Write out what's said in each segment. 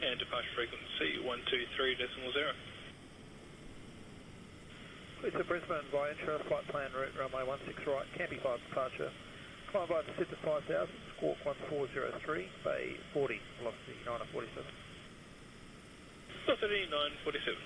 and departure frequency 123.0. Please to Brisbane via Intra, flight plan route runway 16 right, Campy 5 departure. Climb by descent to 5000, squawk 1403, Bay 40, velocity 947. Velocity 947.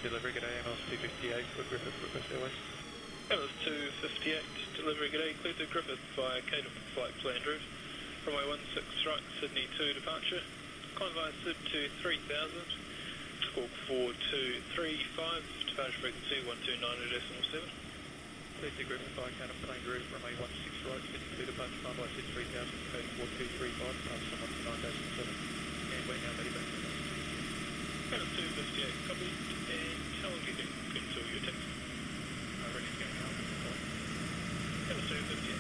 Delivery, good day, MS 258 for Griffith, Request Airways. MS 258, delivery, good day, cleared to Griffith via Caden flight plan route. Runway 16 right, Sydney 2 departure. Climb via SID to 3000, squawk 4235, departure frequency 129.7. Cleared to Griffith via Caden plane route, runway 16 right, Sydney 2 departure, climb by SID 3000, code 4235, departure 129.7. And we're now ready back to us. MS 258, copied, and how long do you think until your text? Ready to go now. MS 258.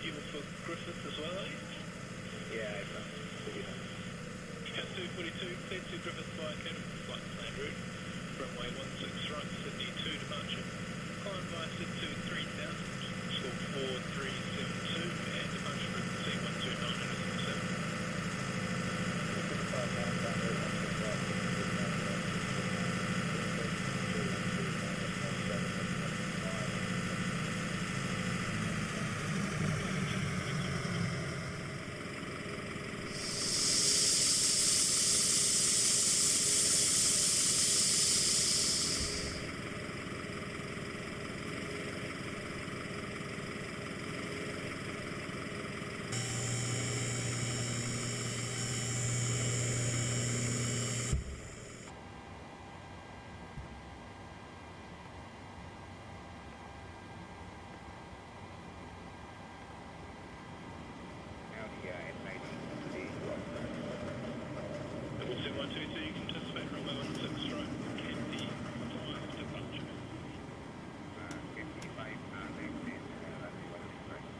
You were for Griffith as well, are you? Yeah, I've done. MS 242, cleared to Griffith via Caden flight plan route. Runway 16 right, Sydney 2 departure. Climb via SID to 3000, squawk 4372, and departure frequency 129.7. Double 2122, you can anticipate runway 16 right, Campy 5 departure. Campy 5, next is runway 16 right.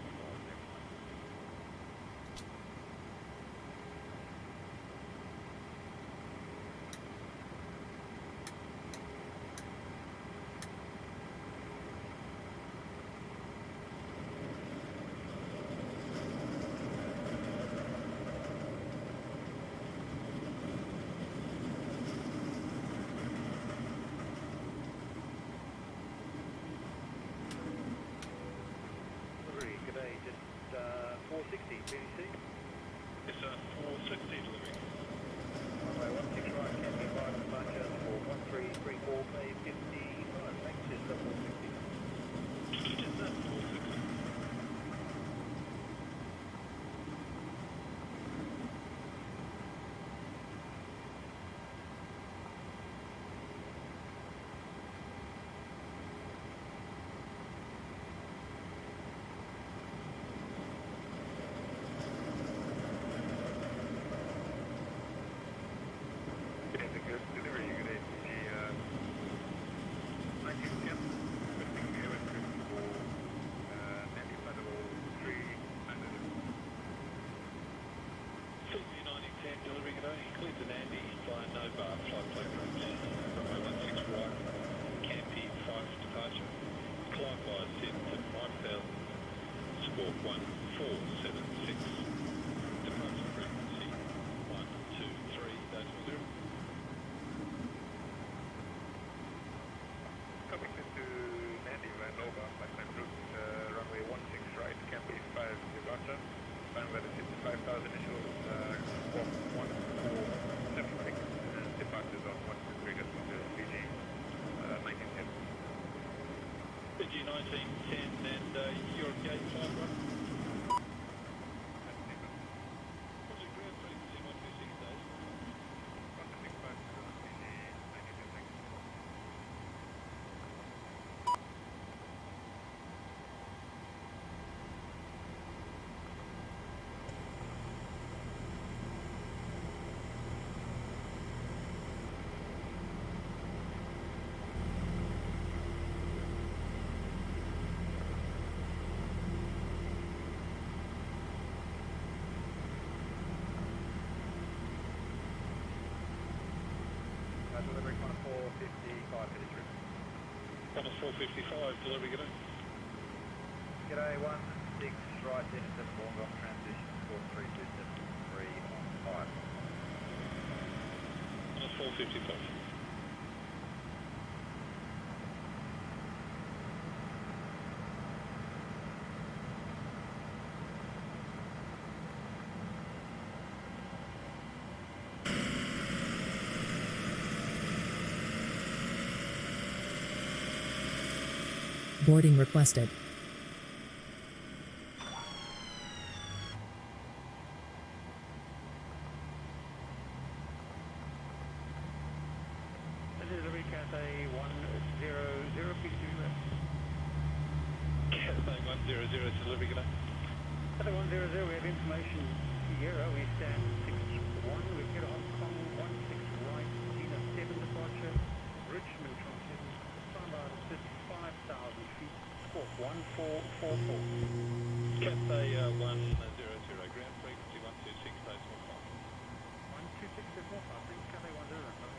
Good day, just 460 BBC. Yes, sir, 460 delivery. Runway 16 right, Campy 5 departure for 1334, Bay 55. Thanks, just 460. Yes, sir, 460. Delivery, you could see 1910, requesting airway script for Nandy Federal 300. Sydney 1910, delivery, good day, cleared to Nandy, flying no bar, flight plan route. Runway 16 right, Campy 5 departure. Climb via SID to 5000, squawk 1476. Departure frequency 123.0. Coming into Nandy, Nova, flight plan route, runway 16 right, Campy 5 departure. Climb via SID to 5000, initial squawk 1476, and departures on 123.0 PG 1910. PG 1910 and Europe Gate 5 run. Project ground frequency 126 days. delivery Qantas 455 for this trip. Qantas 455, delivery good day. G'day, 16 right into Wollongong transition, score 3273 on 5. Qantas 455. Boarding requested. Delivery Cathay 100, please do that. Cathay 100, delivery good day. Cathay 100, we have information Sierra, we stand 61, we get Hong Kong 16 right, Cena 7 departure, Richmond transition, Sabah to 5,000 feet, score 1444. Cathay 100, ground frequency 126, decimal 5. 126 decimal 5, please Cathay 10, okay.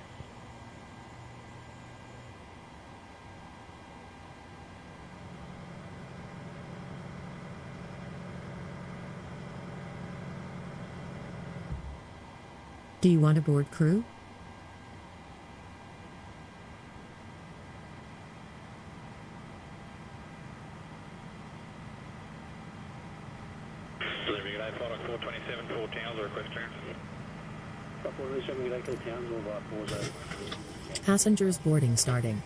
Do you want to board crew? Delivery good day, product 427, 4 towns, request clearance. 427, good day, Towns, all by 40. Passengers boarding starting.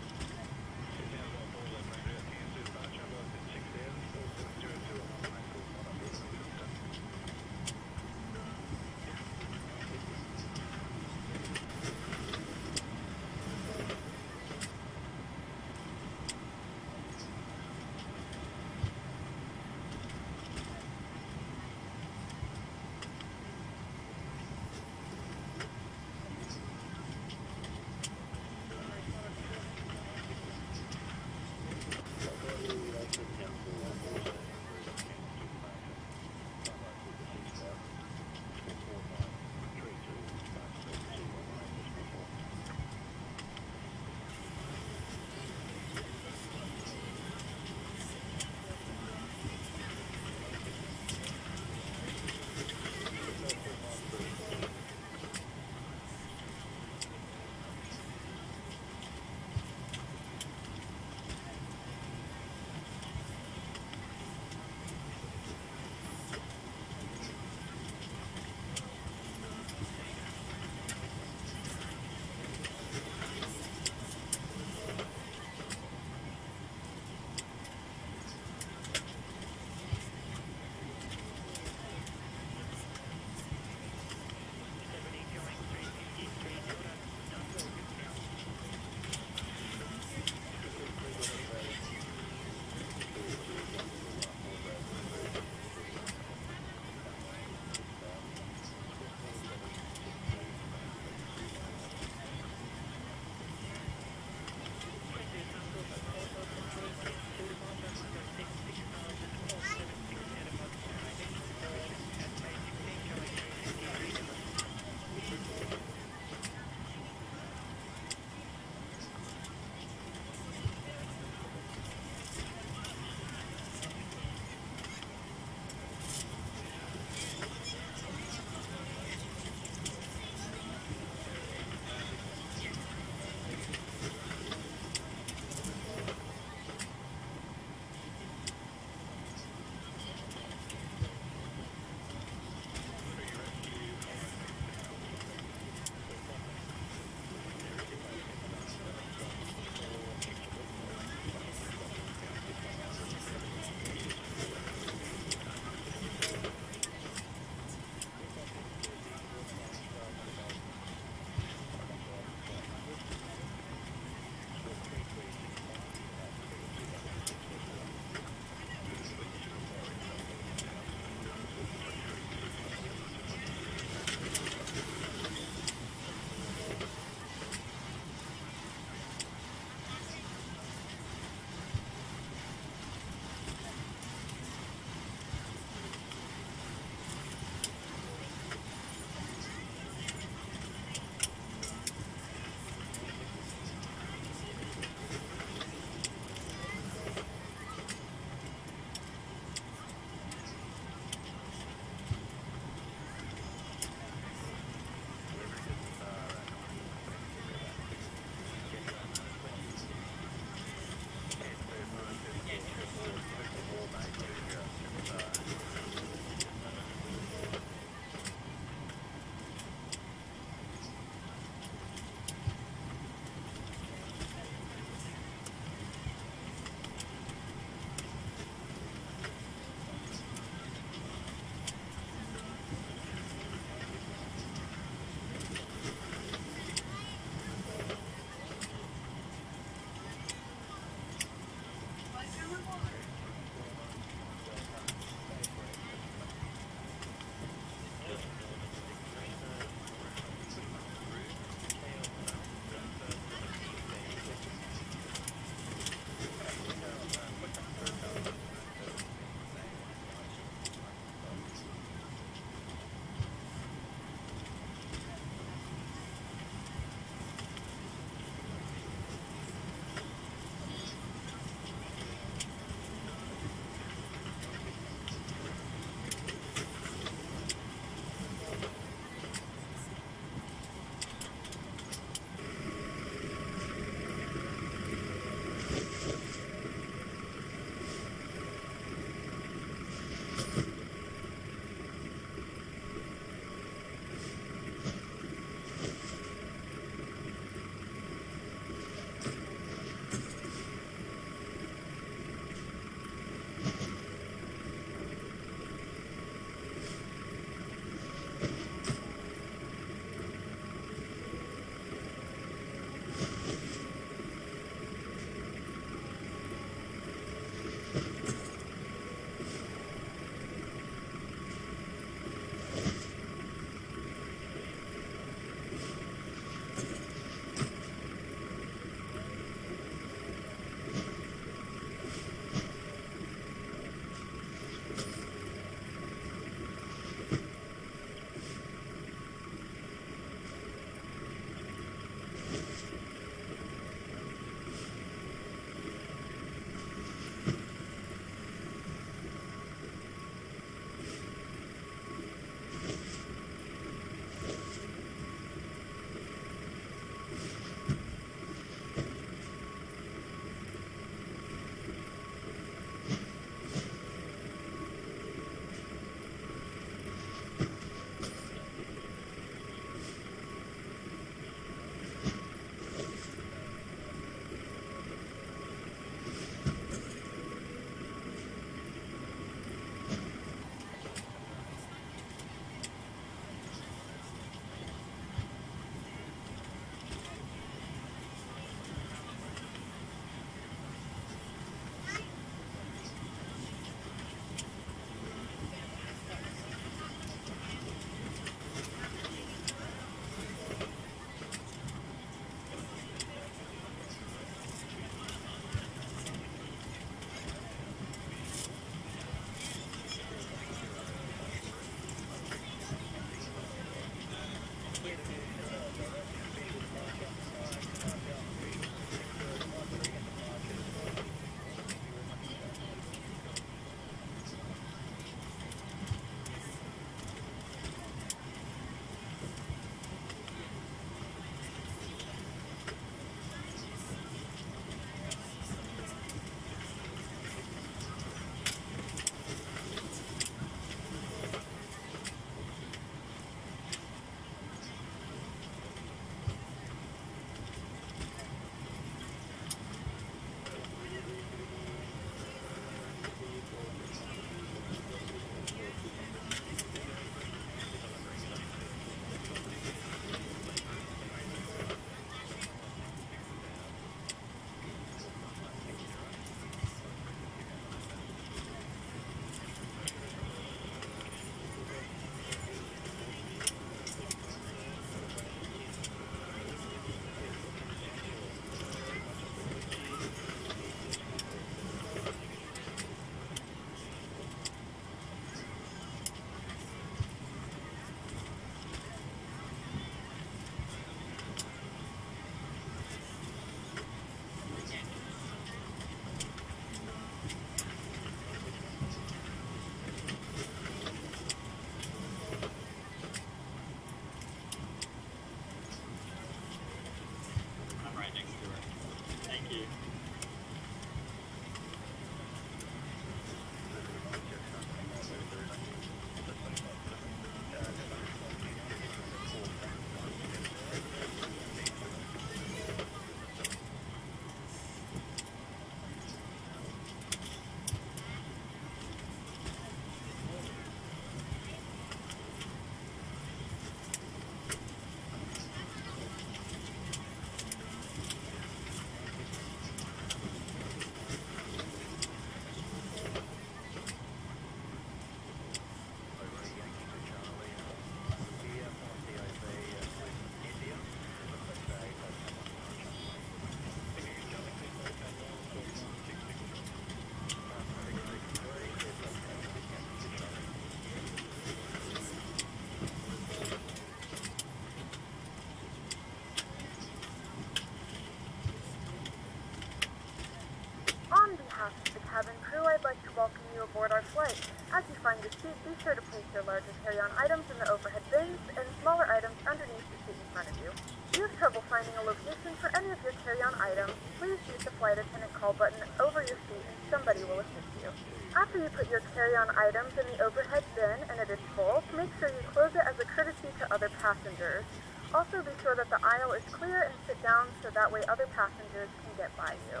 the seat, be sure to place your larger carry-on items in the overhead bins and smaller items underneath the seat in front of you. If you have trouble finding a location for any of your carry-on items, please use the flight attendant call button over your seat and somebody will assist you. After you put your carry-on items in the overhead bin and it is full, make sure you close it as a courtesy to other passengers. Also be sure that the aisle is clear and sit down so that way other passengers can get by you.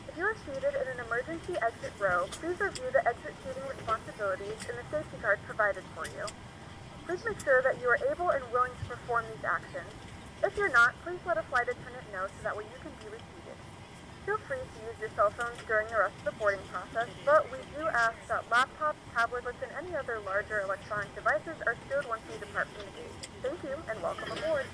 If you are seated in an emergency exit row, please review the exit seating responsibilities and the safety guard provided for you. Please make sure that you are able and willing to perform these actions. If you're not, please let a flight attendant know so that way you can be reseated. Feel free to use your cell phones during the rest of the boarding process, but we do ask that laptops, tablets, and any other larger electronic devices are stowed once you depart from the gate. Thank you and welcome aboard.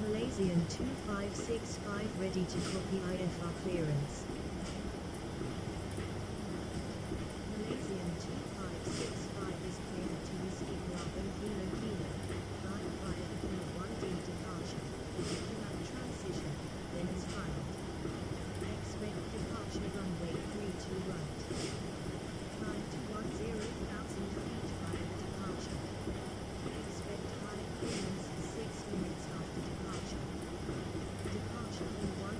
Malaysian 2565 ready to copy IFR clearance. Malaysian 2565 is cleared to Whiskey Bravo Kilo Kilo, flying via the Kilo 1D departure, with the Kilo transition, then is filed. Expect departure runway 32 right. Climb to 10,000 feet via the departure. Expect high clearance 6 minutes after departure. Departure in 135.25.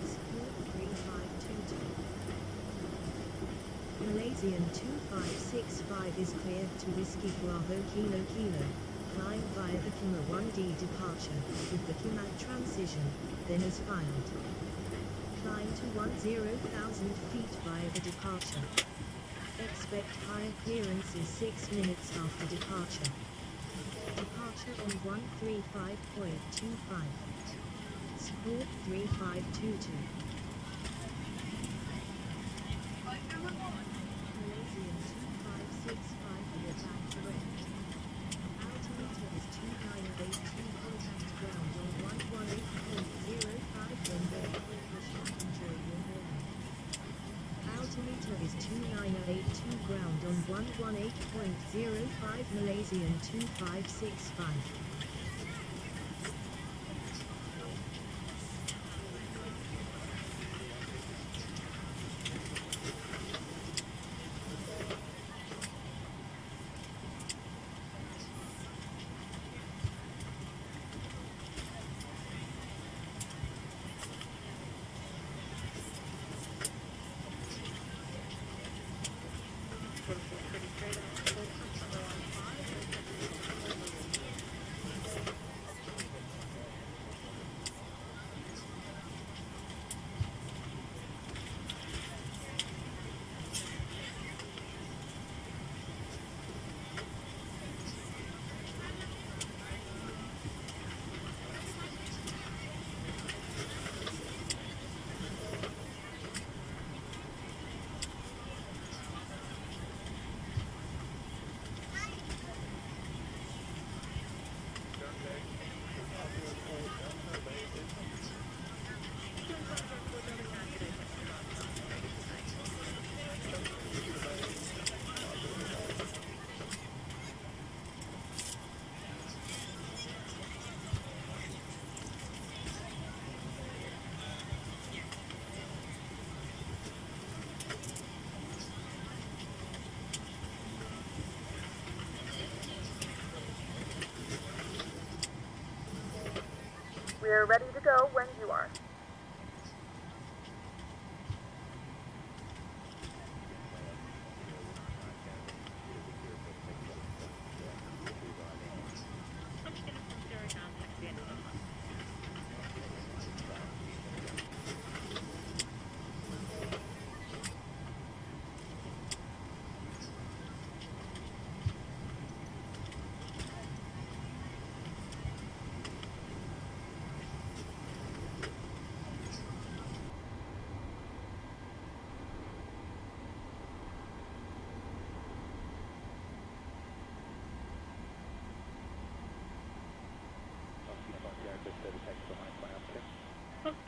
Squawk 3522. Malaysian 2565 is cleared to Whiskey Bravo Kilo Kilo, flying via the Kilo 1D departure, with the Kimat transition, then is filed. Climb to 10,000 feet via the departure. Expect higher clearance is 6 minutes after departure. Departure on 135.25. 64522. Malaysian 2565 will attack direct. Altimeter is 2982, contact ground on 118.05 when ready for push back enjoy your morning. Altimeter is 2982, ground on 118.05 Malaysian 2565. We are ready to go when you are.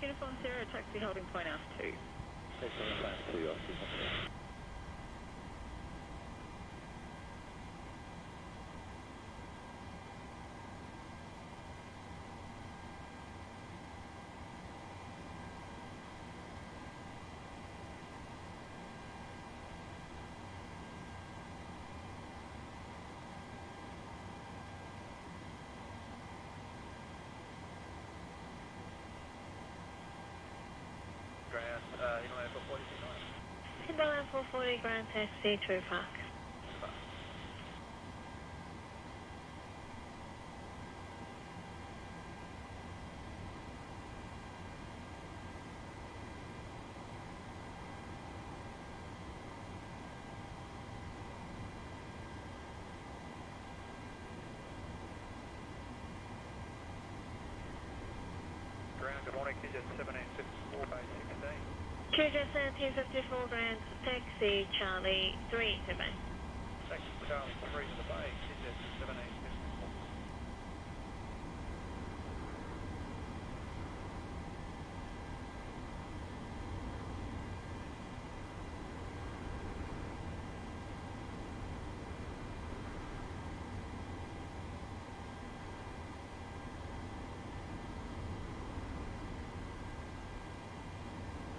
Uniform 0, taxi holding point out 2. Timberland 440, Grand Taxi, True Park. Ground, good morning, QJ 7854 by 16. QJ 1754, Grand Taxi, Charlie 3 to Bay. Taxi Charlie 3 to the bay, QJ 7854.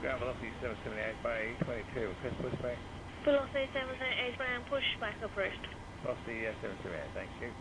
Ground velocity 778 by 22, request pushback. Velocity 778, Grand pushback approved. Velocity 778, thank you.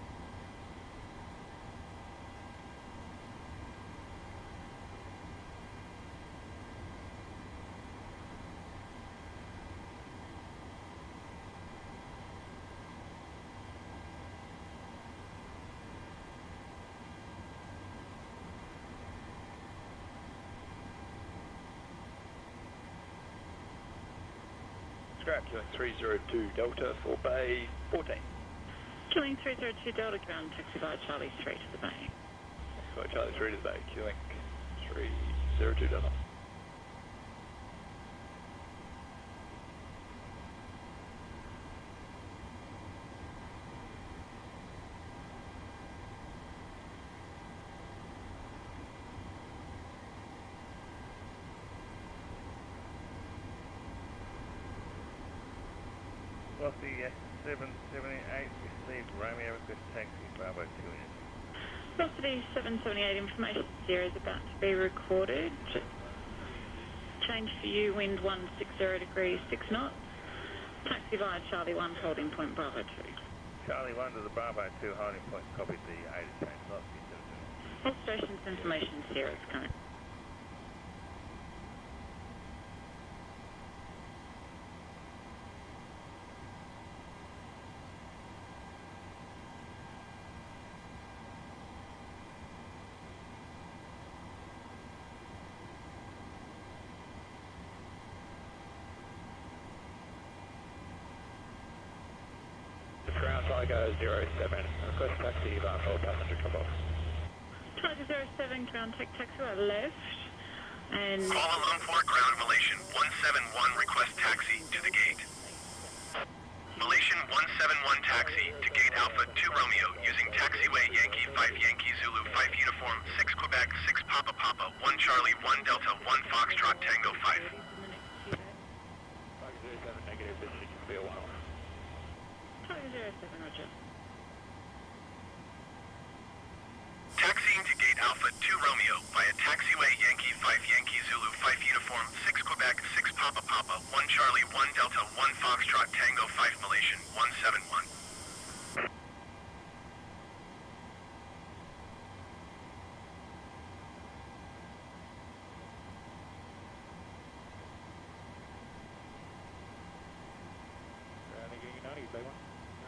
Scrap, killing 302 Delta for Bay 14. Killing 302 Delta, Ground Taxi by Charlie 3 to the Bay. By Charlie 3 to the Bay, killing 302 Delta. Velocity 778, received Romeo request taxi, Bravo 2 in. Velocity 778 information 0 is about to be recorded. Change for you, wind 160 degrees 6 knots. Taxi via Charlie 1, holding point Bravo 2. Charlie 1 to the Bravo 2, holding point, copied the 8 change velocity 778. All stations information 0 is coming. Ground Tiger 07, request taxi via full passenger cutoff. Tiger 07, ground take taxi right left. And Kuala Lumpur Ground Malaysian 171 request taxi to the gate. Malaysian 171 taxi to gate Alpha 2 Romeo using taxiway Yankee 5 Yankee Zulu 5 Uniform 6 Quebec 6 Papa Papa 1 Charlie 1 Delta 1 Foxtrot Tango 5. Tiger 07 negative, this is Bill 1. Tiger 07, roger. Taxiing to gate Alpha 2 Romeo via taxiway Yankee 5 Yankee Zulu 5 Uniform 6 Quebec 6 Papa Papa 1 Charlie 1 Delta 1 Foxtrot Tango 5 Malaysian 171.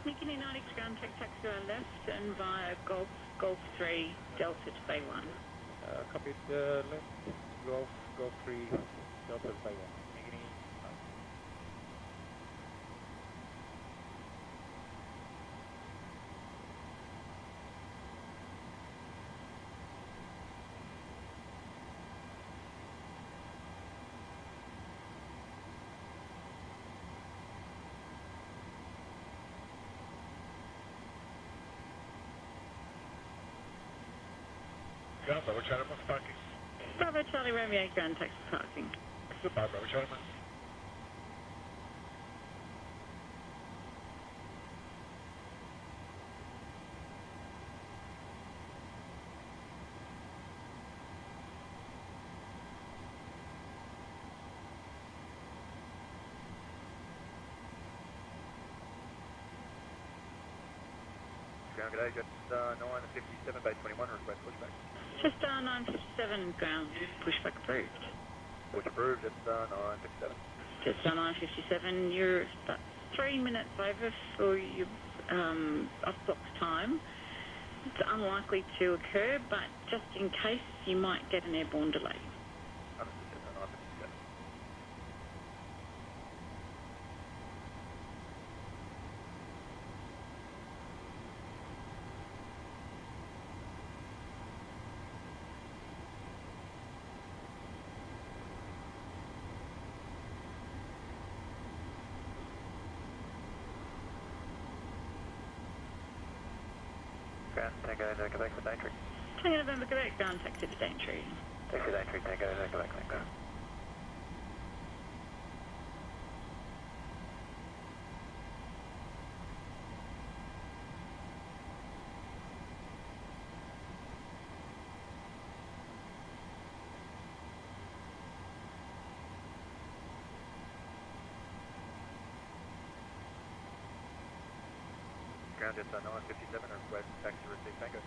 Nikki 90, ground take taxi right left and via Golf 3 Delta to Bay 1. Copied left, Golf 3 Delta to Bay 1. Bravo Charlie 1 parking. Bravo Charlie Romeo, ground taxi parking. Goodbye, Bravo Charlie 1. Ground g'day, just 957, base 21, request pushback. Just 957, ground pushback approved. Push approved, just 957. Just 957, you're about 3 minutes over for your off-box time. It's unlikely to occur, but just in case, you might get an airborne delay. Understood, 957. Ground Tango Quebec for Daintree. Tango November Quebec, ground taxi to Daintree. Taxi Daintree, Tango Quebec, Tango. Ground just 957, request taxi receive Tango.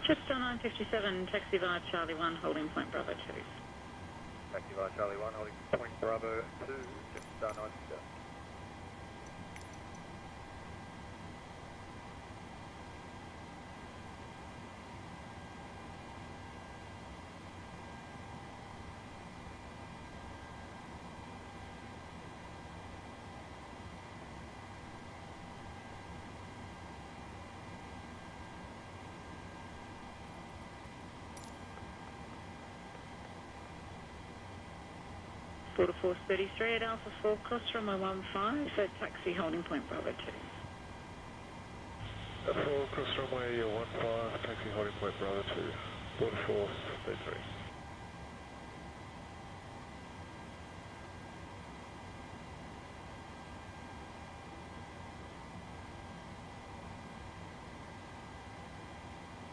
Just 957, taxi via Charlie 1, holding point Bravo 2. Taxi via Charlie 1, holding point Bravo 2, just 957. Border Force 33 at Alpha 4, cross runway 15, so taxi holding point Bravo 2. 4, cross runway 15, taxi holding point Bravo 2, Border Force 33.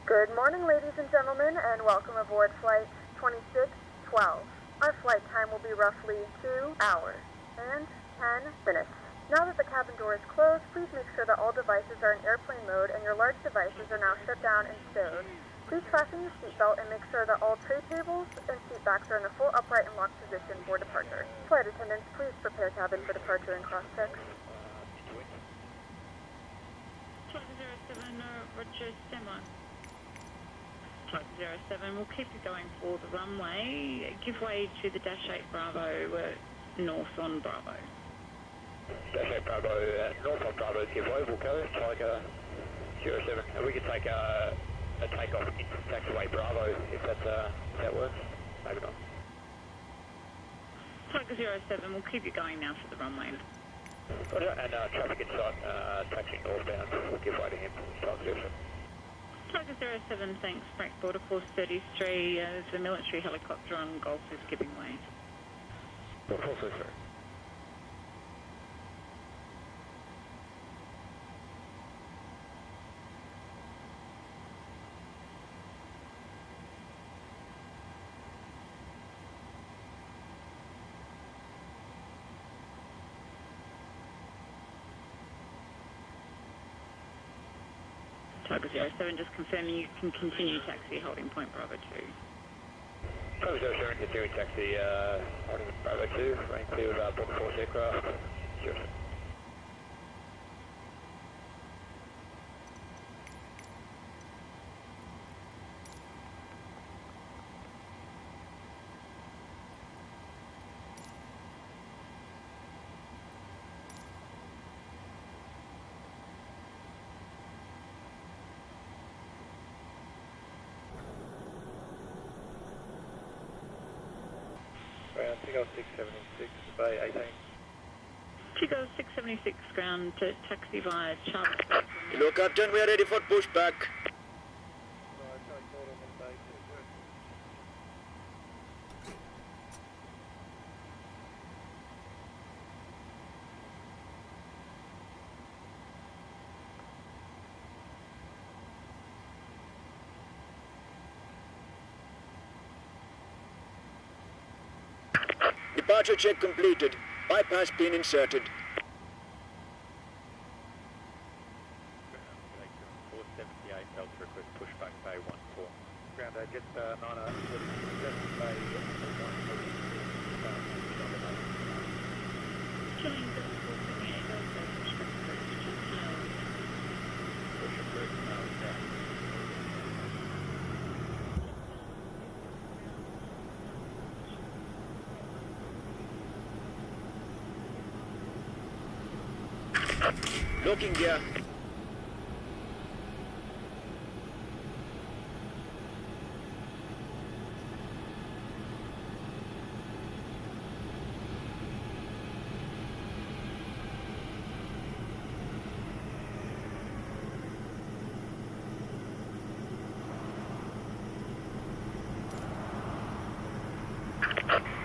Good morning, ladies and gentlemen, and welcome aboard Flight 2612. Our flight time will be roughly 2 hours and 10 minutes. Now that the cabin door is closed, please make sure that all devices are in airplane mode and your large devices are now shut down and stowed. Please fasten your seatbelt and make sure that all tray tables and seat backs are in a full upright and locked position for departure. Flight attendants, please prepare cabin for departure and cross-check. 07, Roger, Semi. 07, we'll keep you going for the runway. Give way to the Dash 8 Bravo, north on Bravo. Dash 8 Bravo, north on Bravo, give way, we'll go, Tiger 07. And we can take a takeoff into taxiway Bravo if that works. Maybe not. Tiger 07, we'll keep you going now for the runway. Roger, and traffic in sight, taxiing northbound, we'll give way to him, Tiger 07. Tiger 07, thanks. Break Border Force 33. There's a military helicopter on Golf is giving way. Border Force 33. Tiger 07, just confirming you can continue taxi holding point Bravo 2. Tiger 07, continuing taxi holding Bravo 2, range clear of Border Force aircraft. 07. Tigo 676, Bay 18. Tigo 676, ground to taxi via Charles. Hello, Captain. We are ready for pushback. Departure check completed. Bypass pin inserted. 478, Delta request pushback Bay 14. Ground jet 947, Bay 1. Locking gear.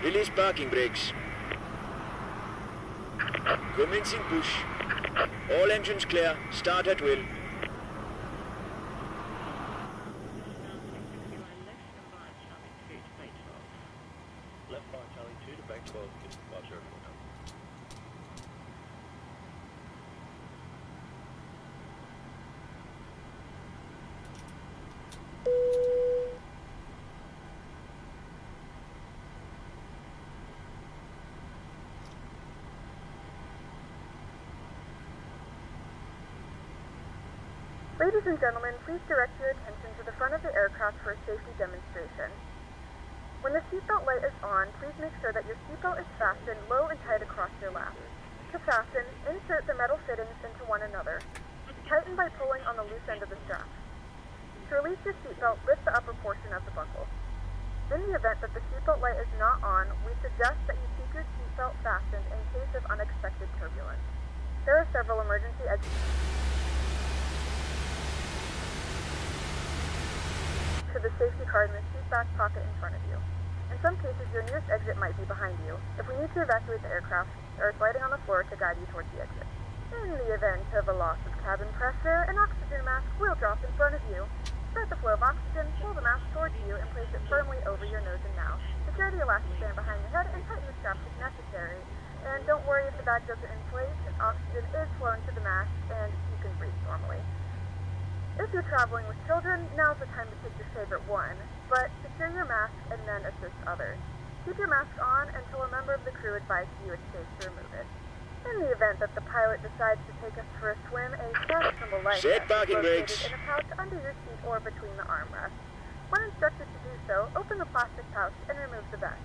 Release parking brakes. Commencing push. All engines clear. Start at will. Left by Charlie 2 to Bay 12, good departure. Ladies and gentlemen, please direct your attention to the front of the aircraft for a safety demonstration. When the seatbelt light is on, please make sure that your seatbelt is fastened low and tight across your lap. To fasten, insert the metal fittings into one another. Tighten by pulling on the loose end of the strap. To release your seatbelt, lift the upper portion of the buckle. In the event that the seatbelt light is not on, we suggest that you keep your unexpected turbulence. There are several emergency exits to the safety card in the seat back pocket in front of you. In some cases, your nearest exit might be behind you. If we need to evacuate the aircraft, there are sliding on the floor to guide you towards the exit. In the event of a loss of cabin pressure, an oxygen mask will drop in front of you. Start the flow of oxygen, pull the mask towards you, and place it firmly over your nose and mouth. Secure the elastic band behind your head and tighten the straps if necessary. And don't worry if the bag doesn't inflate, oxygen is flowing to the mask and you can breathe normally. If you're traveling with children, now's the time to pick your favorite one, but secure your mask and then assist others. Keep your mask on until a member of the crew advises you it's safe to remove it. In the event that the pilot decides to take us for a swim, a fashionable life vest is located in a pouch under your seat or between the armrests. When instructed to do so, open the plastic pouch and remove the vest.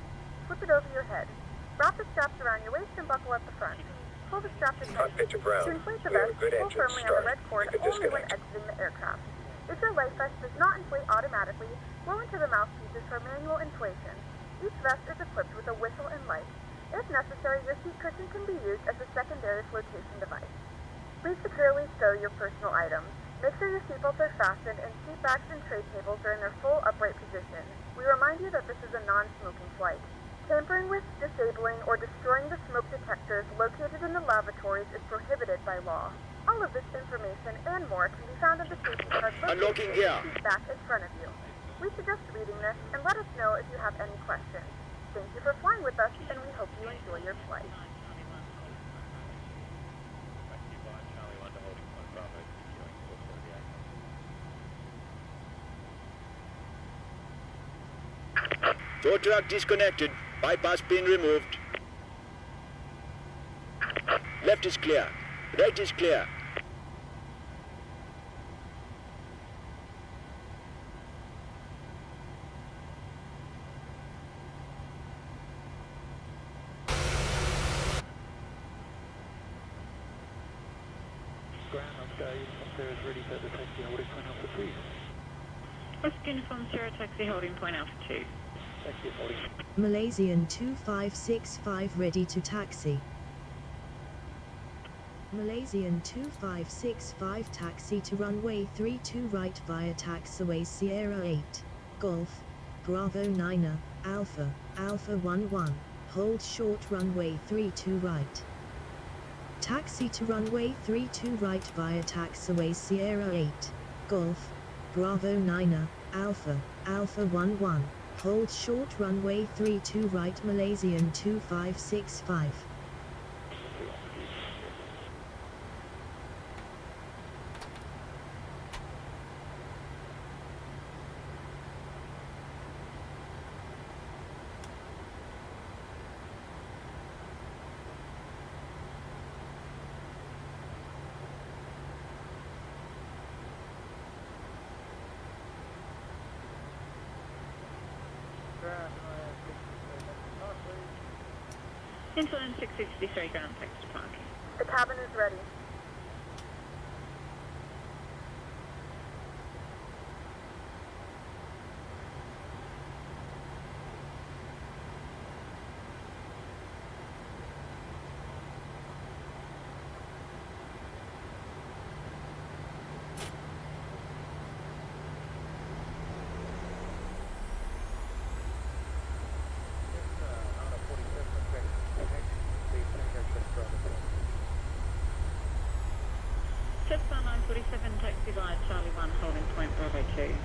Slip it over your head. Wrap the straps around your waist and buckle at the front. Pull the strap to Cockpit to ground. To inflate the We have a vest, good pull engine firmly on start. the red cord You can only when disconnect. exiting the aircraft. If your life vest does not inflate automatically, blow into the mouthpieces for manual inflation. Each vest is equipped with a whistle and light. If necessary, your seat cushion can be used as a secondary flotation device. Please securely stow your personal items. Make sure your seatbelts are fastened and seat backs and tray tables are in their full upright position. We remind you that this is a non-smoking flight. Tampering with, disabling, or destroying the smoke detectors located in the lavatories is prohibited by law. All of this information and more can be found in the safety card Unlocking located in gear. the seat back in front of you. We suggest reading this and let us know if you have any questions. Thank you for flying with us, and we hope you enjoy your flight. Tow truck disconnected. Bypass pin removed. Left is clear. Right is clear. Ground Oscar is ready for the taxi holding point Alpha 3. Oscar Uniform Sierra Taxi holding point Alpha 2. Taxi holding. Malaysian 2565 ready to taxi. Malaysian 2565 taxi to runway 32 right via taxiway Sierra 8, Golf, Bravo 9, Alpha, Alpha 11, hold short runway 32 right. Taxi to runway 32 right via taxiway Sierra 8, Golf, Bravo 9, Alpha, Alpha 11, hold short runway 32 right Malaysian 2565. Insolent 663 ground taxi to parking. The cabin is ready. Sepang 947 taxi via Charlie 1 holding point Bravo 2.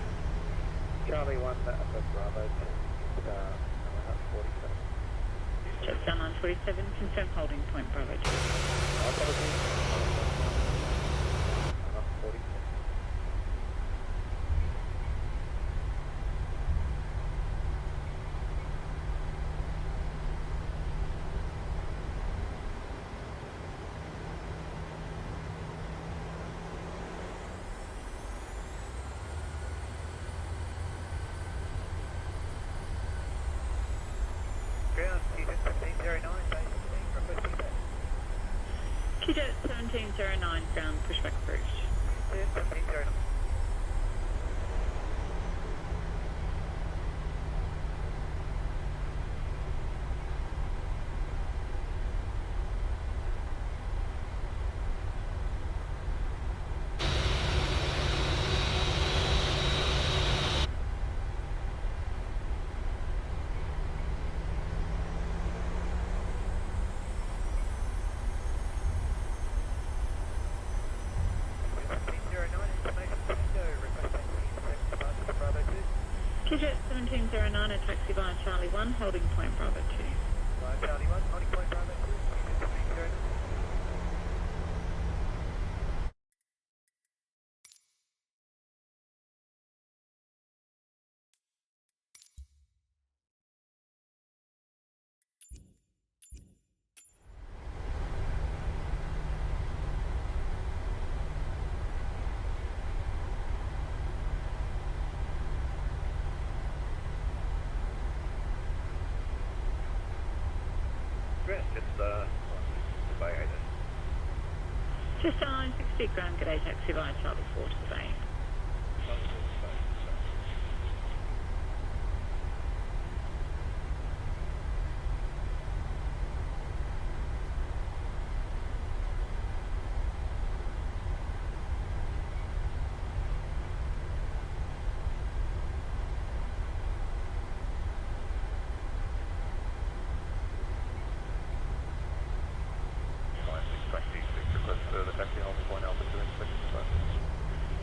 Charlie 1 for Bravo 2. 47. Sepang 947 confirm holding point Bravo 2. Apologies. 47. Ground, T-Jet 1709, requesting that. T-Jet 1709 ground pushback approach. T-Jet 1709. Jet 1709, a taxi via Charlie 1, holding point Bravo 2. Charlie 1, holding point Bravo 2. It's by either. Just 960 ground, g'day, taxi via Charlie 4 to the bay.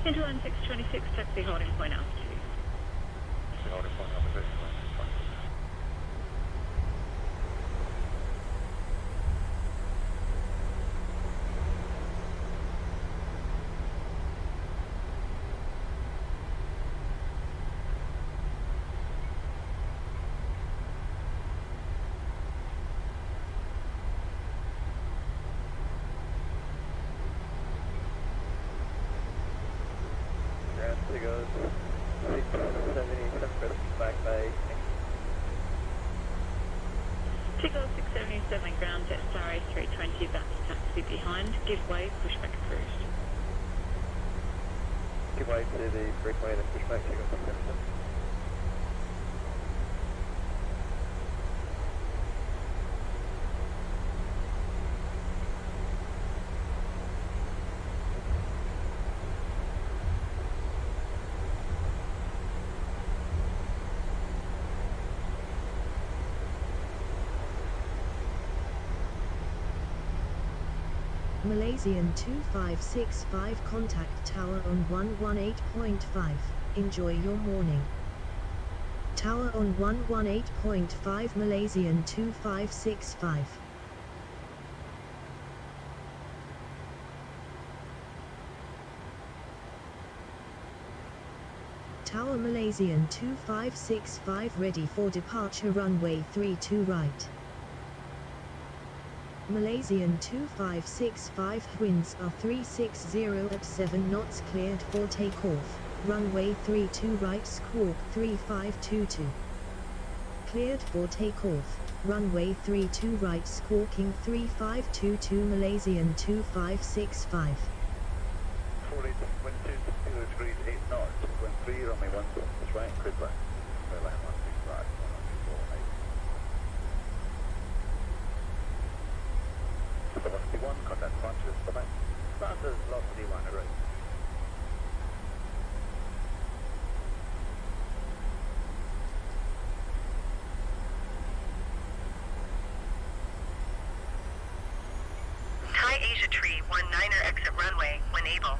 Into 1626, taxi holding point altitude. Holding point altitude. Goes 677 back by Tickle 677 ground, jet star A320, that's taxi behind, give way, pushback cruise. give way to the breakaway and push back, Tickle 677. Malaysian 2565, contact tower on 118.5. Enjoy your morning. Tower on 118.5, Malaysian 2565. Tower Malaysian 2565 ready for departure, runway 32 right. Malaysian 2565, winds are 360 at 7 knots, cleared for takeoff, runway 32 right, squawk 3522. Cleared for takeoff, runway 32 right, squawking 3522, Malaysian 2565. 48, wind 2 degrees 8 knots, wind 3, runway 16 right, clear back. Clear line 16 right, 194, 8. Velocity 1, contact departure, Sabah. Starters, velocity 1, array. Thai Asia Tree, 19er, exit runway, when able.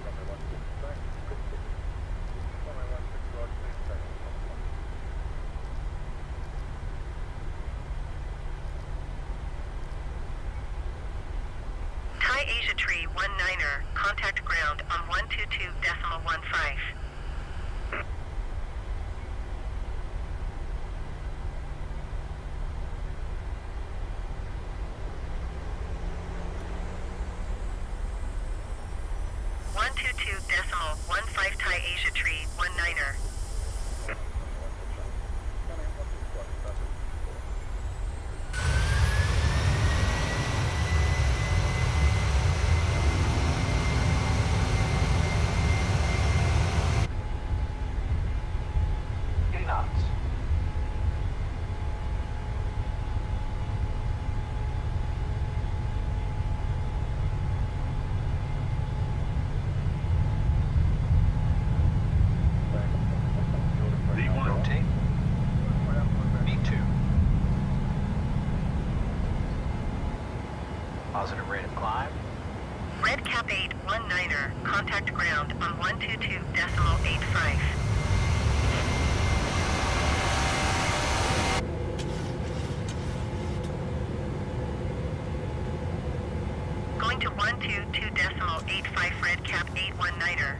Runway 16 right, clear back. Runway 16 right, clear back. Thai Asia Tree, 19er, contact ground on 122.15. Thai Asia Tree, 19er. A19er, contact ground on 122.85. Going to 122.85 red cap 819er.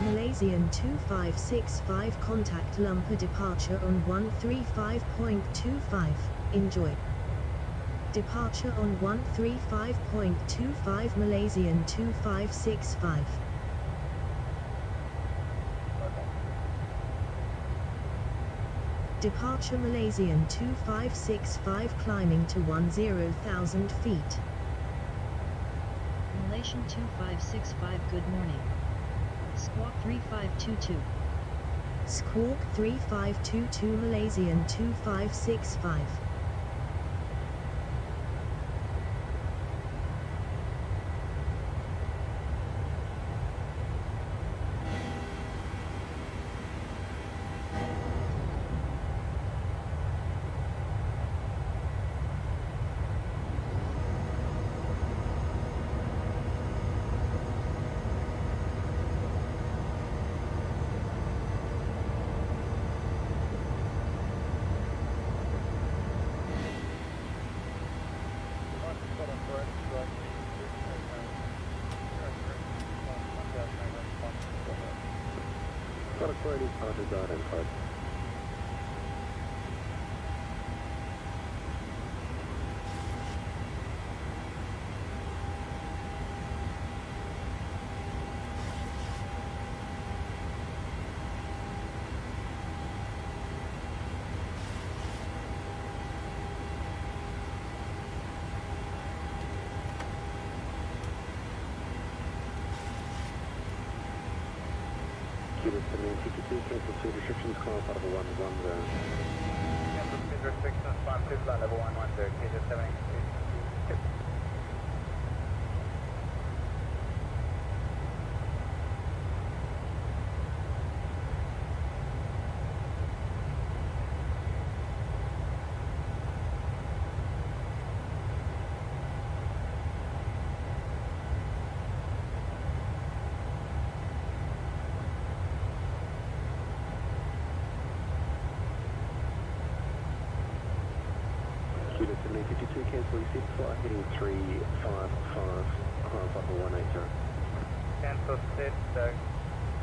Malaysian 2565 contact Lumpur departure on 135.25. Enjoy. Departure on 135.25 Malaysian 2565. Departure Malaysian 2565 climbing to 10,000 feet. Malaysian 2565 good morning. Squawk 3522. Squawk 3522 Malaysian 2565. Kilo 752, cancel speed restrictions, call out level 110. Cancel speed restrictions, climb to flight level 110, Kilo 752. Kilo 752, cancel your seat flight heading 355, climb level 180. Cancel set,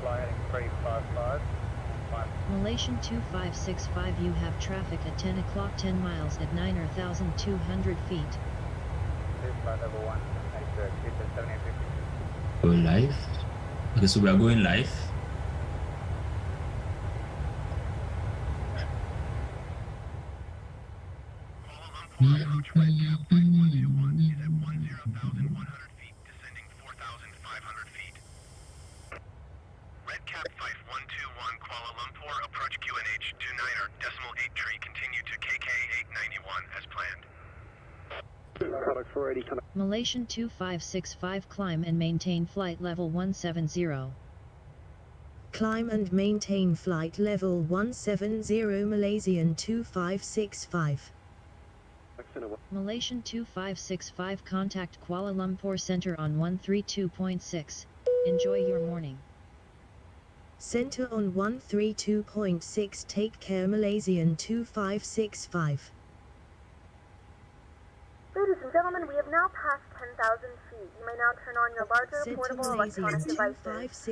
fly heading 355. Malaysian 2565 you have traffic at 10 o'clock 10 miles at 9,200 feet. Flight level 180, Kilo 752. Going live. Okay, so we are going live. Kuala Lumpur approach red cap flight 121 is at 10,100 feet, descending 4,500 feet. Red cap flight 121 Kuala Lumpur approach QNH 29er decimal 8 tree continue to KK 891 as planned. Product 480, Malaysian 2565 climb and maintain flight level 170. Climb and maintain flight level 170 Malaysian 2565. Malaysian 2565 contact Kuala Lumpur Center on 132.6. Enjoy your morning. Center on 132.6 take care Malaysian 2565. Ladies and gentlemen, we have now passed 10,000 feet. You may now turn on your larger Center portable Malaysian electronic devices.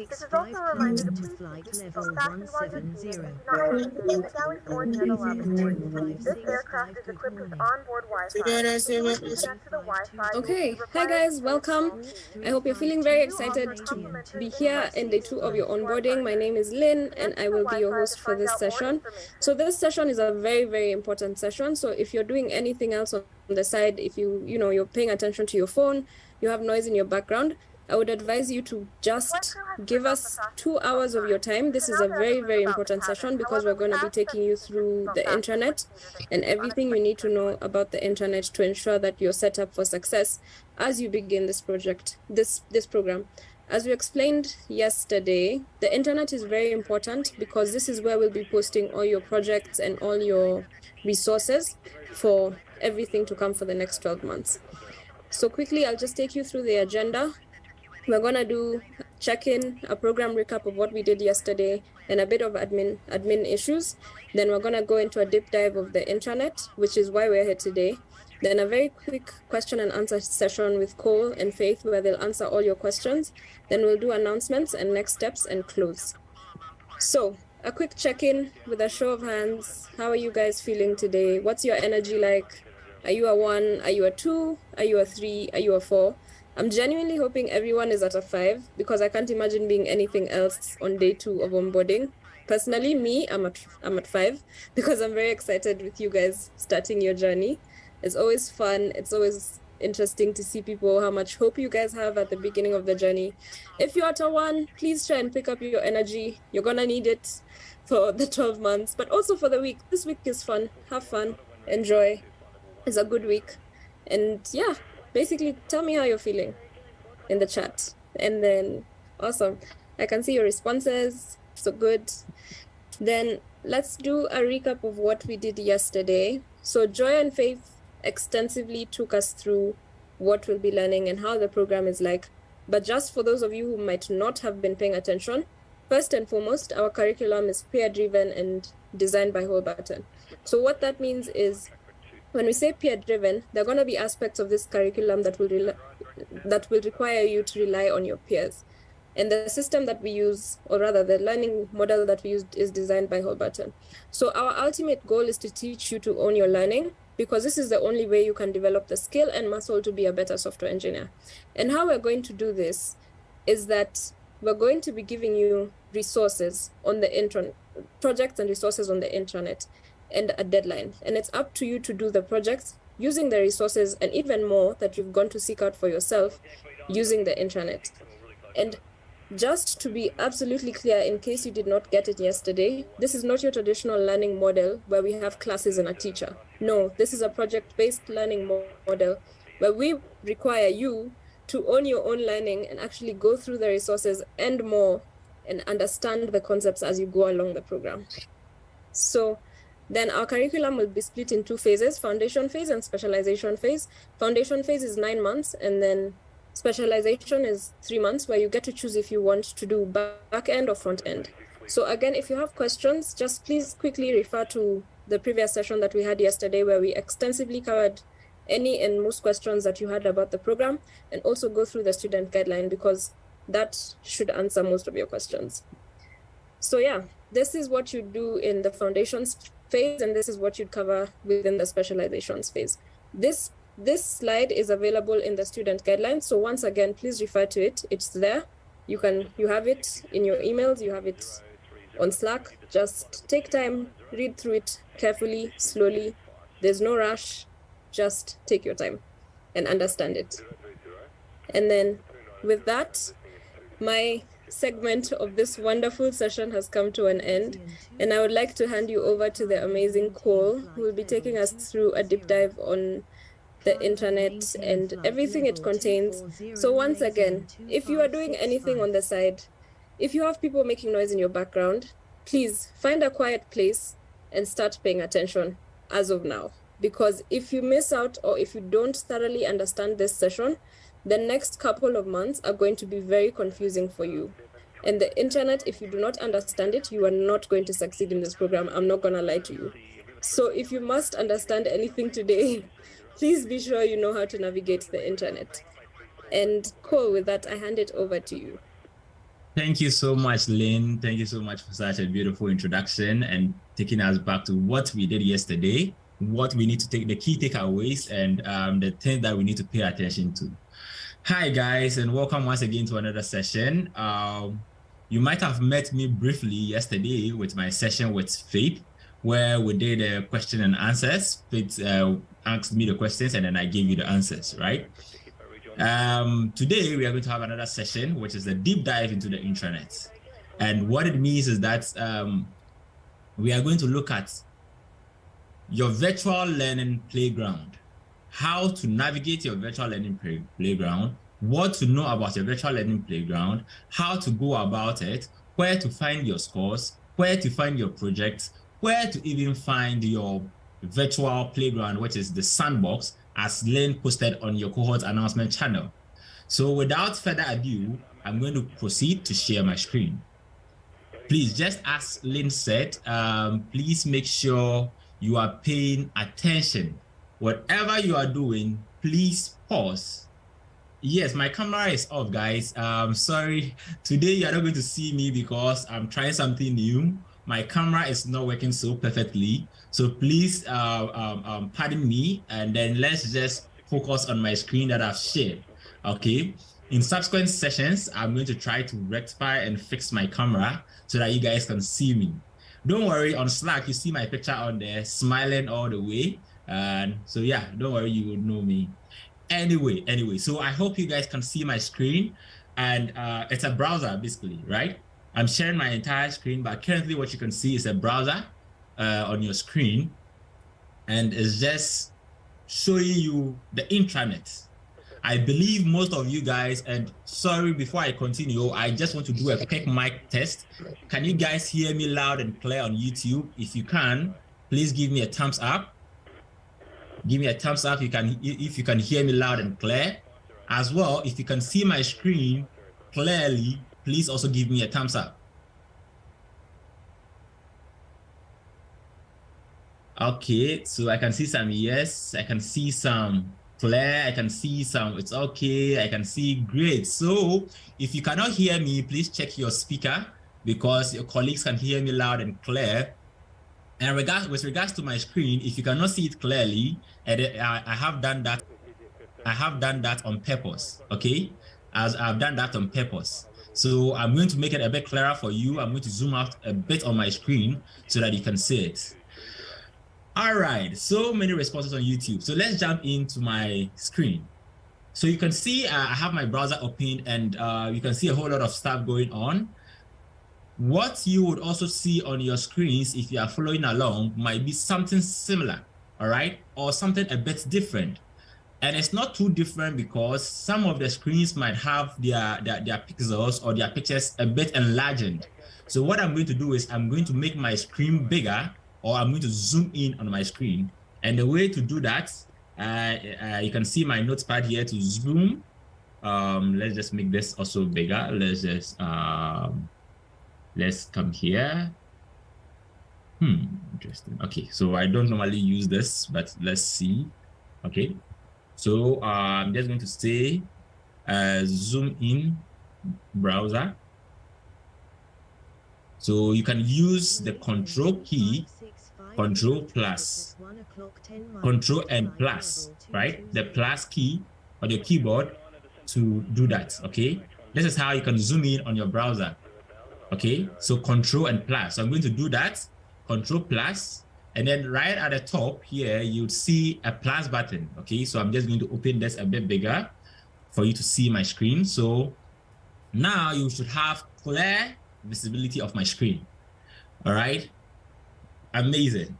This is 2565 also a reminder to climbing to please flight keep your level seatbelt fastened while you're seated 170. and do not engage in the galleys or near the lavatories. This aircraft is equipped with onboard Wi-Fi. If you wish to connect to the Wi-Fi, Okay, hi guys, welcome. I hope you're feeling very excited to be here in day 2 of your onboarding. My name is Lynn and I will be your host for this session. So this session is a very, very important session. So if you're doing anything else on the side, if you're paying attention to your phone, you have noise in your background, I would advise you to just give us 2 hours of your time. This is a very, very important session because we're going to be taking you through the internet and everything you need to know about the internet to ensure that you're set up for success as you begin this project, this program. as we explained yesterday, the internet is very important because this is where we'll be posting all your projects and all your resources for everything to come for the next 12 months. So quickly, I'll just take you through the agenda. We're gonna do check-in, a program recap of what we did yesterday, and a bit of admin issues. Then we're gonna go into a deep dive of the intranet, which is why we're here today. Then a very quick question and answer session with Cole and Faith, where they'll answer all your questions. Then we'll do announcements and next steps and close. So a quick check-in with a show of hands. How are you guys feeling today? What's your energy like? Are you a 1? Are you a 2? Are you a 3? Are you a 4? I'm genuinely hoping everyone is at a 5 because I can't imagine being anything else on day 2 of onboarding. Personally, me, I'm at 5 because I'm very excited with you guys starting your journey. It's always fun. It's always interesting to see people, how much hope you guys have at the beginning of the journey. If you're at a 1, please try and pick up your energy. You're gonna need it for the 12 months, but also for the week. This week is fun. Have fun. Enjoy. It's a good week. And yeah, basically tell me how you're feeling in the chat. And then, awesome. I can see your responses. So good. Then let's do a recap of what we did yesterday. So Joy and Faith extensively took us through what we'll be learning and how the program is like. But just for those of you who might not have been paying attention, first and foremost, our curriculum is peer-driven and designed by Whole Button. So what that means is, when we say peer-driven, there are going to be aspects of this curriculum that will require you to rely on your peers. And the system that we use, or rather the learning model that we use, is designed by Whole Button. So our ultimate goal is to teach you to own your learning, because this is the only way you can develop the skill and muscle to be a better software engineer. And how we're going to do this is that we're going to be giving you resources on the intranet, projects and resources on the intranet, and a deadline. And it's up to you to do the projects using the resources and even more that you've gone to seek out for yourself using the intranet. And just to be absolutely clear, in case you did not get it yesterday, this is not your traditional learning model where we have classes and a teacher. No, this is a project-based learning model where we require you to own your own learning and actually go through the resources and more and understand the concepts as you go along the program. So then our curriculum will be split in 2 phases, foundation phase and specialization phase. Foundation phase is 9 months, and then specialization is 3 months, where you get to choose if you want to do back end or front end. So again, if you have questions, just please quickly refer to the previous session that we had yesterday, where we extensively covered any and most questions that you had about the program, and also go through the student guideline, because that should answer most of your questions. So yeah, this is what you do in the foundations phase, and this is what you'd cover within the specializations phase. This slide is available in the student guidelines. So once again, please refer to it. It's there. You have it in your emails. You have it on Slack. Just take time, read through it carefully, slowly. There's no rush. Just take your time and understand it. And then with that, my segment of this wonderful session has come to an end, and I would like to hand you over to the amazing Cole, who will be taking us through a deep dive on the intranet and everything it contains. So once again, if you are doing anything on the side, if you have people making noise in your background, please find a quiet place and start paying attention as of now. Because if you miss out, or if you don't thoroughly understand this session, the next couple of months are going to be very confusing for you. And the internet, if you do not understand it, you are not going to succeed in this program. I'm not going to lie to you. So if you must understand anything today, please be sure you know how to navigate the internet. And Cole, with that, I hand it over to you. Thank you so much, Lynn. Thank you so much for such a beautiful introduction and taking us back to what we did yesterday, what we need to take, the key takeaways, and the things that we need to pay attention to. Hi guys, and welcome once again to another session. You might have met me briefly yesterday with my session with Faith, where we did a question and answers. Faith asked me the questions and then I gave you the answers, right? Today we are going to have another session, which is a deep dive into the intranet. And what it means is that we are going to look at your virtual learning playground, how to navigate your virtual learning playground, what to know about your virtual learning playground, how to go about it, where to find your scores, where to find your projects, where to even find your virtual playground, which is the sandbox, as Lynn posted on your cohort announcement channel. So without further ado, I'm going to proceed to share my screen. Please, just as Lynn said, please make sure you are paying attention. Whatever you are doing, please pause. Yes, my camera is off, guys. Sorry, today you are not going to see me because I'm trying something new. My camera is not working so perfectly. So please pardon me, and then let's just focus on my screen that I've shared. Okay. In subsequent sessions, I'm going to try to rectify and fix my camera so that you guys can see me. Don't worry, on Slack, you see my picture on there, smiling all the way. And so yeah, don't worry, you will know me. Anyway, so I hope you guys can see my screen, and it's a browser basically, right? I'm sharing my entire screen, but currently what you can see is a browser on your screen, and it's just showing you the intranet. I believe most of you guys, and sorry, before I continue, I just want to do a quick mic test. Can you guys hear me loud and clear on YouTube? If you can, please give me a thumbs up. Give me a thumbs up if you can hear me loud and clear. As well, if you can see my screen clearly, please also give me a thumbs up. Okay, so I can see some yes, I can see some clear, I can see some it's okay, I can see great. So if you cannot hear me, please check your speaker because your colleagues can hear me loud and clear. And with regards to my screen, if you cannot see it clearly, I have done that. I have done that on purpose. Okay, as I've done that on purpose. So I'm going to make it a bit clearer for you. I'm going to zoom out a bit on my screen so that you can see it. All right, so many responses on YouTube. So let's jump into my screen. So you can see I have my browser open, and you can see a whole lot of stuff going on. What you would also see on your screens, if you are following along, might be something similar, all right, or something a bit different. And it's not too different because some of the screens might have their pixels or their pictures a bit enlarged. So what I'm going to do is I'm going to make my screen bigger, or I'm going to zoom in on my screen. And the way to do that, you can see my notepad here to zoom. Let's just make this also bigger. Let's just let's come here. Interesting. Okay, so I don't normally use this, but let's see. Okay, so I'm just going to say zoom in browser. So you can use the control key, control plus, control and plus, right? The plus key on your keyboard to do that, okay? This is how you can zoom in on your browser, okay? So control and plus. So I'm going to do that, control plus, and then right at the top here, you'd see a plus button, okay? So I'm just going to open this a bit bigger for you to see my screen. So now you should have clear visibility of my screen. All right, amazing.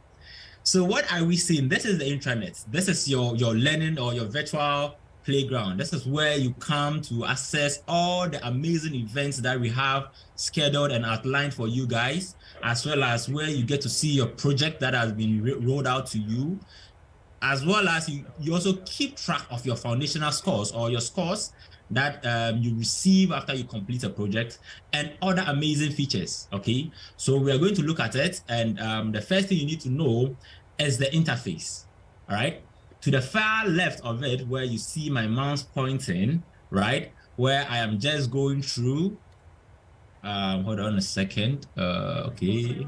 So what are we seeing? This is the intranet. This is your learning or your virtual playground. This is where you come to access all the amazing events that we have scheduled and outlined for you guys, as well as where you get to see your project that has been rolled out to you, as well as you also keep track of your foundational scores or your scores that you receive after you complete a project, and other amazing features, okay? So we are going to look at it, and the first thing you need to know is the interface, all right? To the far left of it, where you see my mouse pointing, right? Where I am just going through, hold on a second, okay.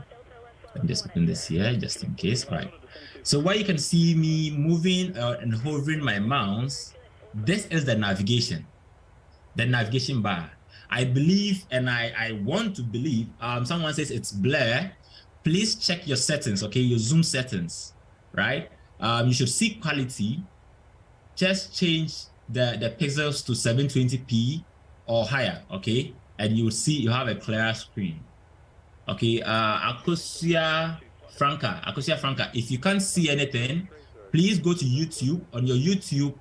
Let me just open this here, just in case, right? So where you can see me moving and hovering my mouse, this is the navigation bar. I believe, and I want to believe, someone says it's blur. Please check your settings, okay? Your zoom settings, right? You should see quality. Just change the pixels to 720p or higher, okay? And you will see you have a clearer screen. Okay, Acacia Franca, if you can't see anything, please go to YouTube. On your YouTube,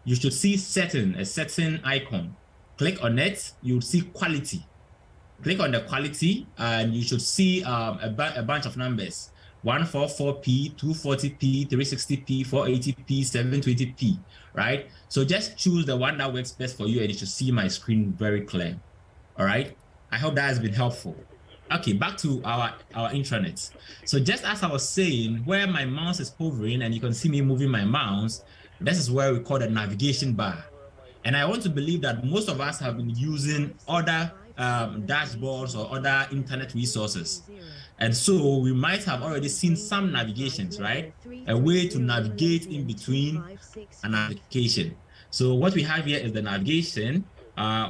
you should see a certain icon. Click on it, you'll see quality. Click on the quality and you should see a bunch of numbers. 144p, 240p, 360p, 480p, 720p, right? So just choose the one that works best for you and you should see my screen very clear, all right? I hope that has been helpful. Okay, back to our intranet. So just as I was saying, where my mouse is hovering and you can see me moving my mouse, this is where we call the navigation bar. And I want to believe that most of us have been using other dashboards or other internet resources. And so we might have already seen some navigations, right? A way to navigate in between an application. So what we have here is the navigation,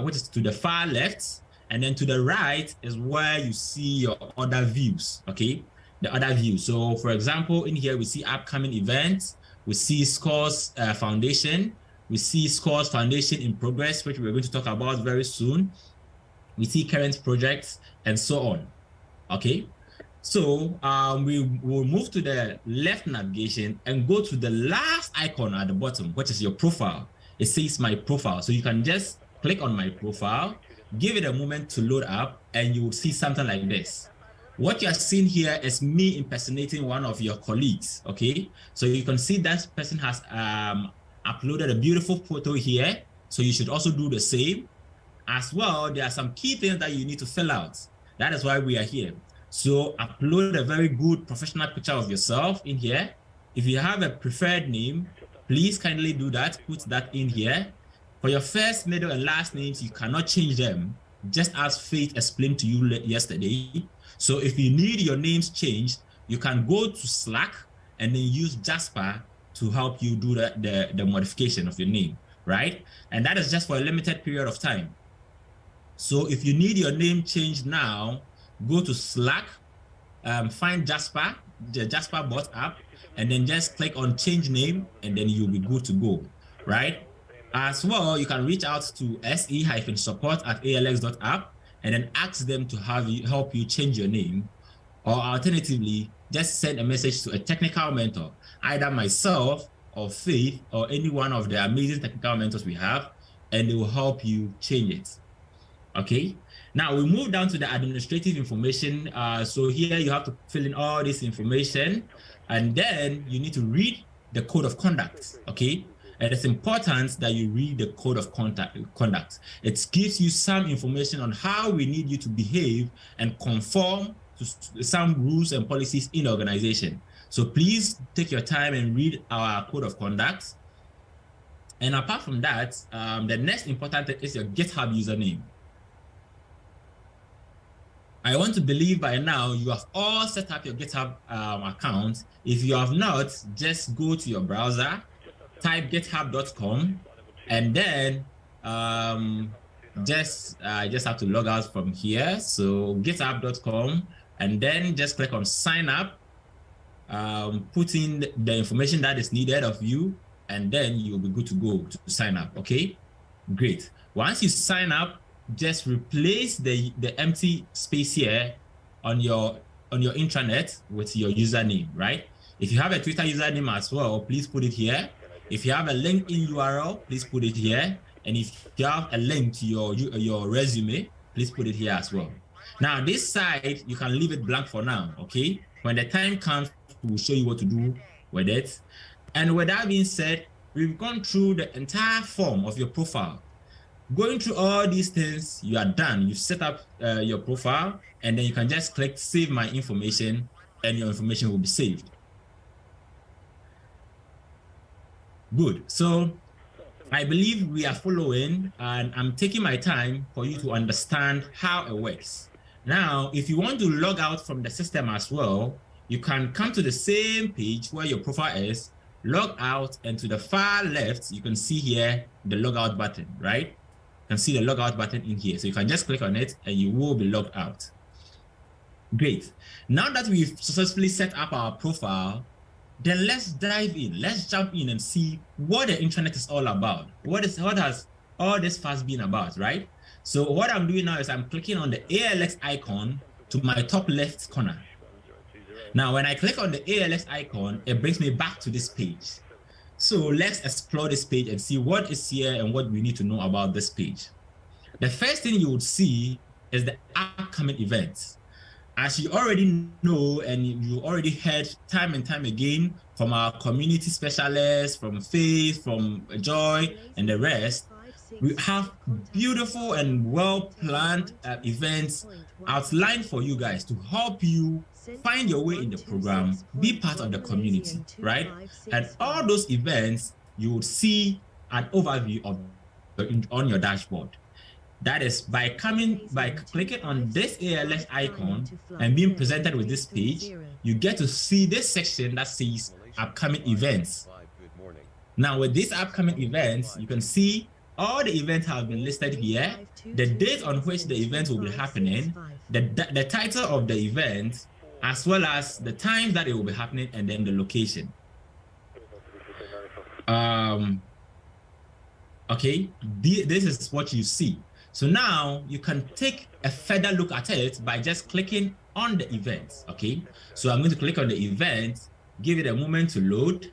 which is to the far left, and then to the right is where you see your other views, okay? The other views. So for example, in here we see upcoming events, we see Scores Foundation, we see Scores Foundation in progress, which we're going to talk about very soon. We see current projects and so on, okay? So we will move to the left navigation and go to the last icon at the bottom, which is your profile. It says my profile. So you can just click on my profile, give it a moment to load up, and you will see something like this. What you're seeing here is me impersonating one of your colleagues, okay? So you can see that person has uploaded a beautiful photo here. So you should also do the same. As well, there are some key things that you need to fill out. That is why we are here. So upload a very good professional picture of yourself in here. If you have a preferred name, please kindly do that, put that in here. For your first, middle, and last names, you cannot change them, just as Faith explained to you yesterday. So if you need your names changed, you can go to Slack and then use Jasper to help you do the modification of your name, right? And that is just for a limited period of time. So if you need your name changed now, go to Slack, find Jasper, the Jasper bot app, and then just click on change name, and then you'll be good to go, right? As well, you can reach out to se-support@alx.app and then ask them to help you change your name. Or alternatively, just send a message to a technical mentor, either myself or Faith or any one of the amazing technical mentors we have, and they will help you change it. Okay, now we move down to the administrative information. So here you have to fill in all this information, and then you need to read the code of conduct, okay? And it's important that you read the code of conduct. It gives you some information on how we need you to behave and conform to some rules and policies in the organization. So please take your time and read our code of conduct. And apart from that, the next important thing is your GitHub username. I want to believe by now you have all set up your GitHub account. If you have not, just go to your browser, type github.com, and then just have to log out from here. So github.com, and then just click on sign up, put in the information that is needed of you, and then you'll be good to go to sign up. Okay, great. Once you sign up, just replace the empty space here on your intranet with your username, right? If you have a Twitter username as well, please put it here. If you have a LinkedIn URL, please put it here. And if you have a link to your resume, please put it here as well. Now, this side, you can leave it blank for now, okay? When the time comes, we'll show you what to do with it. And with that being said, we've gone through the entire form of your profile. Going through all these things, you are done. You've set up your profile, and then you can just click save my information, and your information will be saved. Good. So I believe we are following, and I'm taking my time for you to understand how it works. Now, if you want to log out from the system as well, you can come to the same page where your profile is, log out, and to the far left, you can see here the logout button, right? You can see the logout button in here. So you can just click on it and you will be logged out. Great. Now that we've successfully set up our profile, then let's dive in. Let's jump in and see what the internet is all about. What has all this fuss been about, right? So what I'm doing now is I'm clicking on the ALX icon to my top left corner. Now, when I click on the ALS icon, it brings me back to this page. So let's explore this page and see what is here and what we need to know about this page. The first thing you would see is the upcoming events. As you already know, and you already heard time and time again from our community specialists, from Faith, from Joy, and the rest, we have beautiful and well-planned events outlined for you guys to help you find your way in the program, be part of the community, right? And all those events, you would see an overview of on your dashboard. That is by clicking on this ALS icon and being presented with this page, you get to see this section that says upcoming events. Now with these upcoming events, you can see all the events have been listed here, the date on which the event will be happening, the title of the event, as well as the time that it will be happening, and then the location. Okay, this is what you see. So now you can take a further look at it by just clicking on the event, okay? So I'm going to click on the event, give it a moment to load.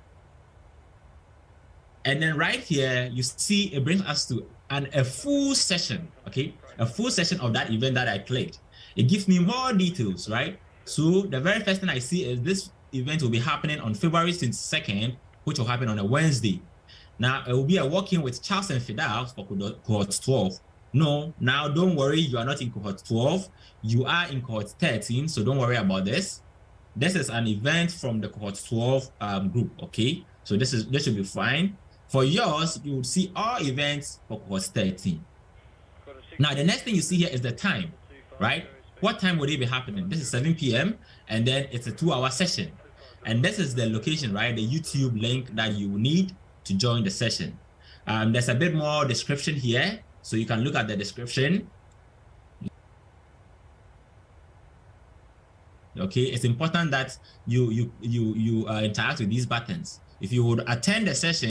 And then right here, you see it brings us to a full session, okay? A full session of that event that I clicked. It gives me more details, right? So the very first thing I see is this event will be happening on February 22nd, which will happen on a Wednesday. Now, it will be a walk-in with Charles and Fidel for cohort 12. No, now don't worry, you are not in cohort 12. You are in cohort 13, so don't worry about this. This is an event from the cohort 12 group, okay? So this should be fine. For yours, you will see all events for cohort 13. Now, the next thing you see here is the time, right? What time would it be happening? This is 7 p.m. and then it's a 2-hour session. And this is the location, right? The YouTube link that you need to join the session. There's a bit more description here, so you can look at the description. Okay, it's important that you interact with these buttons. If you would attend the session,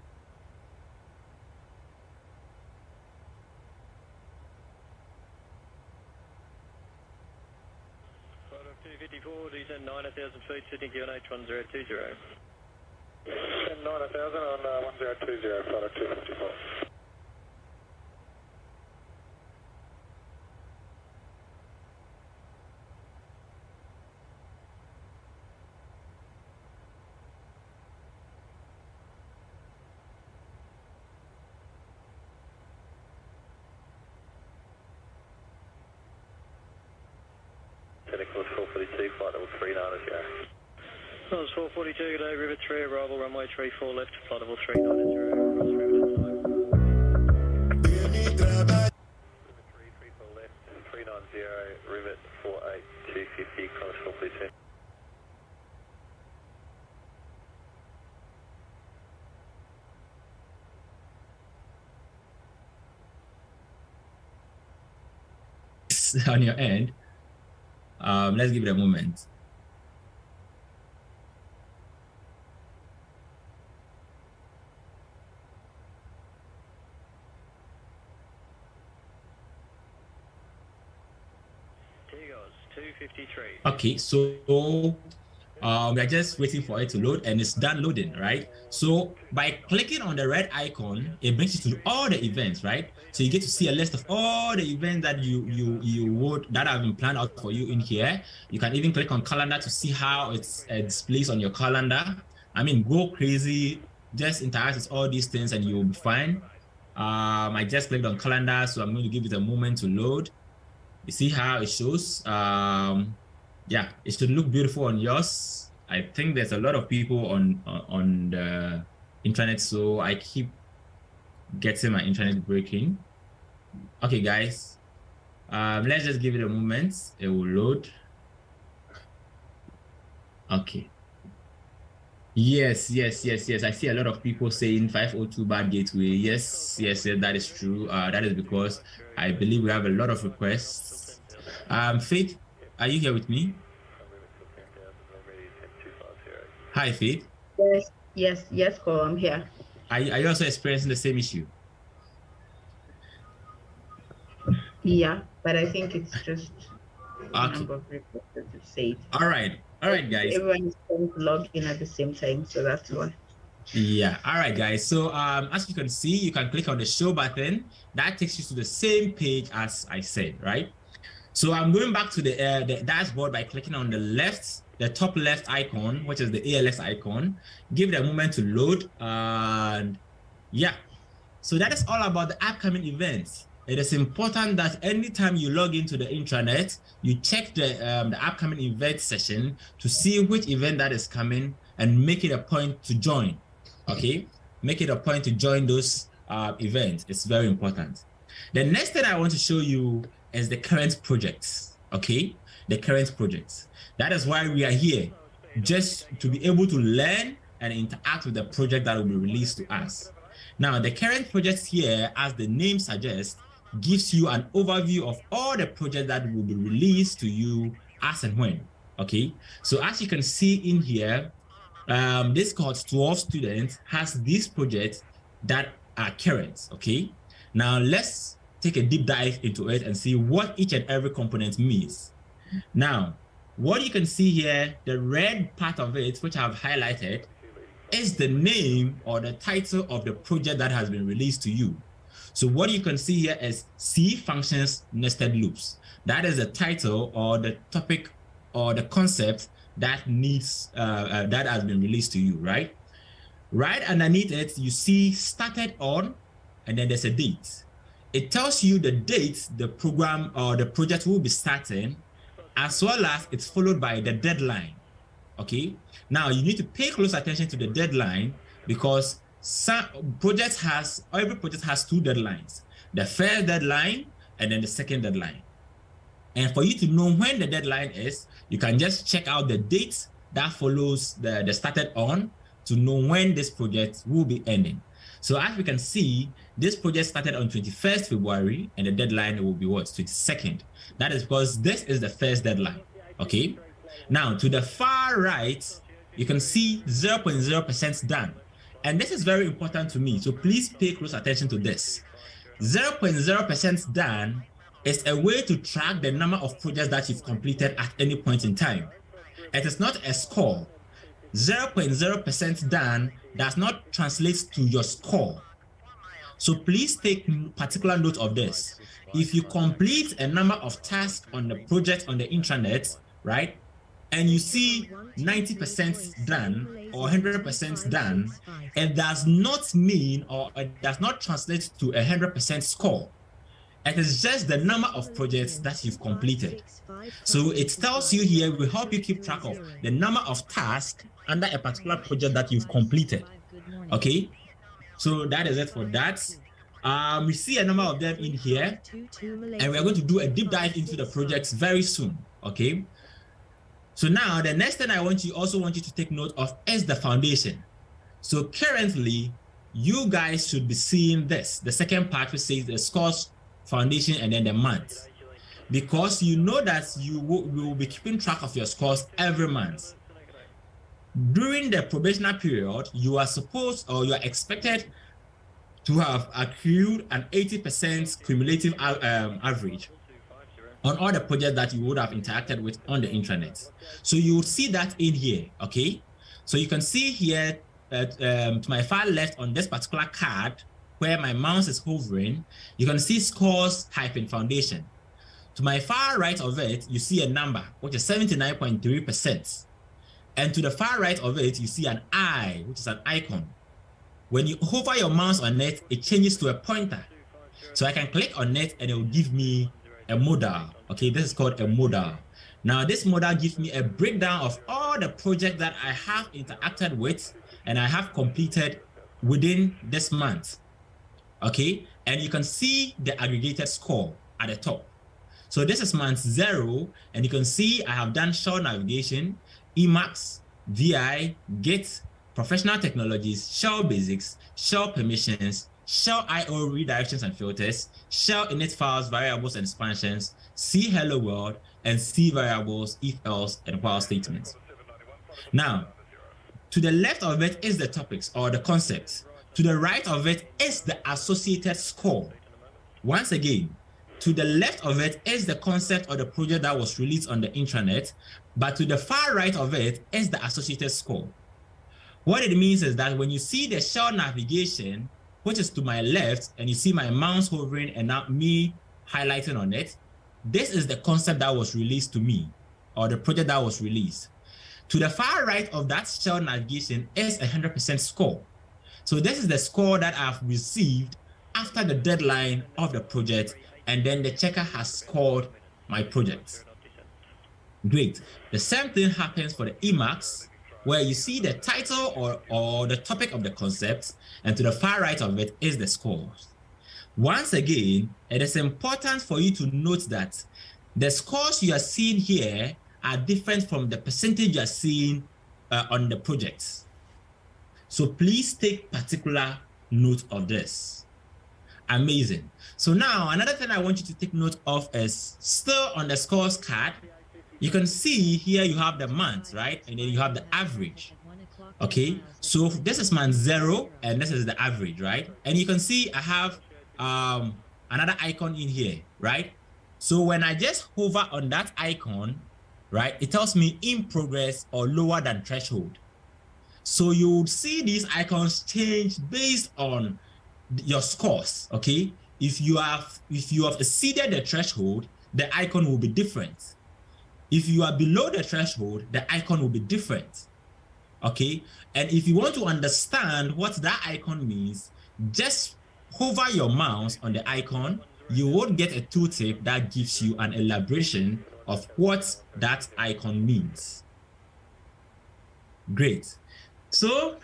Photo 254, descend 9,000 feet, Sydney QNH 1020. 9,000 on 1020, photo 254. Technical 442, flight level 39 0. That was 442, good day, Rivet 3, arrival runway 34 left, flight level 390, cross Rivet at 5. Rivet 3, 34 left, 390, Rivet 48, 250, cross 442. On your end. Let's give it a moment. Tigos 253. Okay, so we are just waiting for it to load, and it's done loading, right? So by clicking on the red icon, it brings you to all the events, right? So you get to see a list of all the events that that have been planned out for you in here. You can even click on calendar to see how it's displays on your calendar. I mean, go crazy, just interact with all these things and you'll be fine. I just clicked on calendar, so I'm going to give it a moment to load. You see how it shows. Yeah, it should look beautiful on yours. I think there's a lot of people on the internet, so I keep getting my internet breaking. Okay, guys, let's just give it a moment. It will load. Okay. Yes. I see a lot of people saying 502 bad gateway. Yes, that is true. That is because I believe we have a lot of requests. Faith, are you here with me? Hi, Faith. Yes, Cole, I'm here. Are you also experiencing the same issue? Yeah, but I think it's just okay. number of requests to say it. All right. All right, guys. Everyone is trying to log in at the same time, so that's why. Yeah. All right, guys. So as you can see, you can click on the show button. That takes you to the same page as I said, right? So I'm going back to the dashboard by clicking on the top left icon, which is the ALS icon. Give it a moment to load, and yeah. So that is all about the upcoming events. It is important that anytime you log into the intranet, you check the upcoming event session to see which event that is coming and make it a point to join. Okay, make it a point to join those events. It's very important. The next thing I want to show you is the current projects. Okay, the current projects. That is why we are here, just to be able to learn and interact with the project that will be released to us. Now, the current projects here, as the name suggests, gives you an overview of all the projects that will be released to you as and when. Okay, so as you can see in here, this cohort 12 students has these projects that are current. Okay, now let's take a deep dive into it and see what each and every component means. Now, what you can see here, the red part of it, which I've highlighted, is the name or the title of the project that has been released to you. So what you can see here is C functions nested loops. That is the title or the topic or the concept that needs that has been released to you, right? Right underneath it, you see started on, and then there's a date. It tells you the date the program or the project will be starting, as well as it's followed by the deadline. Okay, now you need to pay close attention to the deadline, because every project has 2 deadlines: the first deadline and then the second deadline. And for you to know when the deadline is, you can just check out the date that follows the started on to know when this project will be ending. So as we can see, this project started on 21st February and the deadline will be what? 22nd. That is because this is the first deadline. Okay. Now to the far right, you can see 0.0% done. And this is very important to me, so please pay close attention to this. 0.0% done is a way to track the number of projects that you've completed at any point in time. It is not a score. 0.0% done does not translate to your score. So please take particular note of this. If you complete a number of tasks on the project on the intranet, right, and you see 90% done or 100% done, it does not mean or it does not translate to a 100% score. It is just the number of projects that you've completed. So it tells you here, will help you keep track of the number of tasks under a particular project that you've completed. Okay, so that is it for that. We see a number of them in here, and we're going to do a deep dive into the projects very soon. Okay, so now the next thing I want you to take note of is the foundation. So currently, you guys should be seeing this, the second part, which says the scores, foundation, and then the month, because you know that you will be keeping track of your scores every month. During the probationary period, you are supposed or you are expected to have accrued an 80% cumulative average on all the projects that you would have interacted with on the intranet. So you will see that in here, okay? So you can see here to my far left on this particular card, where my mouse is hovering, you can see scores -foundation. To my far right of it, you see a number, which is 79.3%. And to the far right of it, you see an eye, which is an icon. When you hover your mouse on it, it changes to a pointer. So I can click on it and it will give me a modal. Okay, this is called a modal. Now this modal gives me a breakdown of all the projects that I have interacted with and I have completed within this month. Okay, and you can see the aggregated score at the top. So this is month 0, and you can see I have done shell navigation, Emacs, VI, Git, professional technologies, shell basics, shell permissions, shell IO redirections and filters, shell init files, variables and expansions, C hello world, and C variables, if else, and while statements. Now, to the left of it is the topics or the concepts. To the right of it is the associated score. Once again, to the left of it is the concept of the project that was released on the intranet, but to the far right of it is the associated score. What it means is that when you see the shell navigation, which is to my left, and you see my mouse hovering and now me highlighting on it, this is the concept that was released to me, or the project that was released. To the far right of that shell navigation is 100% score. So this is the score that I've received after the deadline of the project, and then the checker has scored my project. Great. The same thing happens for the Emacs, where you see the title or the topic of the concept, and to the far right of it is the scores. Once again, it is important for you to note that the scores you are seeing here are different from the percentage you are seeing on the projects. So please take particular note of this. Amazing. So now another thing I want you to take note of is still on the scores card. You can see here you have the month, right? And then you have the average. Okay, so this is month 0 and this is the average, right? And you can see I have another icon in here, right? So when I just hover on that icon, right, it tells me in progress or lower than threshold. So you would see these icons change based on your scores, okay? If you have exceeded the threshold, the icon will be different. If you are below the threshold, the icon will be different, okay? And if you want to understand what that icon means, just hover your mouse on the icon. You would get a tooltip that gives you an elaboration of what that icon means. Great. So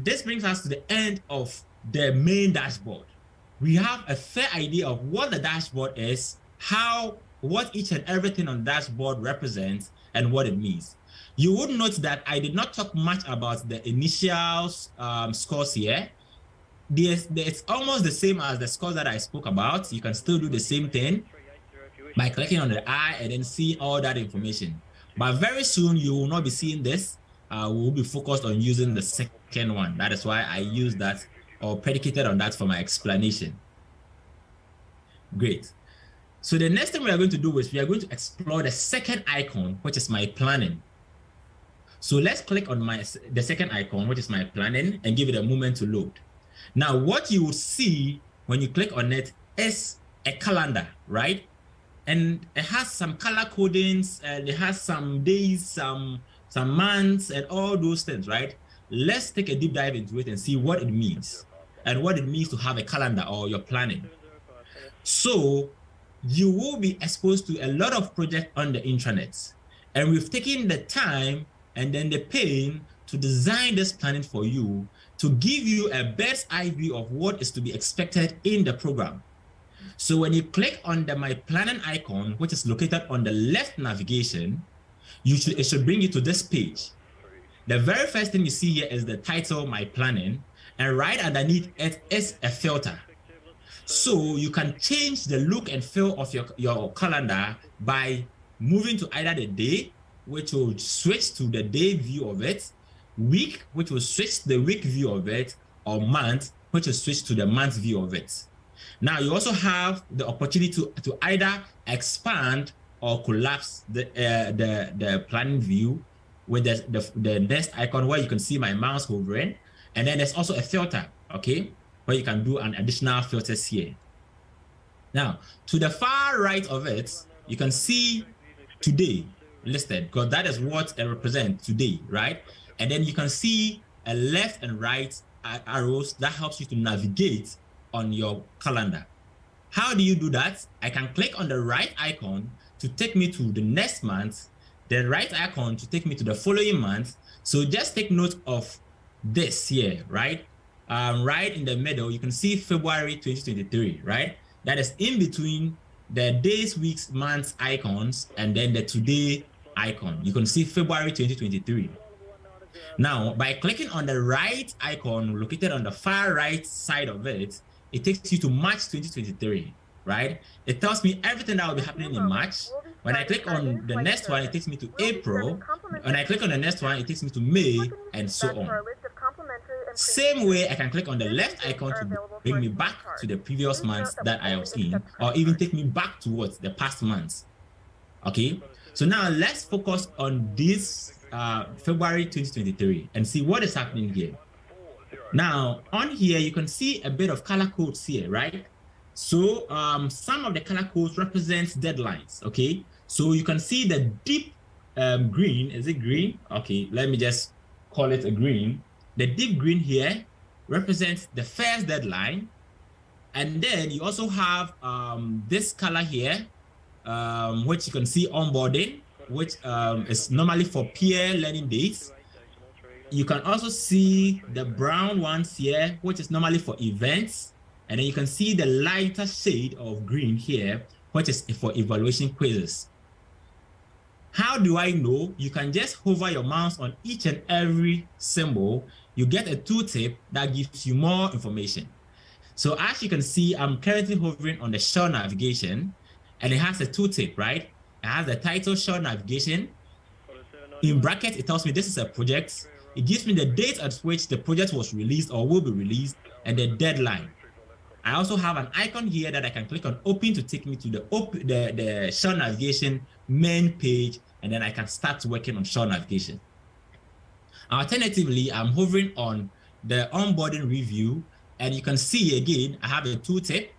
this brings us to the end of the main dashboard. We have a fair idea of what the dashboard is, what each and everything on the dashboard represents, and what it means. You would note that I did not talk much about the initial scores here. It's almost the same as the scores that I spoke about. You can still do the same thing by clicking on the eye and then see all that information. But very soon you will not be seeing this. We will be focused on using the second one. That is why I use that or predicated on that for my explanation. Great. So the next thing we are going to do is we are going to explore the second icon, which is my planning. So let's click on the second icon, which is my planning, and give it a moment to load. Now, what you will see when you click on it is a calendar, right? And it has some color codings, and it has some days, some months, and all those things, right? Let's take a deep dive into it and see what it means and what it means to have a calendar or your planning. So you will be exposed to a lot of projects on the intranet, and we've taken the time and then the pain to design this planning for you to give you a bird's eye view of what is to be expected in the program. So when you click on the My Planning icon, which is located on the left navigation, it should bring you to this page. The very first thing you see here is the title, My Planning, and right underneath it is a filter. So you can change the look and feel of your calendar by moving to either the day, which will switch to the day view of it, week, which will switch to the week view of it, or month, which will switch to the month view of it. Now you also have the opportunity to either expand or collapse the planning view with the next icon where you can see my mouse hovering, and then there's also a filter, okay, where you can do an additional filters here. Now to the far right of it, you can see today listed, because that is what it represents today, right? And then you can see a left and right arrows that helps you to navigate on your calendar. How do you do that? I can click on the right icon to take me to the next month, the right icon to take me to the following month. So just take note of this here, right? Right in the middle, you can see February 2023, right? That is in between the days, weeks, months icons, and then the today icon. You can see February 2023. Now, by clicking on the right icon located on the far right side of it, it takes you to March 2023, right? It tells me everything that will be happening in March. When I click on the next one, it takes me to April. When I click on the next one, it takes me to May, and so on. Same way, I can click on the left icon to bring me back to the previous months that I was in, or even take me back to what the past months. Okay, so now let's focus on this February 2023 and see what is happening here. Now, on here, you can see a bit of color codes here, right? So some of the color codes represent deadlines, okay? So you can see the deep green. Is it green? Okay, let me just call it a green. The deep green here represents the first deadline. And then you also have this color here, which you can see onboarding, which is normally for peer learning days. You can also see the brown ones here, which is normally for events. And then you can see the lighter shade of green here, which is for evaluation quizzes. How do I know? You can just hover your mouse on each and every symbol. You get a tooltip that gives you more information. So as you can see, I'm currently hovering on the shore navigation, and it has a tooltip, right? It has the title shore navigation. In brackets, it tells me this is a project. It gives me the date at which the project was released or will be released and the deadline. I also have an icon here that I can click on open to take me to the shore navigation main page, and then I can start working on shore navigation. Alternatively, I'm hovering on the onboarding review, and you can see again, I have a tooltip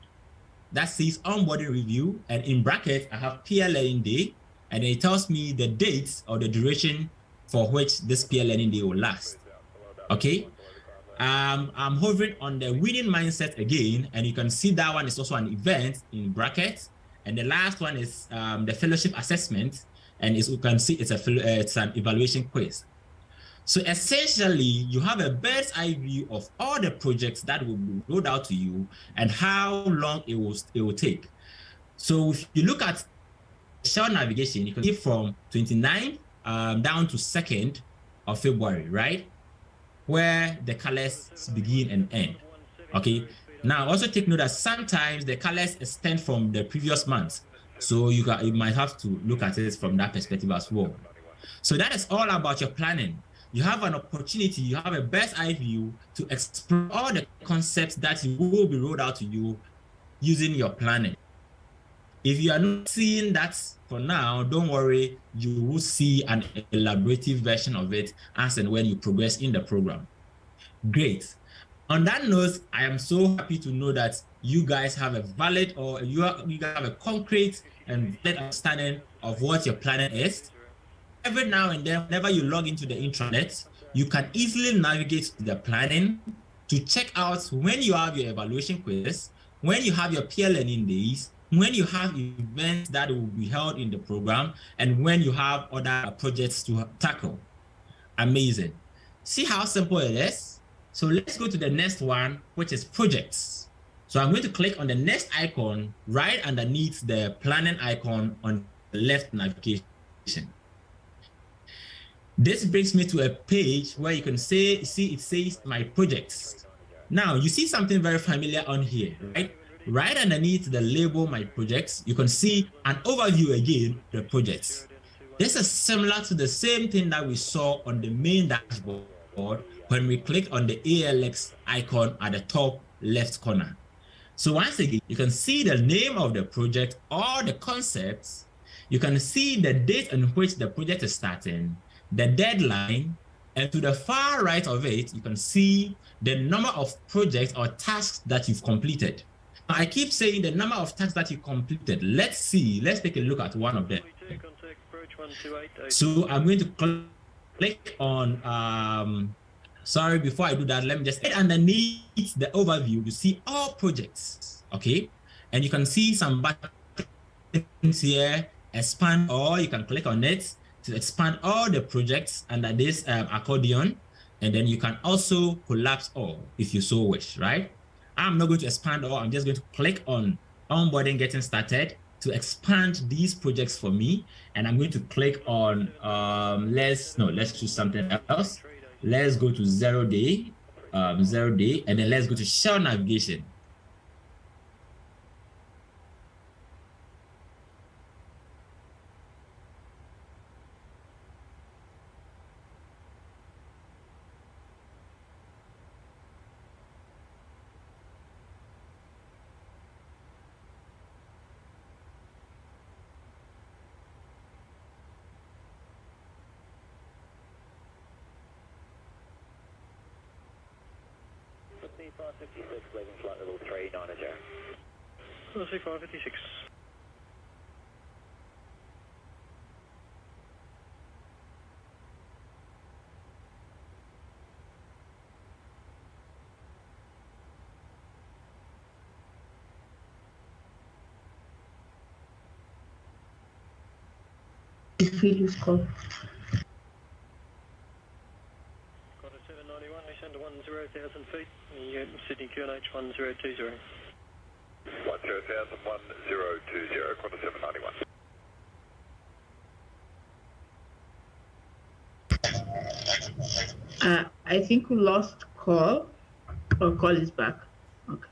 that says onboarding review, and in brackets, I have peer learning day, and it tells me the dates or the duration for which this peer learning day will last. Okay, I'm hovering on the winning mindset again, and you can see that one is also an event in brackets, and the last one is the fellowship assessment, and as you can see, it's an evaluation quiz. So essentially, you have a bird's eye view of all the projects that will be rolled out to you and how long it will take. So if you look at shore navigation, you can see from 29th down to 2nd of February, right? Where the colors begin and end. Okay. Now also take note that sometimes the colors extend from the previous month. So you might have to look at it from that perspective as well. So that is all about your planning. You have an opportunity, you have a bird's eye view to explore all the concepts that will be rolled out to you using your planning. If you are not seeing that for now, don't worry, you will see an elaborative version of it as and when you progress in the program. Great. On that note, I am so happy to know that you guys have a valid, or you guys have a concrete and valid understanding of what your planning is. Every now and then, whenever you log into the intranet, you can easily navigate to the planning to check out when you have your evaluation quiz, when you have your peer learning days, when you have events that will be held in the program, and when you have other projects to tackle. Amazing. See how simple it is? So let's go to the next one, which is projects. So I'm going to click on the next icon right underneath the planning icon on the left navigation. This brings me to a page where you can see it says my projects. Now you see something very familiar on here, right? Right underneath the label my projects, you can see an overview again, the projects. This is similar to the same thing that we saw on the main dashboard when we clicked on the ALX icon at the top left corner. So once again, you can see the name of the project or the concepts. You can see the date on which the project is starting, the deadline, and to the far right of it, you can see the number of projects or tasks that you've completed. I keep saying the number of tasks that you completed. Let's take a look at one of them. So I'm going to click on, sorry, before I do that, let me just, underneath the overview, you see all projects, okay? And you can see some buttons here, expand all, you can click on it to expand all the projects under this accordion, and then you can also collapse all if you so wish, right? I'm not going to expand all, I'm just going to click on onboarding getting started to expand these projects for me, and I'm going to click on, let's choose something else. Let's go to 0 day, and then let's go to shore navigation. 556, leaving flight level 390. We'll see 556. If we lose call. Kota 791, descend to 10,000 feet. Sydney QNH 1020. 10,000, 1020, Kota 791. I think we lost call, or call is back. Okay.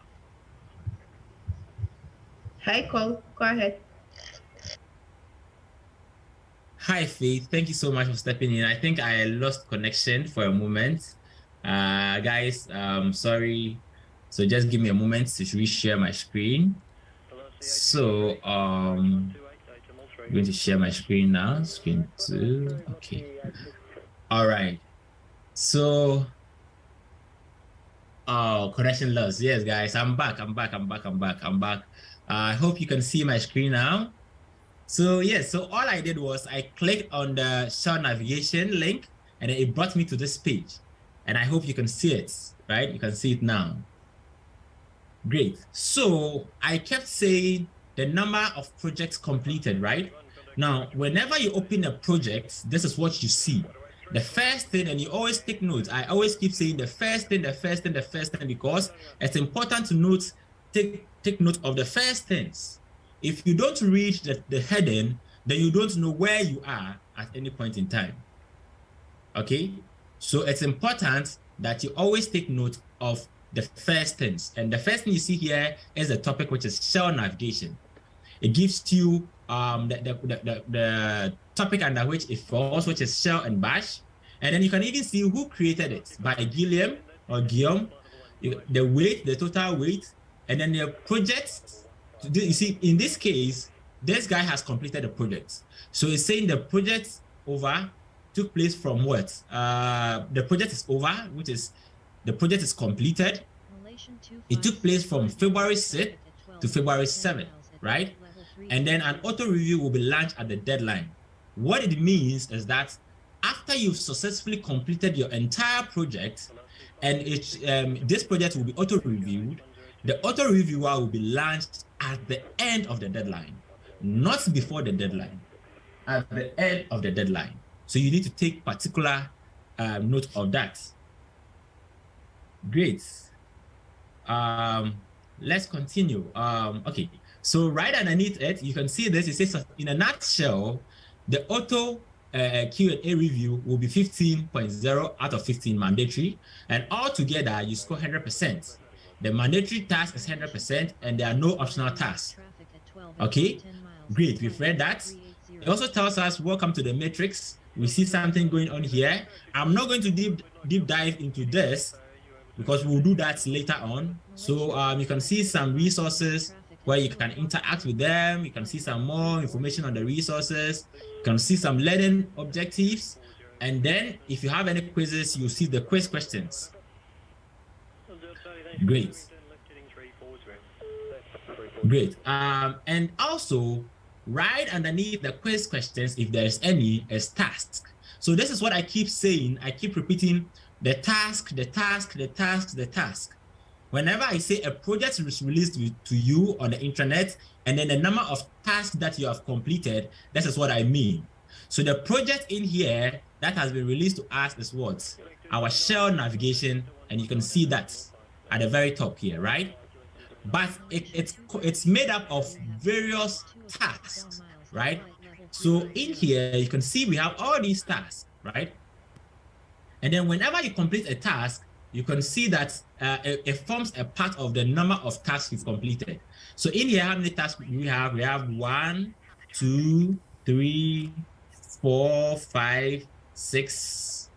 Hi, call. Go ahead. Hi, Faith. Thank you so much for stepping in. I think I lost connection for a moment. Guys, sorry. So just give me a moment to reshare my screen. So, I'm going to share my screen now. Screen 2. Okay. All right. So, connection lost. Yes, guys, I'm back. I hope you can see my screen now. So yes, so all I did was I clicked on the shell navigation link and then it brought me to this page. And I hope you can see it, right? You can see it now. Great. So I kept saying the number of projects completed, right? Now, whenever you open a project, this is what you see. The first thing, and you always take notes. I always keep saying the first thing, because it's important to note, take note of the first things. If you don't read the heading, then you don't know where you are at any point in time. Okay? So it's important that you always take note of the first things. And the first thing you see here is the topic, which is shell navigation. It gives you the topic under which it falls, which is shell and bash. And then you can even see who created it by Guillaume, the weight, the total weight, and then the project. You see, in this case, this guy has completed the project. So it's saying the project over took place from what? The project is over, which is the project is completed. It took place from February 6th to February 7th, right? And then an auto review will be launched at the deadline. What it means is that after you've successfully completed your entire project, and this project will be auto reviewed, the auto reviewer will be launched at the end of the deadline, not before the deadline, at the end of the deadline. So you need to take particular note of that. Great. Let's continue. Okay, so right underneath it, you can see this. It says, in a nutshell, the auto Q&A review will be 15.0 out of 15 mandatory, and altogether you score 100%. The mandatory task is 100%, and there are no optional tasks. Okay, great. We've read that. It also tells us, welcome to the matrix. We see something going on here. I'm not going to deep dive into this because we'll do that later on. So you can see some resources where you can interact with them. You can see some more information on the resources. You can see some learning objectives. And then if you have any quizzes, you'll see the quiz questions. Great. Great. And also, right underneath the quiz questions, if there's any, is tasks. So this is what I keep saying. I keep repeating the task. Whenever I say a project is released to you on the intranet, and then the number of tasks that you have completed, this is what I mean. So the project in here that has been released to us is what? Our shell navigation, and you can see that at the very top here, right? But it's made up of various tasks, right? So in here, you can see we have all these tasks, right? And then whenever you complete a task, you can see that it forms a part of the number of tasks you've completed. So in here, how many tasks we have? We have 1, 2, 3, 4, 5, 6,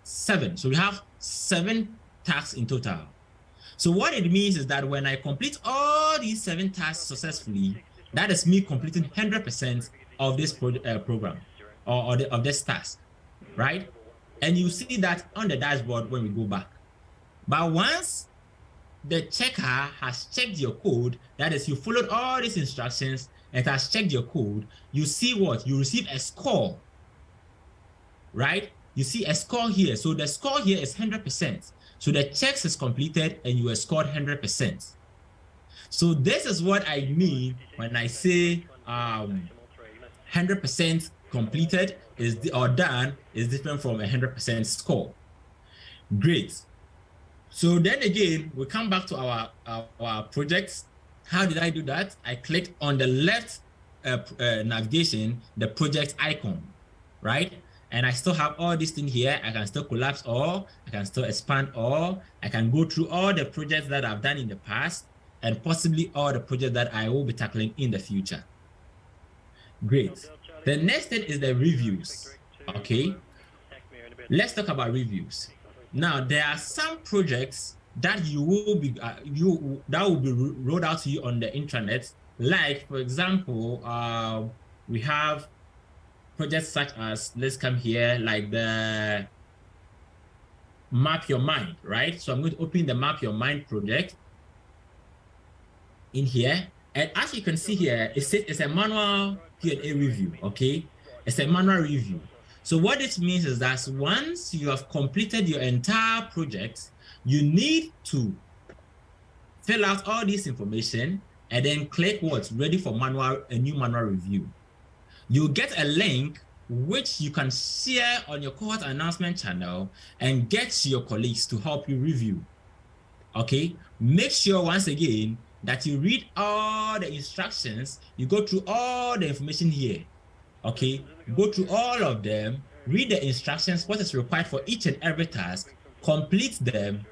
7. So we have 7 tasks in total. So what it means is that when I complete all these 7 tasks successfully, that is me completing 100% of this program of this task, right? And you see that on the dashboard when we go back. But once the checker has checked your code, that is, you followed all these instructions and has checked your code, you see what? You receive a score, right? You see a score here. So the score here is 100%. So the checks is completed and you are scored 100%. So this is what I mean when I say 100% completed or done is different from 100% score. Great. So then again, we come back to our projects. How did I do that? I clicked on the left navigation, the project icon, right? And I still have all this thing here. I can still collapse all, I can still expand all, I can go through all the projects that I've done in the past and possibly all the projects that I will be tackling in the future. Great. The next thing is the reviews, okay? Let's talk about reviews. Now, there are some projects that you will be that will be rolled out to you on the intranet. Like, for example, we have projects such as, let's come here, like the Map Your Mind, right? So I'm going to open the Map Your Mind project in here. And as you can see here, it says it's a manual Q&A review, okay? It's a manual review. So what it means is that once you have completed your entire project, you need to fill out all this information and then click what's ready for a new manual review. You get a link which you can share on your cohort announcement channel and get your colleagues to help you review. Okay, make sure once again that you read all the instructions, you go through all the information here. Okay, go through all of them, read the instructions, what is required for each and every task, complete them.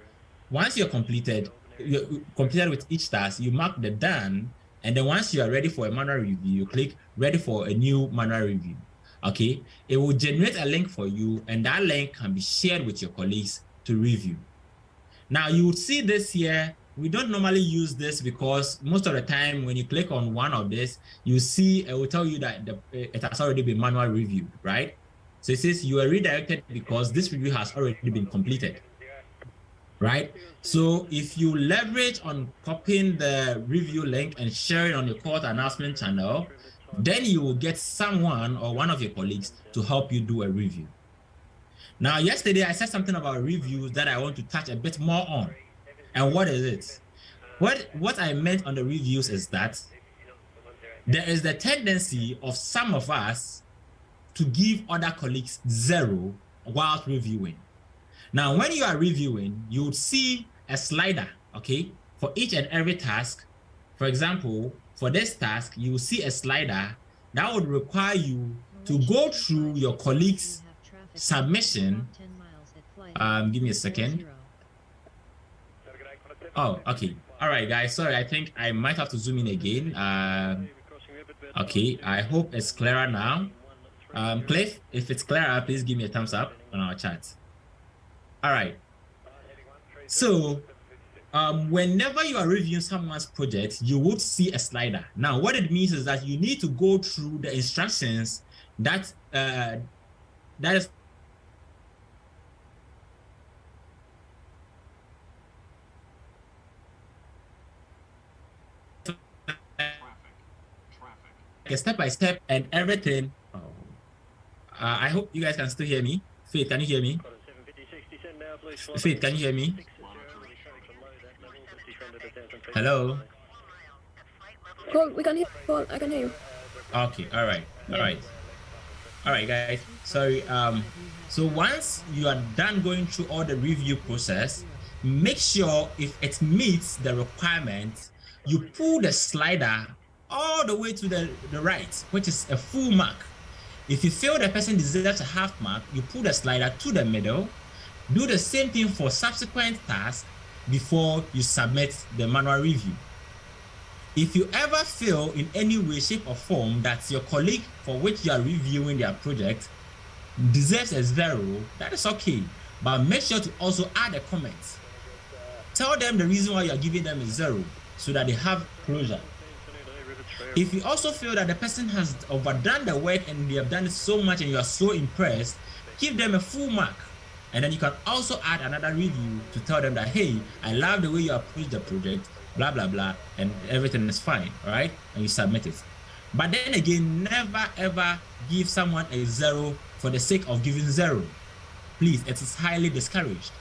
Once you're completed with each task, you mark the done, and then once you are ready for a manual review, you click ready for a new manual review. Okay, it will generate a link for you, and that link can be shared with your colleagues to review. Now you would see this here. We don't normally use this because most of the time when you click on one of this, you see it will tell you that it has already been manual reviewed, right? So it says you are redirected because this review has already been completed, right? So if you leverage on copying the review link and share it on your cohort announcement channel, then you will get someone or one of your colleagues to help you do a review. Now, yesterday I said something about reviews that I want to touch a bit more on. And what is it? What I meant on the reviews is that there is the tendency of some of us to give other colleagues 0 while reviewing. Now, when you are reviewing, you would see a slider, okay, for each and every task. For example, for this task, you will see a slider that would require you to go through your colleague's submission. Give me a second. Oh, okay. All right, guys. Sorry, I think I might have to zoom in again. Okay, I hope it's clearer now. Cliff, if it's clearer, please give me a thumbs up on our chat. All right. So, whenever you are reviewing someone's project, you would see a slider. Now, what it means is that you need to go through the instructions that is step by step and everything. I hope you guys can still hear me. Faith, can you hear me? Faith, can you hear me? Hello? Paul, we can hear Paul. I can hear you. Okay, all right, all right. All right, guys. Sorry. So once you are done going through all the review process, make sure if it meets the requirements, you pull the slider all the way to the right, which is a full mark. If you feel the person deserves a half mark, you pull the slider to the middle. Do the same thing for subsequent tasks before you submit the manual review. If you ever feel in any way, shape, or form that your colleague for which you are reviewing their project deserves a 0, that is okay. But make sure to also add a comment. Tell them the reason why you are giving them a 0 so that they have closure. If you also feel that the person has overdone the work and they have done it so much and you are so impressed, give them a full mark And then you can also add another review to tell them that, hey, I love the way you approach the project, blah, blah, blah, and everything is fine, right? And you submit it. But then again, never ever give someone a 0 for the sake of giving 0. Please, it is highly discouraged.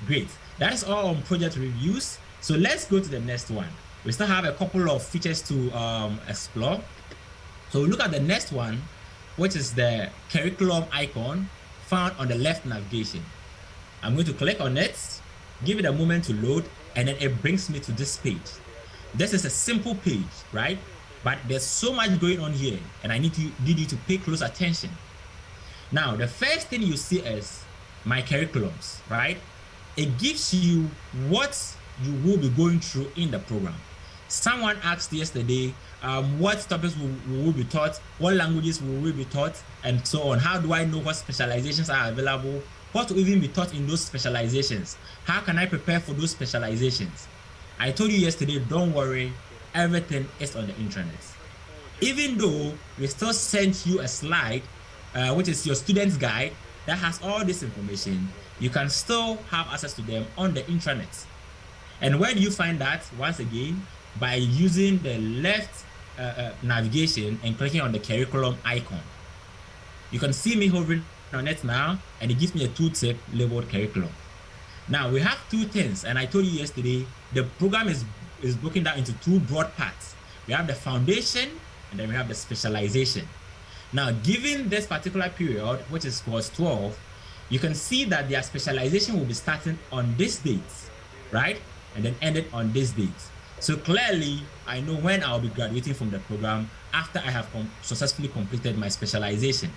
Great. That is all on project reviews. So let's go to the next one. We still have a couple of features to explore. So look at the next one, which is the curriculum icon found on the left navigation. I'm going to click on it, give it a moment to load, and then it brings me to this page. This is a simple page, right? But there's so much going on here, and I need you to pay close attention. Now, the first thing you see is my curriculums, right? It gives you what you will be going through in the program. Someone asked yesterday, what topics will be taught, what languages will we be taught, and so on. How do I know what specializations are available? What will even be taught in those specializations? How can I prepare for those specializations? I told you yesterday, don't worry, everything is on the intranet. Even though we still sent you a slide, which is your student's guide, that has all this information, you can still have access to them on the intranet. And where do you find that? Once again, by using the left navigation and clicking on the curriculum icon. You can see me hovering on it now, and it gives me a tooltip labeled curriculum. Now we have two things, and I told you yesterday, the program is broken down into two broad parts. We have the foundation, and then we have the specialization. Now, given this particular period, which is course 12, you can see that their specialization will be starting on this date, right? And then ended on this date. So clearly, I know when I'll be graduating from the program after I have successfully completed my specialization.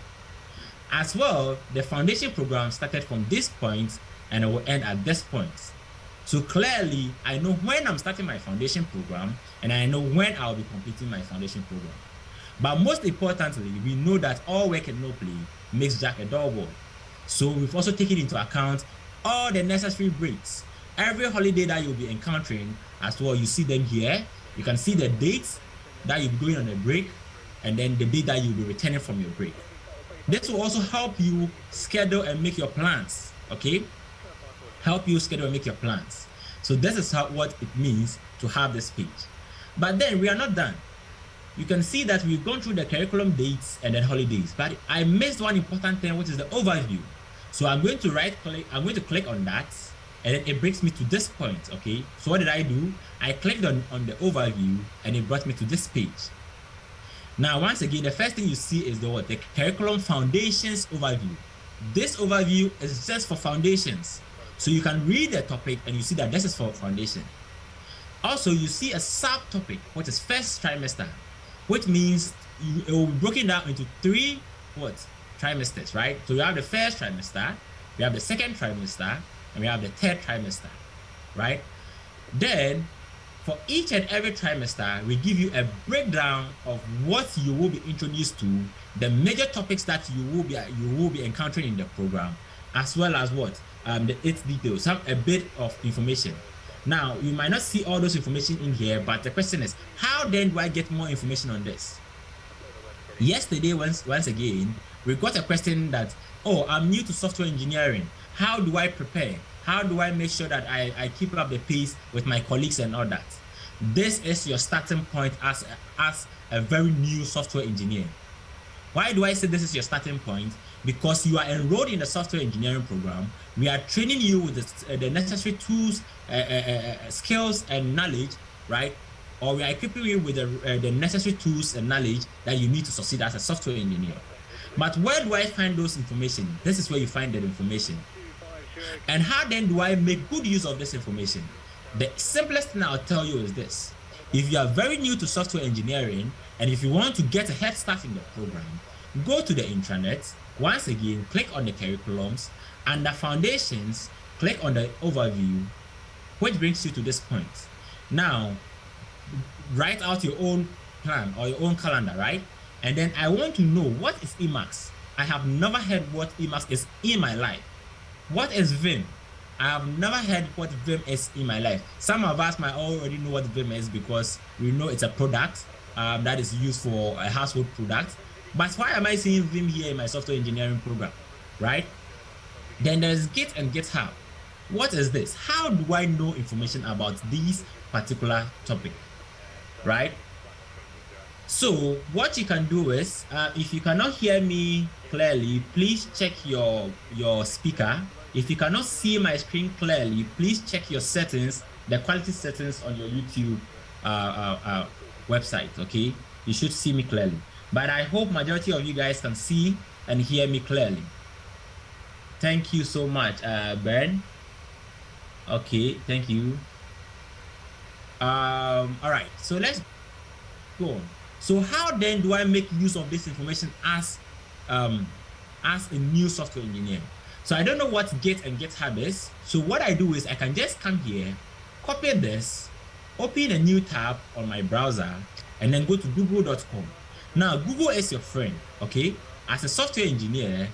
As well, the foundation program started from this point and it will end at this point. So clearly, I know when I'm starting my foundation program and I know when I'll be completing my foundation program. But most importantly, we know that all work and no play makes Jack a dull boy. So we've also taken into account all the necessary breaks. Every holiday that you'll be encountering as well, you see them here. You can see the dates that you'll be going on a break and then the date that you'll be returning from your break. This will also help you schedule and make your plans, okay? Help you schedule and make your plans. So this is what it means to have this page. But then we are not done. You can see that we've gone through the curriculum dates and then holidays, but I missed one important thing, which is the overview. So I'm going to click on that, and then it brings me to this point, okay? So what did I do? I clicked on the overview, and it brought me to this page. Now, once again, the first thing you see is the curriculum foundations overview. This overview is just for foundations. So you can read the topic, and you see that this is for foundation. Also, you see a subtopic, which is first trimester, which means it will be broken down into three trimesters, right? So we have the first trimester, we have the second trimester, and we have the third trimester, right? Then for each and every trimester, we give you a breakdown of what you will be introduced to, the major topics that you will be encountering in the program, as well as the 8 details, a bit of information. Now, you might not see all those information in here, but the question is, how then do I get more information on this? Yesterday, once again, we got a question that, oh, I'm new to software engineering. How do I prepare? How do I make sure that I keep up the pace with my colleagues and all that? This is your starting point as a very new software engineer. Why do I say this is your starting point? Because you are enrolled in the software engineering program. We are training you with the necessary tools, skills, and knowledge, right? Or we are equipping you with the necessary tools and knowledge that you need to succeed as a software engineer. But where do I find those information? This is where you find that information. And how then do I make good use of this information? The simplest thing I'll tell you is this. If you are very new to software engineering, and if you want to get a head start in the program, go to the intranet. Once again, click on the curriculums. Under foundations, click on the overview, which brings you to this point. Now, write out your own plan or your own calendar, right? And then I want to know, what is Emacs? I have never heard what Emacs is in my life. What is Vim? I have never heard what Vim is in my life. Some of us might already know what Vim is because we know it's a product that is used for a household product. But why am I seeing Vim here in my software engineering program, right? Then there's Git and GitHub. What is this? How do I know information about this particular topic, right? So what you can do is, if you cannot hear me clearly, please check your speaker. If you cannot see my screen clearly, please check your settings, the quality settings on your YouTube website, okay? You should see me clearly. But I hope majority of you guys can see and hear me clearly. Thank you so much, Ben. Okay, thank you. All right, so let's go on. So how then do I make use of this information as a new software engineer? So I don't know what Git and GitHub is. So what I do is I can just come here, copy this, open a new tab on my browser, and then go to google.com. Now, Google is your friend, okay? As a software engineer,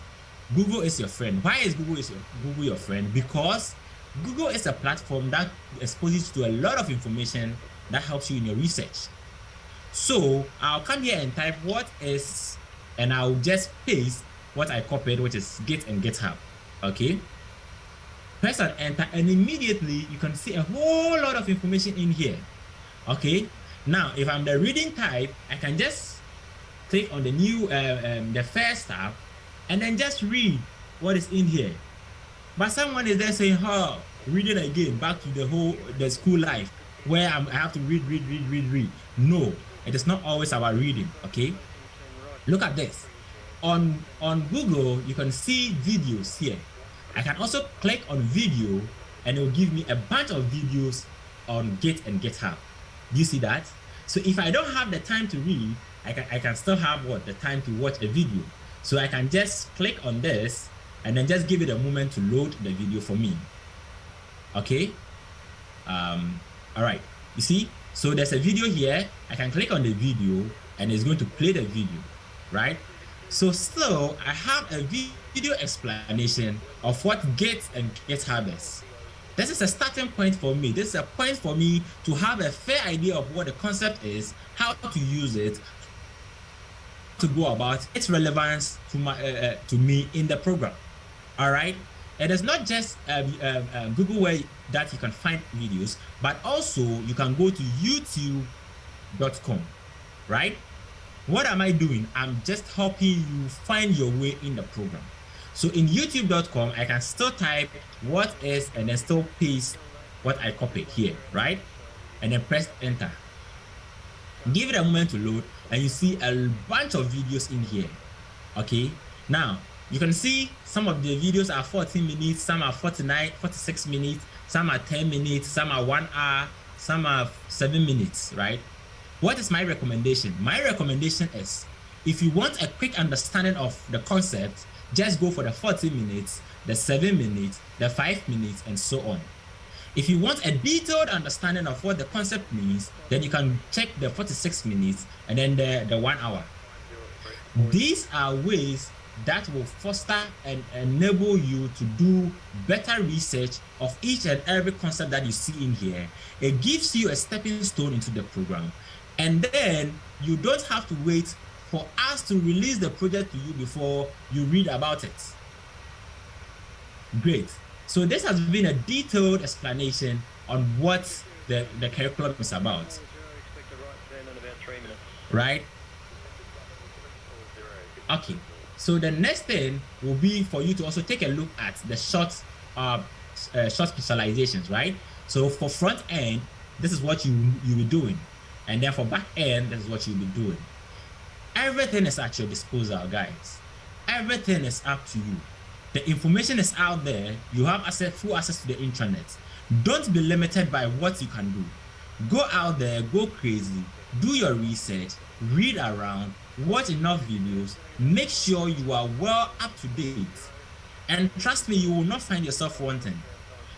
Google is your friend. Why is Google your friend? Because Google is a platform that exposes you to a lot of information that helps you in your research. So I'll come here and type what is, and I'll just paste what I copied, which is Git and GitHub, okay? Press and enter, and immediately you can see a whole lot of information in here, okay? Now, if I'm the reading type, I can just click on the new, the first tab, and then just read what is in here. But someone is there saying, oh, read it again, back to the school life, where I have to read. No, it is not always about reading, okay? Look at this. On Google, you can see videos here. I can also click on video, and it will give me a bunch of videos on Git and GitHub. Do you see that? So if I don't have the time to read, I can still have the time to watch a video. So I can just click on this and then just give it a moment to load the video for me. Okay. All right. You see, so there's a video here. I can click on the video and it's going to play the video, right? So still, I have a video explanation of what Git and GitHub is. This is a starting point for me. This is a point for me to have a fair idea of what the concept is, how to use it, to go about its relevance to me in the program. All right. It is not just Google where that you can find videos, but also you can go to youtube.com, right? What am I doing? I'm just helping you find your way in the program. So in youtube.com, I can still type what is and then still paste what I copied here, right? And then press enter. Give it a moment to load, and you see a bunch of videos in here. Okay, now you can see some of the videos are 14 minutes, some are 46 minutes, some are 10 minutes, some are 1 hour, some are 7 minutes, right? What is my recommendation? My recommendation is, if you want a quick understanding of the concept, just go for the 40 minutes, the 7 minutes, the 5 minutes, and so on. If you want a detailed understanding of what the concept means, then you can check the 46 minutes and then the 1 hour. These are ways that will foster and enable you to do better research of each and every concept that you see in here. It gives you a stepping stone into the program. And then you don't have to wait for us to release the project to you before you read about it. Great. So this has been a detailed explanation on what the curriculum is about. Right? Okay. So the next thing will be for you to also take a look at the short specializations, right? So for front end, this is what you'll be doing. And then for back end, this is what you'll be doing. Everything is at your disposal, guys. Everything is up to you. The information is out there. You have full access to the internet. Don't be limited by what you can do. Go out there, go crazy, do your research, read around, watch enough videos, make sure you are well up to date. And trust me, you will not find yourself wanting.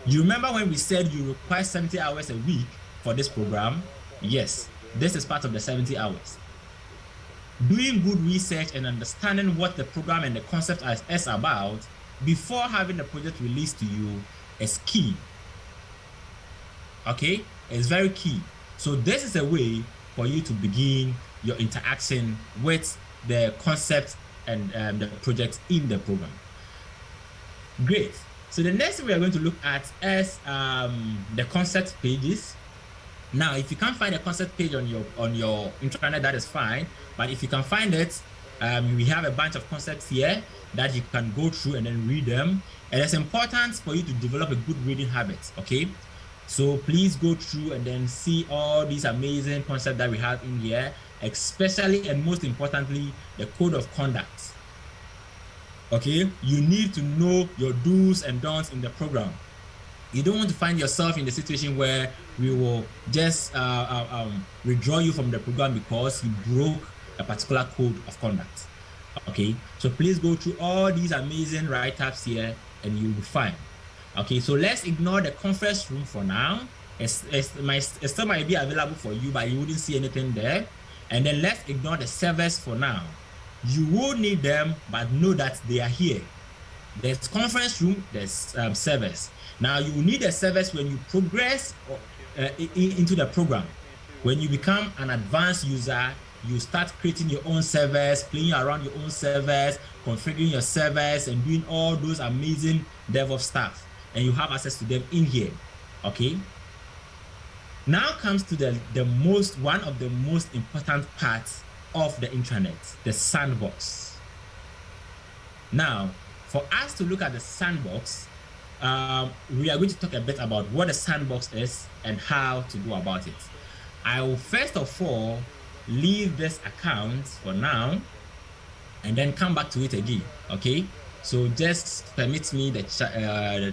You remember when we said you require 70 hours a week for this program? Yes, this is part of the 70 hours. Doing good research and understanding what the program and the concept is about before having the project released to you is key. Okay, it's very key. So this is a way for you to begin your interaction with the concept and the project in the program. Great. So the next thing we are going to look at is the concept pages. Now, if you can't find a concept page on your intranet, that is fine. But if you can find it, we have a bunch of concepts here that you can go through and then read them. And it's important for you to develop a good reading habit, okay? So please go through and then see all these amazing concepts that we have in here, especially and most importantly, the code of conduct. Okay, you need to know your do's and don'ts in the program. You don't want to find yourself in the situation where we will just withdraw you from the program because you broke a particular code of conduct. Okay, so please go through all these amazing write-ups here and you'll be fine. Okay, so let's ignore the conference room for now. It still might be available for you, but you wouldn't see anything there. And then let's ignore the servers for now. You will need them, but know that they are here. There's conference room, there's servers. Now you will need the servers when you progress into the program. When you become an advanced user, you start creating your own servers, playing around your own servers, configuring your servers, and doing all those amazing DevOps stuff. And you have access to them in here, okay? Now comes to one of the most important parts of the intranet, the sandbox. Now, for us to look at the sandbox, we are going to talk a bit about what a sandbox is and how to go about it. I will first of all leave this account for now and then come back to it again, okay? So just permit me the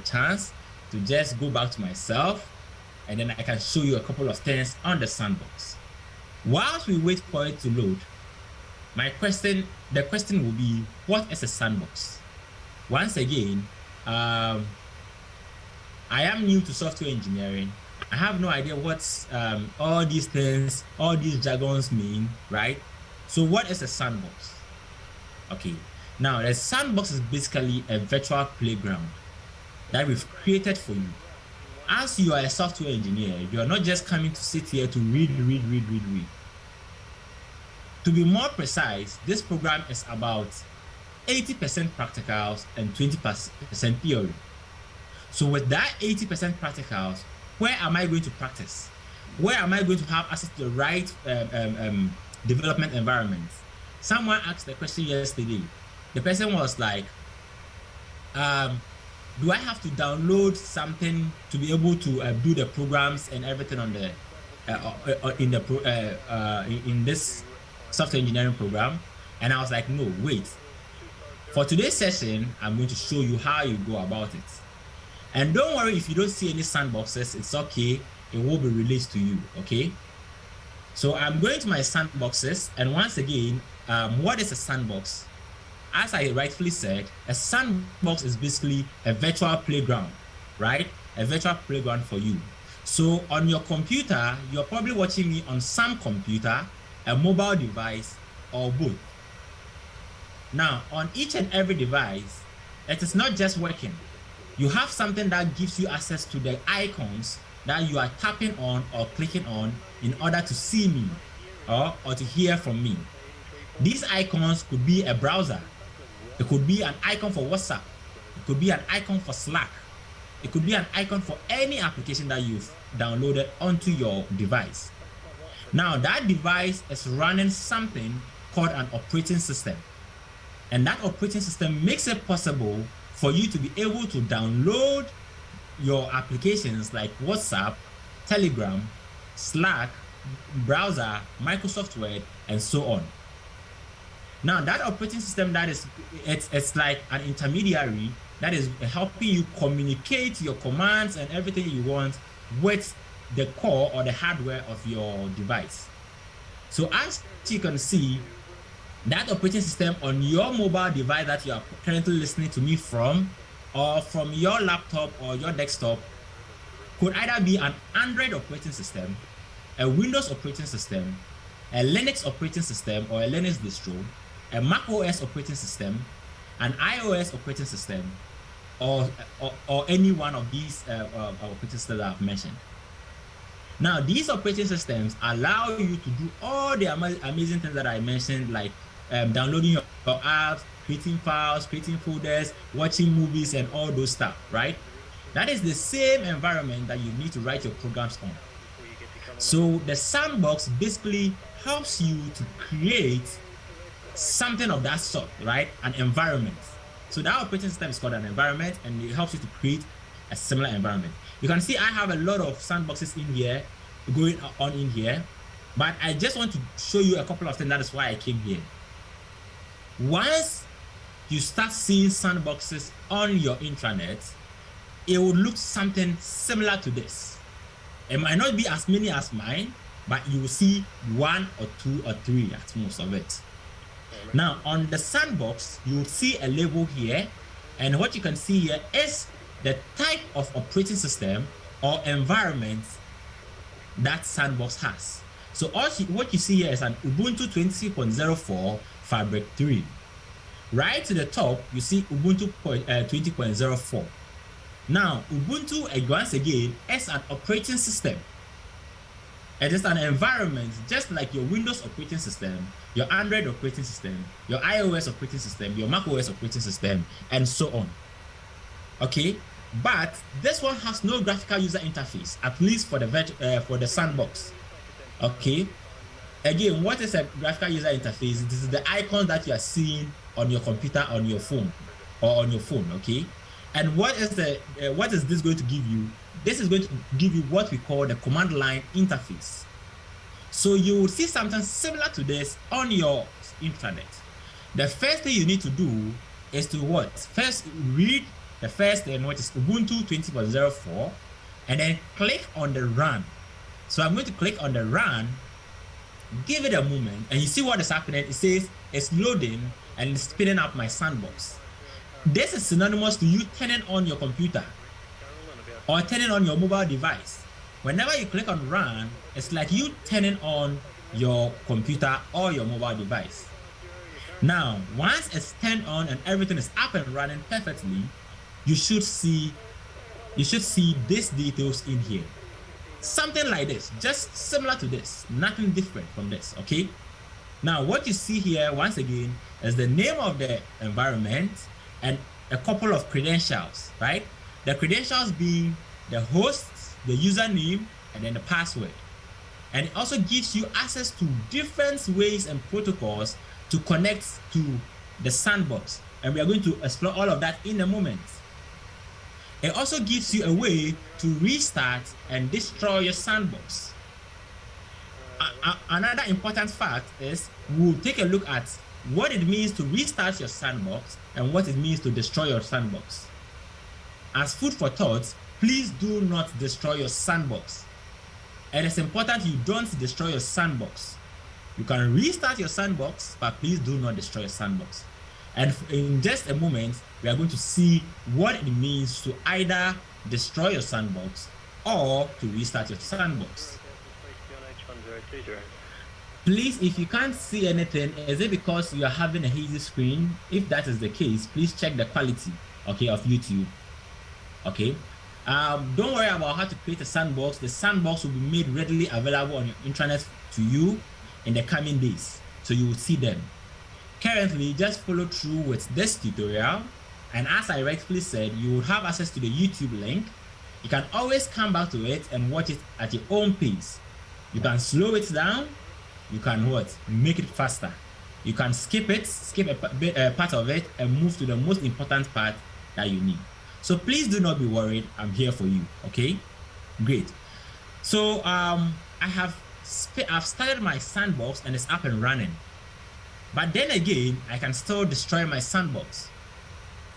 chance to just go back to myself and then I can show you a couple of things on the sandbox. Whilst we wait for it to load, the question will be, what is a sandbox? Once again, I am new to software engineering. I have no idea what all these things, all these jargons mean, right? So what is a sandbox? Okay, now a sandbox is basically a virtual playground that we've created for you. As you are a software engineer, you are not just coming to sit here to read. To be more precise, this program is about 80% practicals and 20% theory. So with that 80% practicals, where am I going to practice? Where am I going to have access to the right development environment? Someone asked the question yesterday. The person was like, do I have to download something to be able to do the programs and everything on the in this software engineering program? And I was like, no, wait. For today's session, I'm going to show you how you go about it. And don't worry if you don't see any sandboxes, it's okay. It will be released to you, okay? So I'm going to my sandboxes, and once again, what is a sandbox? As I rightfully said, a sandbox is basically a virtual playground, right? A virtual playground for you. So on your computer, you're probably watching me on some computer, a mobile device, or both. Now, on each and every device, it is not just working. You have something that gives you access to the icons that you are tapping on or clicking on in order to see me or to hear from me. These icons could be a browser. It could be an icon for WhatsApp. It could be an icon for Slack. It could be an icon for any application that you've downloaded onto your device. Now, that device is running something called an operating system. And that operating system makes it possible for you to be able to download your applications like WhatsApp, Telegram, Slack, browser, Microsoft Word, and so on. Now, that operating system, it's like an intermediary that is helping you communicate your commands and everything you want with the core or the hardware of your device. So as you can see, that operating system on your mobile device that you are currently listening to me from, or from your laptop or your desktop, could either be an Android operating system, a Windows operating system, a Linux operating system or a Linux distro, a Mac OS operating system, an iOS operating system, or any one of these operating systems that I've mentioned. Now, these operating systems allow you to do all the amazing things that I mentioned, like downloading your apps, creating files, creating folders, watching movies, and all those stuff, right? That is the same environment that you need to write your programs on. So the sandbox basically helps you to create something of that sort, right? An environment. So that operating system is called an environment, and it helps you to create a similar environment. You can see I have a lot of sandboxes in here, going on in here, but I just want to show you a couple of things. That is why I came here. Once you start seeing sandboxes on your intranet, it will look something similar to this. It might not be as many as mine, but you will see 1 or 2 or 3 at most of it. Now, on the sandbox, you will see a label here, and what you can see here is the type of operating system or environment that sandbox has. So what you see here is an Ubuntu 20.04 Fabric 3. Right to the top, you see Ubuntu 20.04. Now, Ubuntu, once again, is an operating system. It is an environment just like your Windows operating system, your Android operating system, your iOS operating system, your macOS operating system, and so on. Okay, but this one has no graphical user interface, at least for the sandbox. Okay, again, what is a graphical user interface? This is the icons that you are seeing on your computer, on your phone, or on your phone. Okay, and what is this going to give you? This is going to give you what we call the command line interface. So you will see something similar to this on your intranet. The first thing you need to do is to what? First read the first thing, which is Ubuntu 20.04, and then click on the run. So I'm going to click on the run, give it a moment, and you see what is happening. It says it's loading and it's spinning up my sandbox. This is synonymous to you turning on your computer or turning on your mobile device. Whenever you click on run, it's like you turning on your computer or your mobile device. Now, once it's turned on and everything is up and running perfectly, you should see these details in here. Something like this, just similar to this, nothing different from this, okay? Now, what you see here, once again, is the name of the environment and a couple of credentials, right? The credentials being the host, the username, and then the password. And it also gives you access to different ways and protocols to connect to the sandbox. And we are going to explore all of that in a moment. It also gives you a way to restart and destroy your sandbox. Another important fact is we'll take a look at what it means to restart your sandbox and what it means to destroy your sandbox. As food for thought, please do not destroy your sandbox. And it's important you don't destroy your sandbox. You can restart your sandbox, but please do not destroy your sandbox. And in just a moment, we are going to see what it means to either destroy your sandbox or to restart your sandbox. Please, if you can't see anything, is it because you are having a hazy screen? If that is the case, please check the quality, okay, of YouTube. Okay. Don't worry about how to create a sandbox. The sandbox will be made readily available on your intranet to you in the coming days, so you will see them. Currently, just follow through with this tutorial, and as I rightfully said, you will have access to the YouTube link. You can always come back to it and watch it at your own pace. You can slow it down. You can make it faster. You can skip a part of it and move to the most important part that you need. So please do not be worried. I'm here for you. Okay, great. So I've started my sandbox and it's up and running. But then again, I can still destroy my sandbox.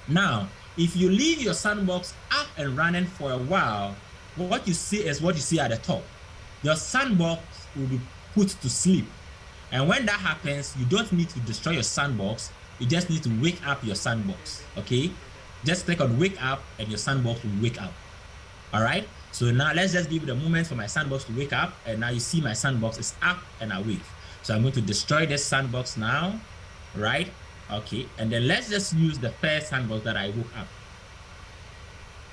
Now, if you leave your sandbox up and running for a while, what you see is what you see at the top. Your sandbox will be put to sleep. And when that happens, you don't need to destroy your sandbox. You just need to wake up your sandbox, okay? Just click on wake up and your sandbox will wake up. All right? So now let's just give it a moment for my sandbox to wake up. And now you see my sandbox is up and awake. So I'm going to destroy this sandbox now, right? Okay, and then let's just use the first sandbox that I woke up.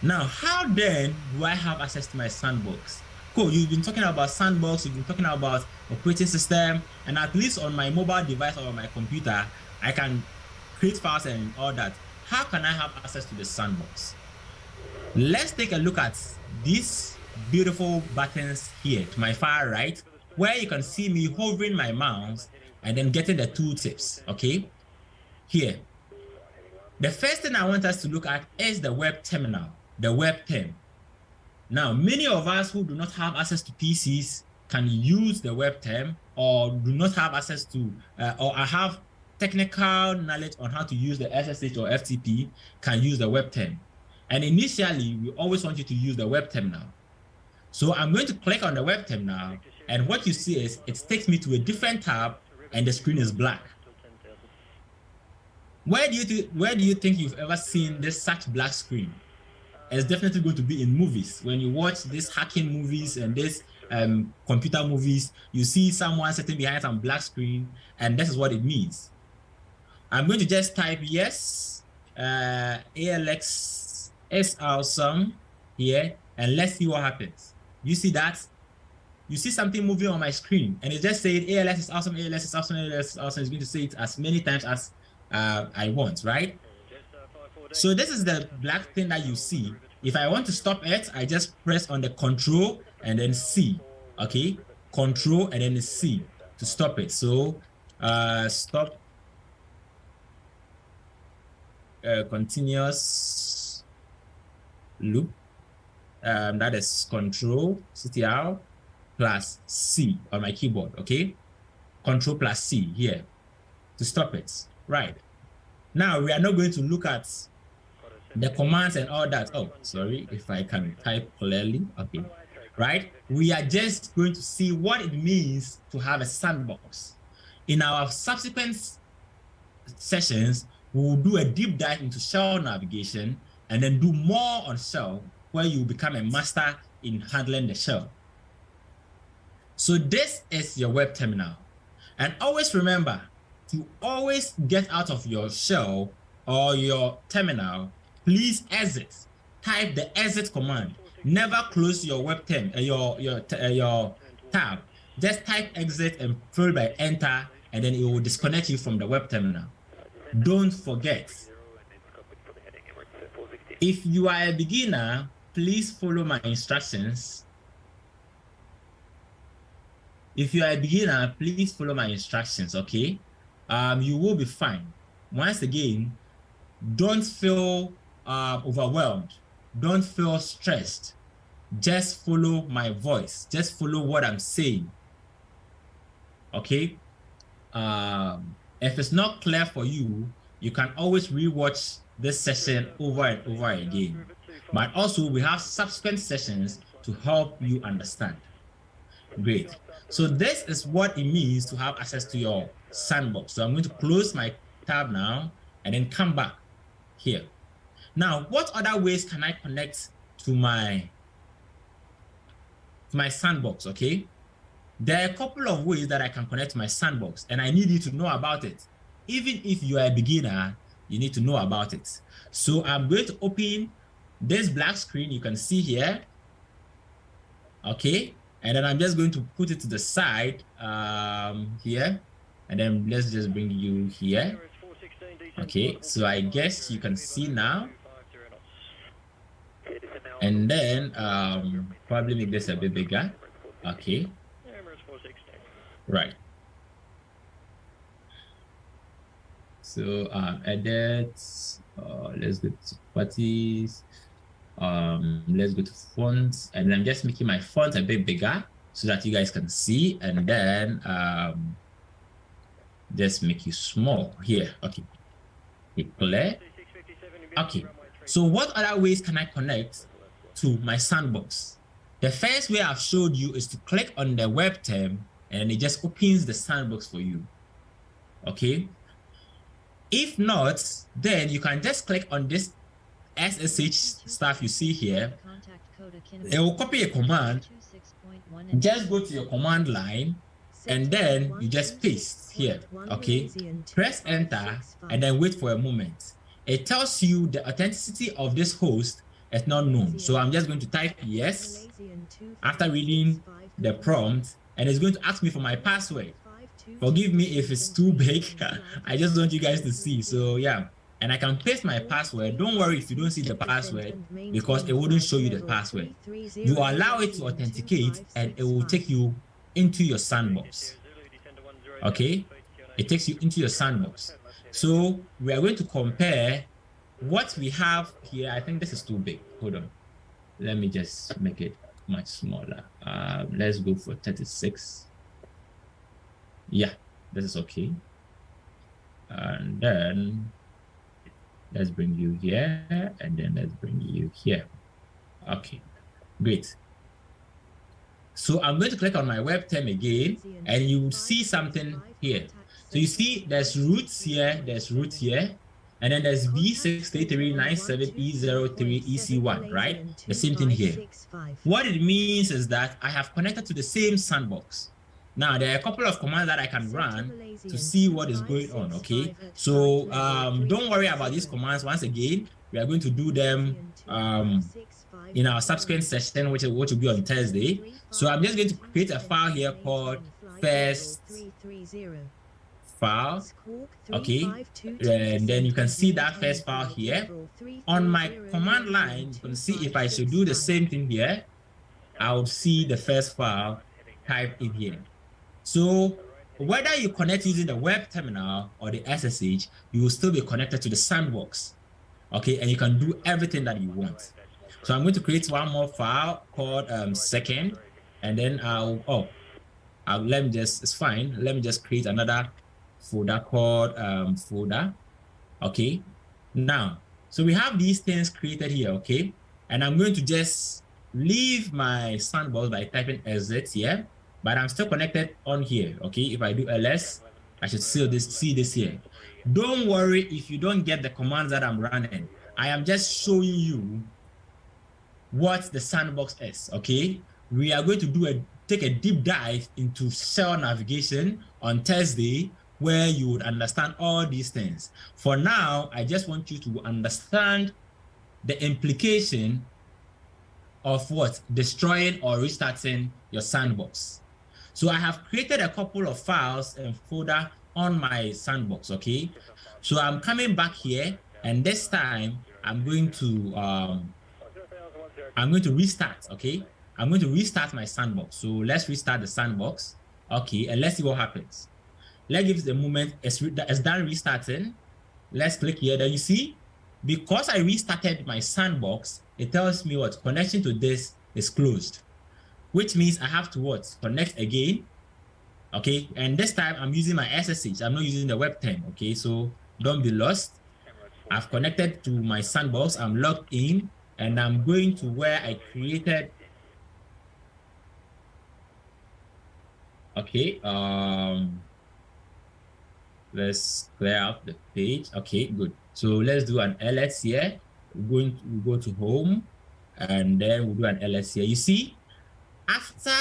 Now, how then do I have access to my sandbox? cool, you've been talking about sandbox, you've been talking about operating system, and at least on my mobile device or my computer, I can create files and all that. How can I have access to the sandbox? Let's take a look at these beautiful buttons here to my far right, where you can see me hovering my mouse and then getting the tooltips, okay? Here. The first thing I want us to look at is the web terminal, the web term. Now, many of us who do not have access to PCs can use the web term, or do not have access to, or have technical knowledge on how to use the SSH or FTP, can use the web term. And initially, we always want you to use the web terminal. So I'm going to click on the web terminal, and what you see is it takes me to a different tab, and the screen is black. Where do you think you've ever seen this such black screen? It's definitely going to be in movies. When you watch these hacking movies and these computer movies, you see someone sitting behind some black screen, and this is what it means. I'm going to just type yes, ALX is awesome here, and let's see what happens. You see that? You see something moving on my screen, and it just said ALS is awesome, ALS is awesome, ALS is awesome. It's going to say it as many times as I want, right? So this is the black thing that you see. If I want to stop it, I just press on the Control and then C, okay? Control and then C to stop it. So stop continuous loop. That is Control CTR plus C on my keyboard, okay? Control plus C here to stop it, right? Now we are not going to look at the commands and all that. Oh, sorry, if I can type clearly, okay, right? We are just going to see what it means to have a sandbox. In our subsequent sessions, we will do a deep dive into shell navigation and then do more on shell, where you become a master in handling the shell. So this is your web terminal. And always remember to always get out of your shell or your terminal, please exit. Type the exit command. Never close your web term, your tab. Just type exit and followed by enter, and then it will disconnect you from the web terminal. Don't forget, if you are a beginner, please follow my instructions. If you are a beginner, please follow my instructions, okay? You will be fine. Once again, don't feel overwhelmed. Don't feel stressed. Just follow my voice. Just follow what I'm saying, okay? If it's not clear for you, you can always rewatch this session over and over again. But also, we have subsequent sessions to help you understand. Great. So this is what it means to have access to your sandbox. So I'm going to close my tab now and then come back here. Now, what other ways can I connect to my sandbox, okay? There are a couple of ways that I can connect to my sandbox, and I need you to know about it. Even if you are a beginner, you need to know about it. So I'm going to open this black screen you can see here, okay? And then I'm just going to put it to the side here, and then let's just bring you here. Okay, so I guess you can see now. And then probably make this a bit bigger. Okay. Right. So edit. Let's go to parties. Let's go to fonts, and I'm just making my font a bit bigger so that you guys can see, and then just make it small here. Okay. Hit play. Okay. So what other ways can I connect to my sandbox? The first way I've showed you is to click on the web term, and it just opens the sandbox for you. Okay. If not, then you can just click on this SSH stuff you see here. It will copy a command. Just go to your command line, and then you just paste here. Okay. Press enter, and then wait for a moment. It tells you the authenticity of this host it's not known. So I'm just going to type yes after reading the prompt, and it's going to ask me for my password. Forgive me if it's too big. I just want you guys to see. So yeah, and I can paste my password. Don't worry if you don't see the password, because it wouldn't show you the password. You allow it to authenticate, and it will take you into your sandbox. Okay, it takes you into your sandbox. So we are going to compare what we have here. I think this is too big. Hold on, let me just make it much smaller. Let's go for 36. Yeah, this is okay. And then let's bring you here, and then let's bring you here. Okay, great. So I'm going to click on my web term again, and you will see something here. So you see there's routes here, there's route here, and then there's B73897E03EC1, right? The same thing here. What it means is that I have connected to the same sandbox. Now, there are a couple of commands that I can run to see what is going on, okay? So don't worry about these commands. Once again, we are going to do them in our subsequent session, which will be on Thursday. So I'm just going to create a file here called first file, okay? And then you can see that first file here. On my command line, you can see if I should do the same thing here, I would see the first file typed in here. So whether you connect using the web terminal or the SSH, you will still be connected to the sandbox, okay? And you can do everything that you want. So I'm going to create one more file called second, and then let me just, it's fine. Let me just create another folder called folder, okay? Now, so we have these things created here, okay? And I'm going to just leave my sandbox by typing exit here. But I'm still connected on here, okay? If I do ls, I should see this here. Don't worry if you don't get the commands that I'm running. I am just showing you what the sandbox is, okay? We are going to take a deep dive into shell navigation on Thursday, where you would understand all these things. For now, I just want you to understand the implication of what? Destroying or restarting your sandbox. So I have created a couple of files and folder on my sandbox, okay? So I'm coming back here, and this time I'm going to restart, okay? I'm going to restart my sandbox. So let's restart the sandbox, okay? And let's see what happens. Let's give it a moment. It's done restarting. Let's click here. Then you see, because I restarted my sandbox, it tells me what? Connection to this is closed, which means I have to what? Connect again, okay? And this time I'm using my SSH. I'm not using the web term, okay? So don't be lost. I've connected to my sandbox. I'm logged in, and I'm going to where I created. Okay, let's clear out the page. Okay, good. So let's do an ls here. We'll go to home, and then we'll do an ls here. You see, after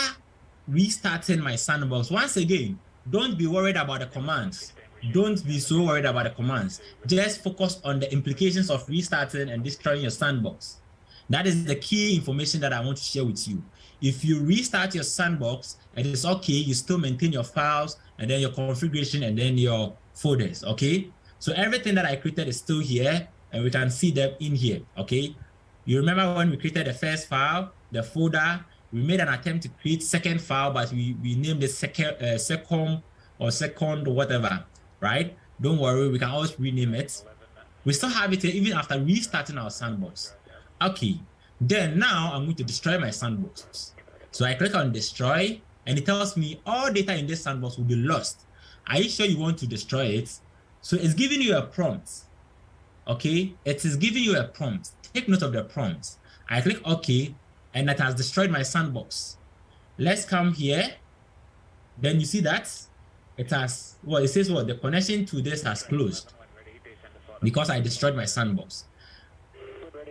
restarting my sandbox, once again, don't be worried about the commands. Don't be so worried about the commands. Just focus on the implications of restarting and destroying your sandbox. That is the key information that I want to share with you. If you restart your sandbox, it is okay, you still maintain your files, and then your configuration, and then your folders, okay? So everything that I created is still here, and we can see them in here, okay? You remember when we created the first file, the folder, we made an attempt to create second file, but we named it second or whatever, right? Don't worry, we can always rename it. We still have it here even after restarting our sandbox. Okay, then now I'm going to destroy my sandbox. So I click on destroy, and it tells me all data in this sandbox will be lost. Are you sure you want to destroy it? So it's giving you a prompt, okay? It is giving you a prompt. Take note of the prompt. I click OK, and that has destroyed my sandbox. Let's come here. Then you see that it has, well, it says what? The connection to this has closed because I destroyed my sandbox.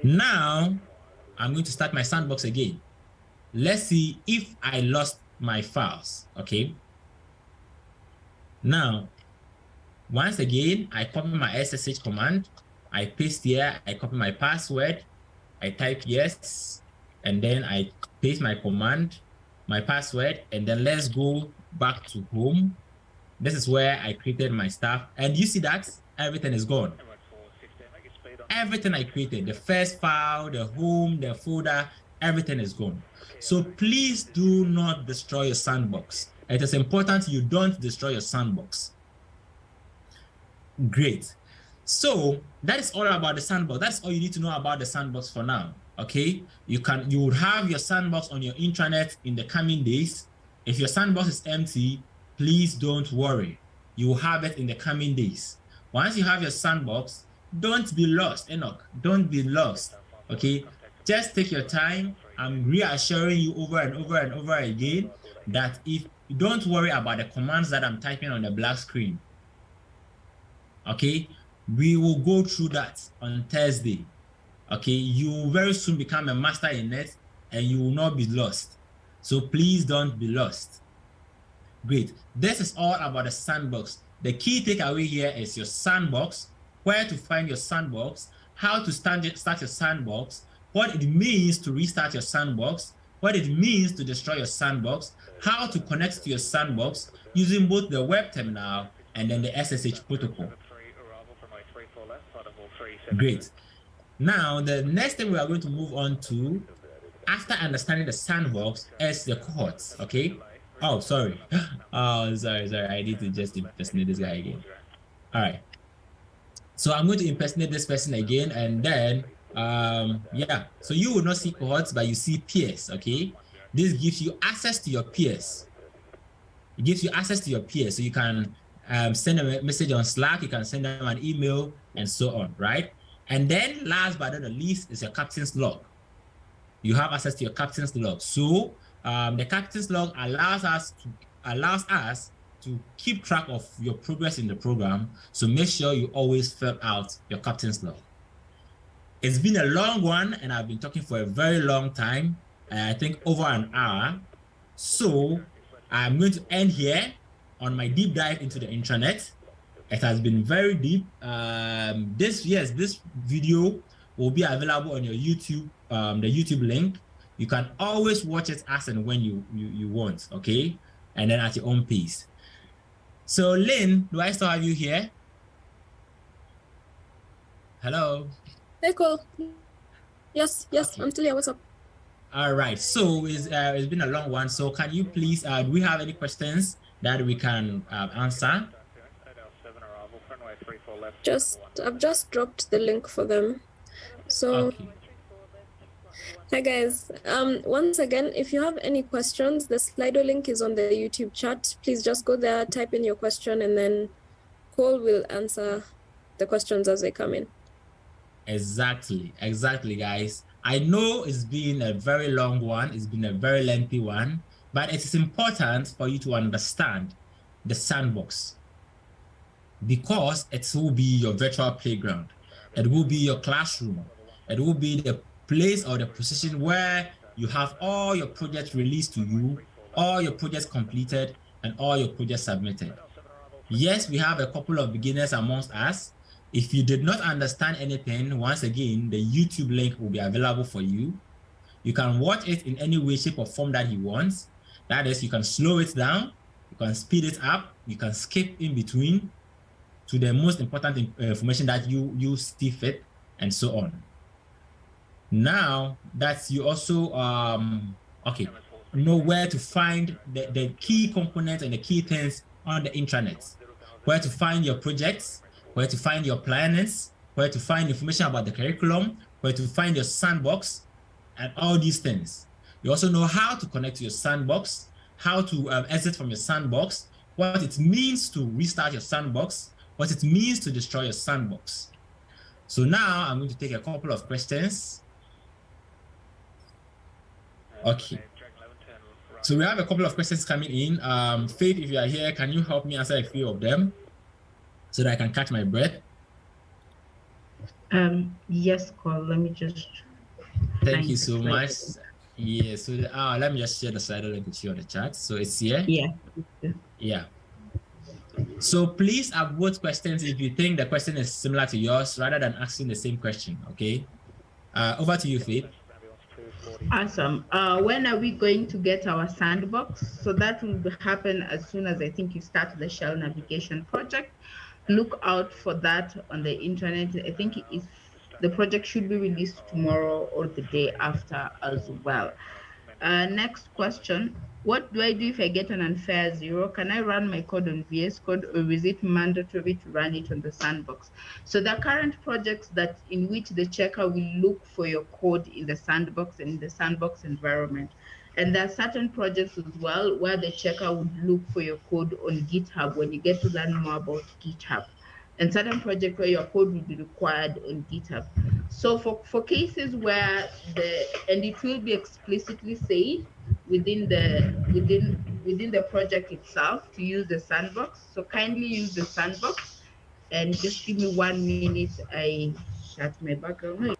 Now, I'm going to start my sandbox again. Let's see if I lost my files, okay? Now, once again, I copy my SSH command, I paste here, I copy my password, I type yes, and then I paste my command, my password, and then let's go back to home. This is where I created my stuff, and you see that everything is gone. Everything I created, the first file, the home, the folder, everything is gone. So please do not destroy your sandbox. It is important you don't destroy your sandbox. Great. So that is all about the sandbox. That's all you need to know about the sandbox for now. Okay, you will have your sandbox on your intranet in the coming days. If your sandbox is empty, please don't worry. You will have it in the coming days. Once you have your sandbox, don't be lost, Enoch. Don't be lost. Okay, just take your time. I'm reassuring you over and over and over again that if you don't worry about the commands that I'm typing on the black screen. Okay, we will go through that on Thursday. Okay, you will very soon become a master in it and you will not be lost. So please don't be lost. Great. This is all about the sandbox. The key takeaway here is your sandbox, where to find your sandbox, how to start your sandbox, what it means to restart your sandbox, what it means to destroy your sandbox, how to connect to your sandbox using both the web terminal and then the SSH protocol. Great. Now, the next thing we are going to move on to, after understanding the sandbox, is the cohorts, okay? Oh, sorry. Oh, sorry. I need to just impersonate this guy again. All right. So I'm going to impersonate this person again, and then, yeah. So you will not see cohorts, but you see peers, okay? This gives you access to your peers. It gives you access to your peers, so you can send a message on Slack, you can send them an email, and so on, right? And then last but not the least is your captain's log. You have access to your captain's log. So the captain's log allows us to keep track of your progress in the program. So make sure you always fill out your captain's log. It's been a long one and I've been talking for a very long time. I think over an hour. So I'm going to end here on my deep dive into the intranet. It has been very deep. This video will be available on your YouTube, the YouTube link. You can always watch it as and when you want, okay? And then at your own pace. So Lynn, do I still have you here? Hello? Hey, cool. Yes, okay. I'm still here. What's up? All right, so it's been a long one. So can you please, do we have any questions that we can answer? I've just dropped the link for them. So, okay. Hi guys. Once again, if you have any questions, the Slido link is on the YouTube chat. Please just go there, type in your question, and then Cole will answer the questions as they come in. Exactly, guys. I know it's been a very long one. It's been a very lengthy one, but it is important for you to understand the sandbox, because it will be your virtual playground. It will be your classroom. It will be the place or the position where you have all your projects released to you, all your projects completed, and all your projects submitted. Yes, we have a couple of beginners amongst us. If you did not understand anything, once again, the YouTube link will be available for you. You can watch it in any way, shape, or form that you want. That is, you can slow it down, you can speed it up, you can skip in between to the most important information that you see fit, and so on. Now that you also know where to find the key components and the key things on the intranet, where to find your projects, where to find your planners, where to find information about the curriculum, where to find your sandbox, and all these things. You also know how to connect to your sandbox, how to exit from your sandbox, what it means to restart your sandbox, what it means to destroy your sandbox. So now I'm going to take a couple of questions. Okay. So we have a couple of questions coming in. Faith, if you are here, can you help me answer a few of them so that I can catch my breath? Yes, Cole. Let me just. Thank you so much. Yeah. So let me just share the slide link with you on the chat. So it's here. Yeah. Yeah. So please upvote questions if you think the question is similar to yours, rather than asking the same question. Okay. Over to you, Faith. Awesome. When are we going to get our sandbox? So that will happen as soon as I think you start the Shell navigation project. Look out for that on the internet. I think the project should be released tomorrow or the day after as well. Next question. What do I do if I get an unfair 0? Can I run my code on VS Code, or is it mandatory to run it on the sandbox? So the current projects in which the checker will look for your code in the sandbox and in the sandbox environment. And there are certain projects as well where the checker would look for your code on GitHub when you get to learn more about GitHub. And certain projects where your code will be required on GitHub. So for cases where and it will be explicitly said within the project itself to use the sandbox. So kindly use the sandbox, and just give me 1 minute. I shut my background noise.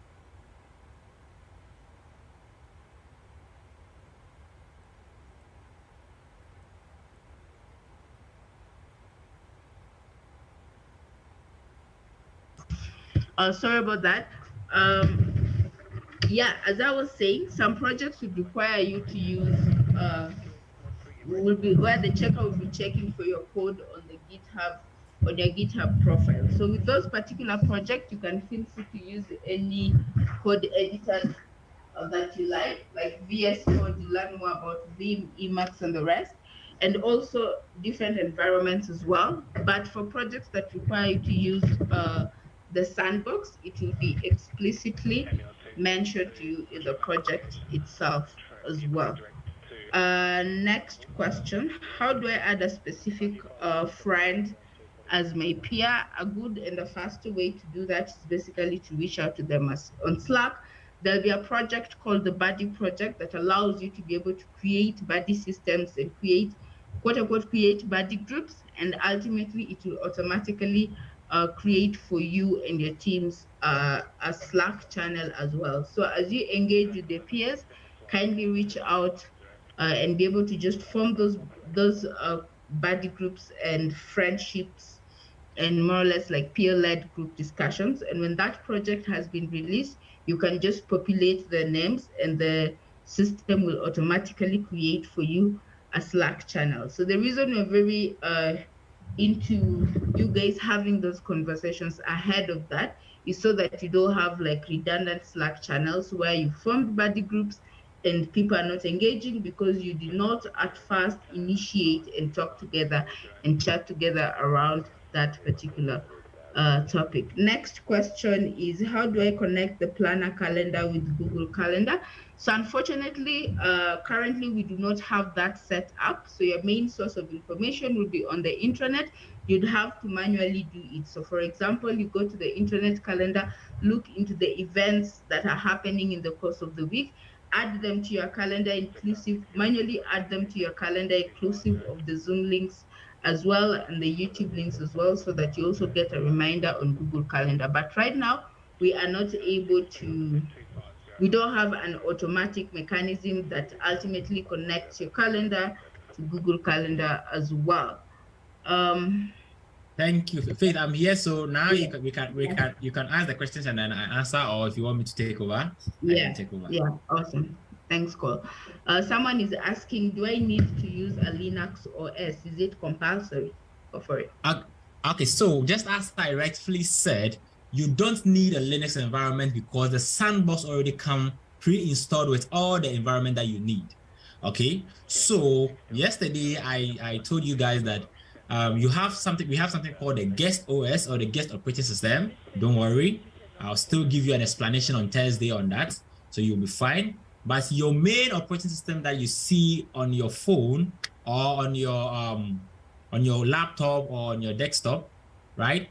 Sorry about that. Yeah, as I was saying, some projects would require you to use, where the checker will be checking for your code on your GitHub profile. So with those particular projects, you can feel free to use any code editor that you like VS Code. You learn more about Vim, Emacs, and the rest, and also different environments as well. But for projects that require you to use the sandbox, it will be explicitly mentioned to you in the project itself as well. Next question. How do I add a specific friend as my peer? A good and a faster way to do that is basically to reach out to them on Slack. There'll be a project called the Buddy Project that allows you to be able to create buddy systems and create, quote unquote, create buddy groups. And ultimately, it will automatically create for you and your teams a Slack channel as well. So as you engage with the peers, kindly reach out and be able to just form those buddy groups and friendships, and more or less like peer-led group discussions. And when that project has been released, you can just populate the names, and the system will automatically create for you a Slack channel. So the reason we're very into you guys having those conversations ahead of that is so that you don't have like redundant Slack channels where you formed buddy groups and people are not engaging because you did not at first initiate and talk together and chat together around that particular topic. Next question is, how do I connect the planner calendar with Google Calendar? So unfortunately, currently we do not have that set up. So your main source of information will be on the intranet. You'd have to manually do it. So for example, you go to the intranet calendar, look into the events that are happening in the course of the week, add them to your calendar manually add them to your calendar inclusive of the Zoom links as well and the YouTube links as well, so that you also get a reminder on Google Calendar. But right now, we are not able to, we don't have an automatic mechanism that ultimately connects your calendar to Google Calendar as well. Thank you, Faith. I'm here, so now you can ask the questions and then I answer, or if you want me to take over, I can take over. Yeah, awesome. Thanks, Cole. Someone is asking, do I need to use a Linux OS? Is it compulsory? Go for it. Okay, so just as I rightfully said, you don't need a Linux environment because the sandbox already comes pre-installed with all the environment that you need. Okay, so yesterday I told you guys that we have something called the guest OS or the guest operating system. Don't worry, I'll still give you an explanation on Thursday on that, so you'll be fine. But your main operating system that you see on your phone or on your laptop or on your desktop, right?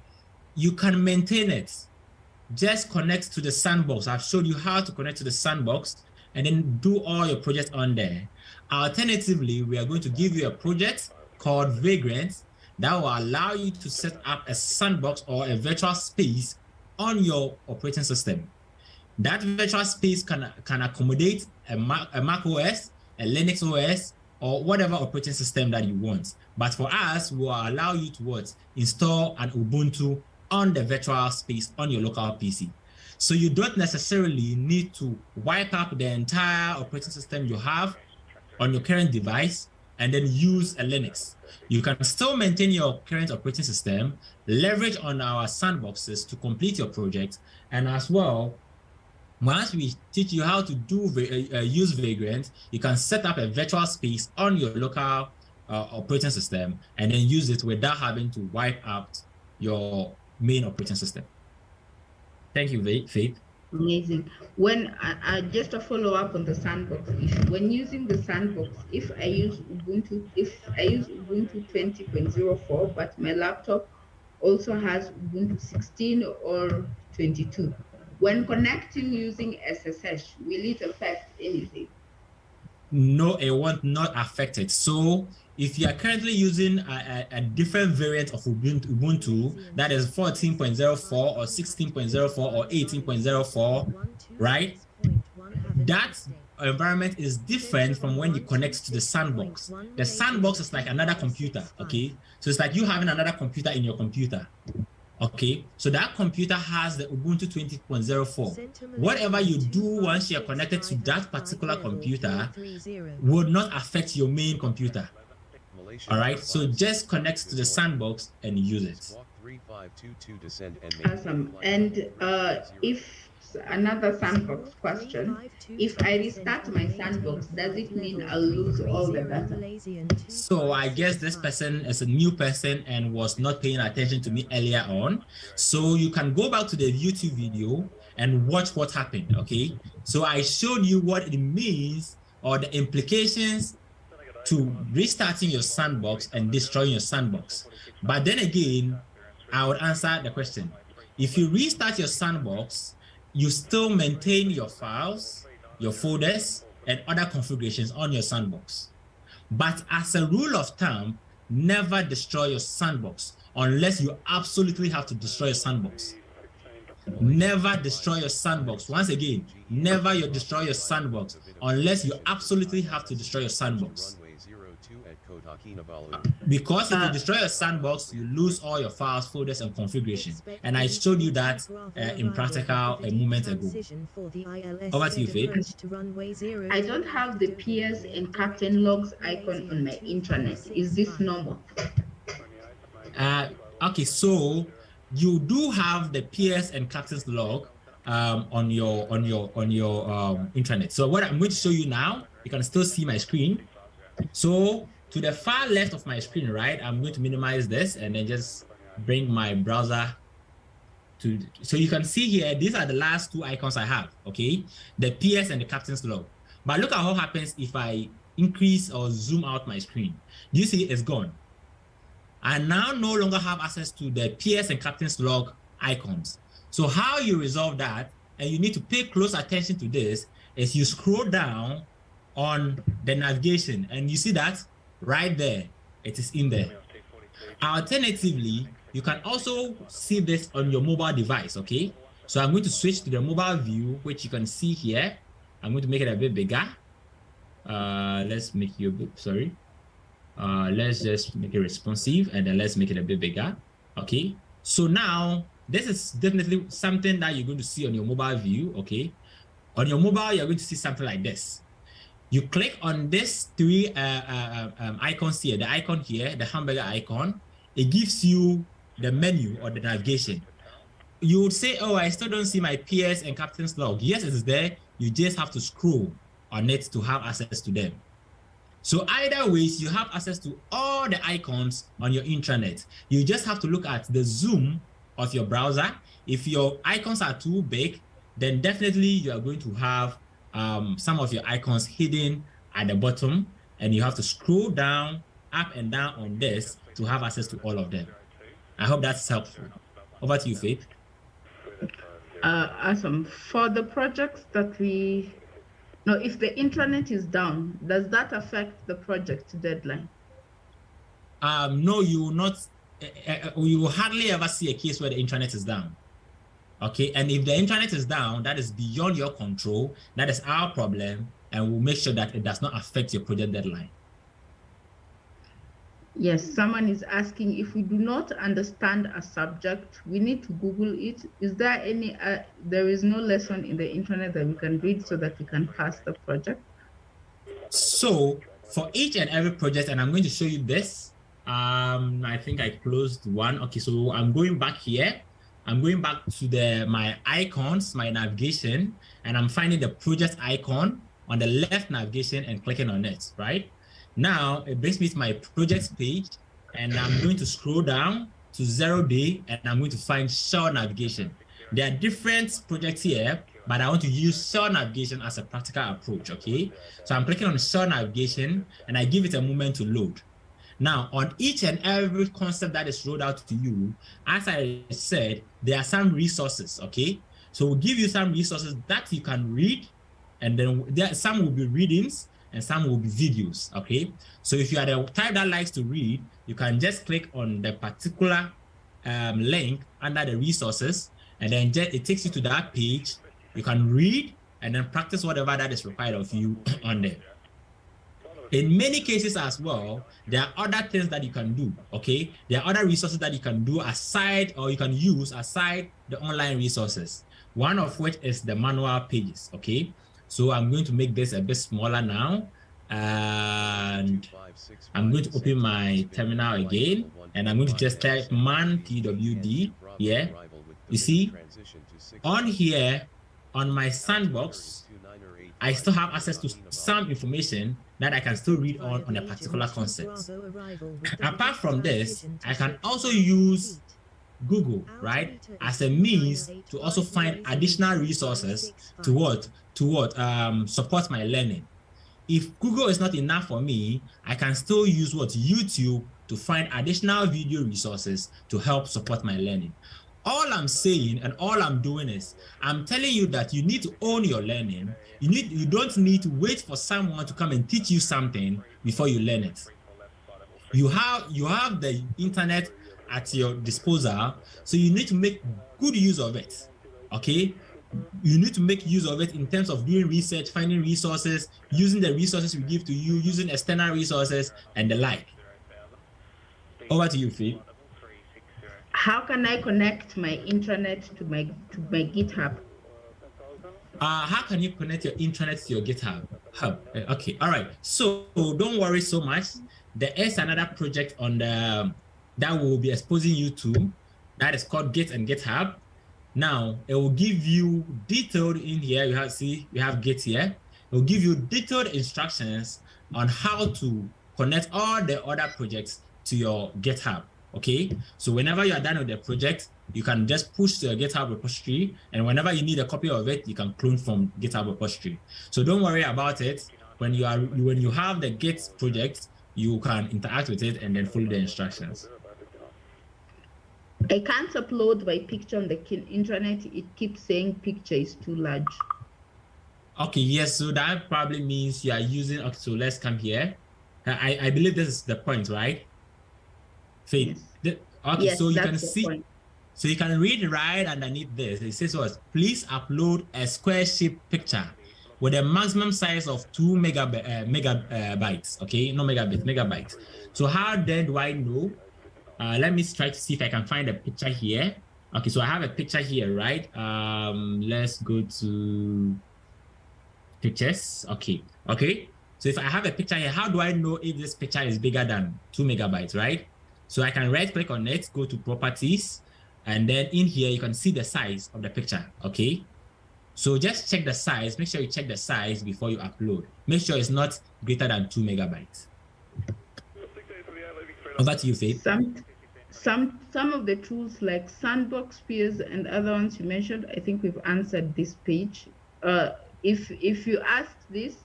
You can maintain it. Just connect to the sandbox. I've showed you how to connect to the sandbox and then do all your projects on there. Alternatively, we are going to give you a project called Vagrant that will allow you to set up a sandbox or a virtual space on your operating system. That virtual space can accommodate a Mac OS, a Linux OS, or whatever operating system that you want. But for us, we will allow you to install an Ubuntu on the virtual space on your local PC. So you don't necessarily need to wipe out the entire operating system you have on your current device and then use a Linux. You can still maintain your current operating system, leverage on our sandboxes to complete your project, and as well, once we teach you how to do use Vagrant, you can set up a virtual space on your local operating system and then use it without having to wipe out your main operating system. Thank you, Faith. Amazing. When just a follow up on the sandbox issue, when using the sandbox, if I use Ubuntu 20.04, but my laptop also has Ubuntu 16 or 22, when connecting using SSH, will it affect anything? No, it won't not affect it. So if you are currently using a different variant of Ubuntu, that is 14.04 or 16.04 or 18.04, right? That environment is different from when you connect to the sandbox. The sandbox is like another computer, okay? So it's like you having another computer in your computer. Okay, so that computer has the Ubuntu 20.04. Whatever you do once you're connected to that particular computer would not affect your main computer. All right, so just connect to the sandbox and use it. Awesome. And if another sandbox question, if I restart my sandbox, does it mean I'll lose all the data? So I guess this person is a new person and was not paying attention to me earlier on. So you can go back to the YouTube video and watch what happened, okay? So I showed you what it means or the implications to restarting your sandbox and destroying your sandbox. But then again, I would answer the question. If you restart your sandbox, you still maintain your files, your folders, and other configurations on your sandbox. But as a rule of thumb, never destroy your sandbox unless you absolutely have to destroy your sandbox. Never destroy your sandbox. Once again, never destroy your sandbox unless you absolutely have to destroy your sandbox. Because if you destroy your sandbox, you lose all your files, folders, and configurations. And I showed you that in practical a moment ago. Over to you, Faith. I don't have the PS and captain logs icon on my intranet. Is this normal? Okay, so you do have the PS and captain's log on your intranet. So what I'm going to show you now, you can still see my screen. So to the far left of my screen, right, I'm going to minimize this and then just bring my browser to, so you can see here, these are the last two icons I have, okay? The PS and the captain's log. But look at what happens if I increase or zoom out my screen. You see it's gone. I now no longer have access to the PS and captain's log icons. So how you resolve that, and you need to pay close attention to this, is you scroll down on the navigation and you see that right there, it is in there. Alternatively, you can also see this on your mobile device, okay? So I'm going to switch to the mobile view, which you can see here. I'm going to make it a bit bigger. Let's make you a bit, sorry. Let's just make it responsive and then let's make it a bit bigger, okay? So now, this is definitely something that you're going to see on your mobile view, okay? On your mobile, you're going to see something like this. You click on this three icons here, the icon here, the hamburger icon, it gives you the menu or the navigation. You would say, oh, I still don't see my PS and captain's log. Yes, it is there. You just have to scroll on it to have access to them. So either ways, you have access to all the icons on your intranet. You just have to look at the zoom of your browser. If your icons are too big, then definitely you are going to have some of your icons hidden at the bottom, and you have to scroll down, up and down on this to have access to all of them. I hope that's helpful. Over to you, Faith. Awesome. For the projects that we, no, if the intranet is down, does that affect the project deadline? No, you will not. You will hardly ever see a case where the intranet is down. Okay, and if the internet is down, that is beyond your control. That is our problem, and we'll make sure that it does not affect your project deadline. Yes, someone is asking if we do not understand a subject, we need to Google it. Is there any, there is no lesson in the internet that we can read so that we can pass the project? So for each and every project, and I'm going to show you this, I think I closed one. Okay, so I'm going back here. I'm going back to my icons, my navigation, and I'm finding the project icon on the left navigation and clicking on it, right? Now it brings me to my projects page, and I'm going to scroll down to 0 day, and I'm going to find shore navigation. There are different projects here, but I want to use shore navigation as a practical approach, okay? So I'm clicking on shore navigation, and I give it a moment to load. Now, on each and every concept that is rolled out to you, as I said, there are some resources, okay? So we'll give you some resources that you can read, and then some will be readings, and some will be videos, okay? So if you are the type that likes to read, you can just click on the particular link under the resources, and then it takes you to that page. You can read and then practice whatever that is required of you on there. In many cases as well, there are other things that you can do, okay? There are other resources that you can do aside, or you can use aside the online resources. One of which is the manual pages, okay? So I'm going to make this a bit smaller now, and I'm going to open my terminal again, and I'm going to just type man pwd here. You see, on here, on my sandbox, I still have access to some information that I can still read on a particular concept. Apart from this, I can also use Google, right, as a means to also find additional resources to support my learning. If Google is not enough for me, I can still use YouTube to find additional video resources to help support my learning. All I'm saying and all I'm doing is I'm telling you that you need to own your learning. You don't need to wait for someone to come and teach you something before you learn it. You have the internet at your disposal, so you need to make good use of it, okay? You need to make use of it in terms of doing research, finding resources, using the resources we give to you, using external resources and the like. Over to you, Faith. How can I connect my internet to my GitHub? How can you connect your internet to your GitHub? Okay, all right. So don't worry so much. There is another project on the that will be exposing you to, that is called Git and GitHub. Now it will give you detailed in here. We have Git here. It will give you detailed instructions on how to connect all the other projects to your GitHub. Okay, so whenever you are done with the project, you can just push to your GitHub repository, and whenever you need a copy of it, you can clone from GitHub repository. So don't worry about it. When you have the Git project, you can interact with it and then follow the instructions. I can't upload my picture on the internet. It keeps saying picture is too large. Okay, yes, so that probably means you are using, okay, so let's come here. I believe this is the point, right? Faith. Yes. Okay, yes, so you can see, so you can read right underneath this. It says what? Please upload a square shape picture with a maximum size of 2 megabytes. Okay, no megabytes. So how then do I know? Let me try to see if I can find a picture here. Okay, so I have a picture here, right? Let's go to pictures. Okay. So if I have a picture here, how do I know if this picture is bigger than 2 megabytes, right? So I can right click on it, go to properties, and then in here you can see the size of the picture, okay? So just check the size, make sure you check the size before you upload. Make sure it's not greater than 2 megabytes. Over to you, Faith. Some of the tools like Sandbox, Peers, and other ones you mentioned, I think we've answered this page. If you asked this,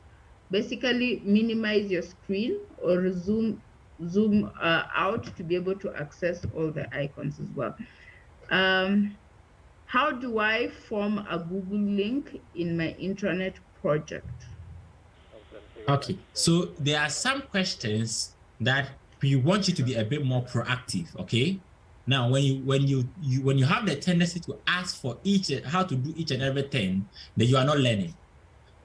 basically minimize your screen or zoom out to be able to access all the icons as well. How do I form a Google link in my intranet project? Okay, so there are some questions that we want you to be a bit more proactive, okay? Now, when you have the tendency to ask for how to do each and everything, then you are not learning.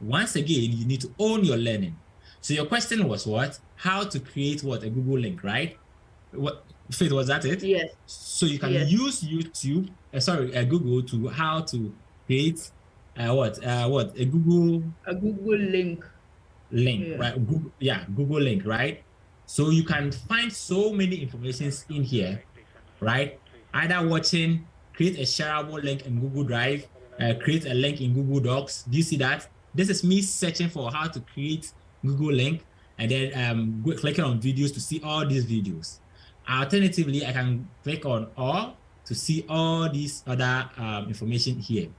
Once again, you need to own your learning. So your question was what? How to create what? A Google link, right? What, Faith, was that it? Yes. So you can use YouTube, Google to how to create a Google link. Right? Google link, right? So you can find so many informations in here, right? Either watching, create a shareable link in Google Drive, create a link in Google Docs. Do you see that? This is me searching for how to create Google link, and then clicking on videos to see all these videos. Alternatively, I can click on all to see all these other information here.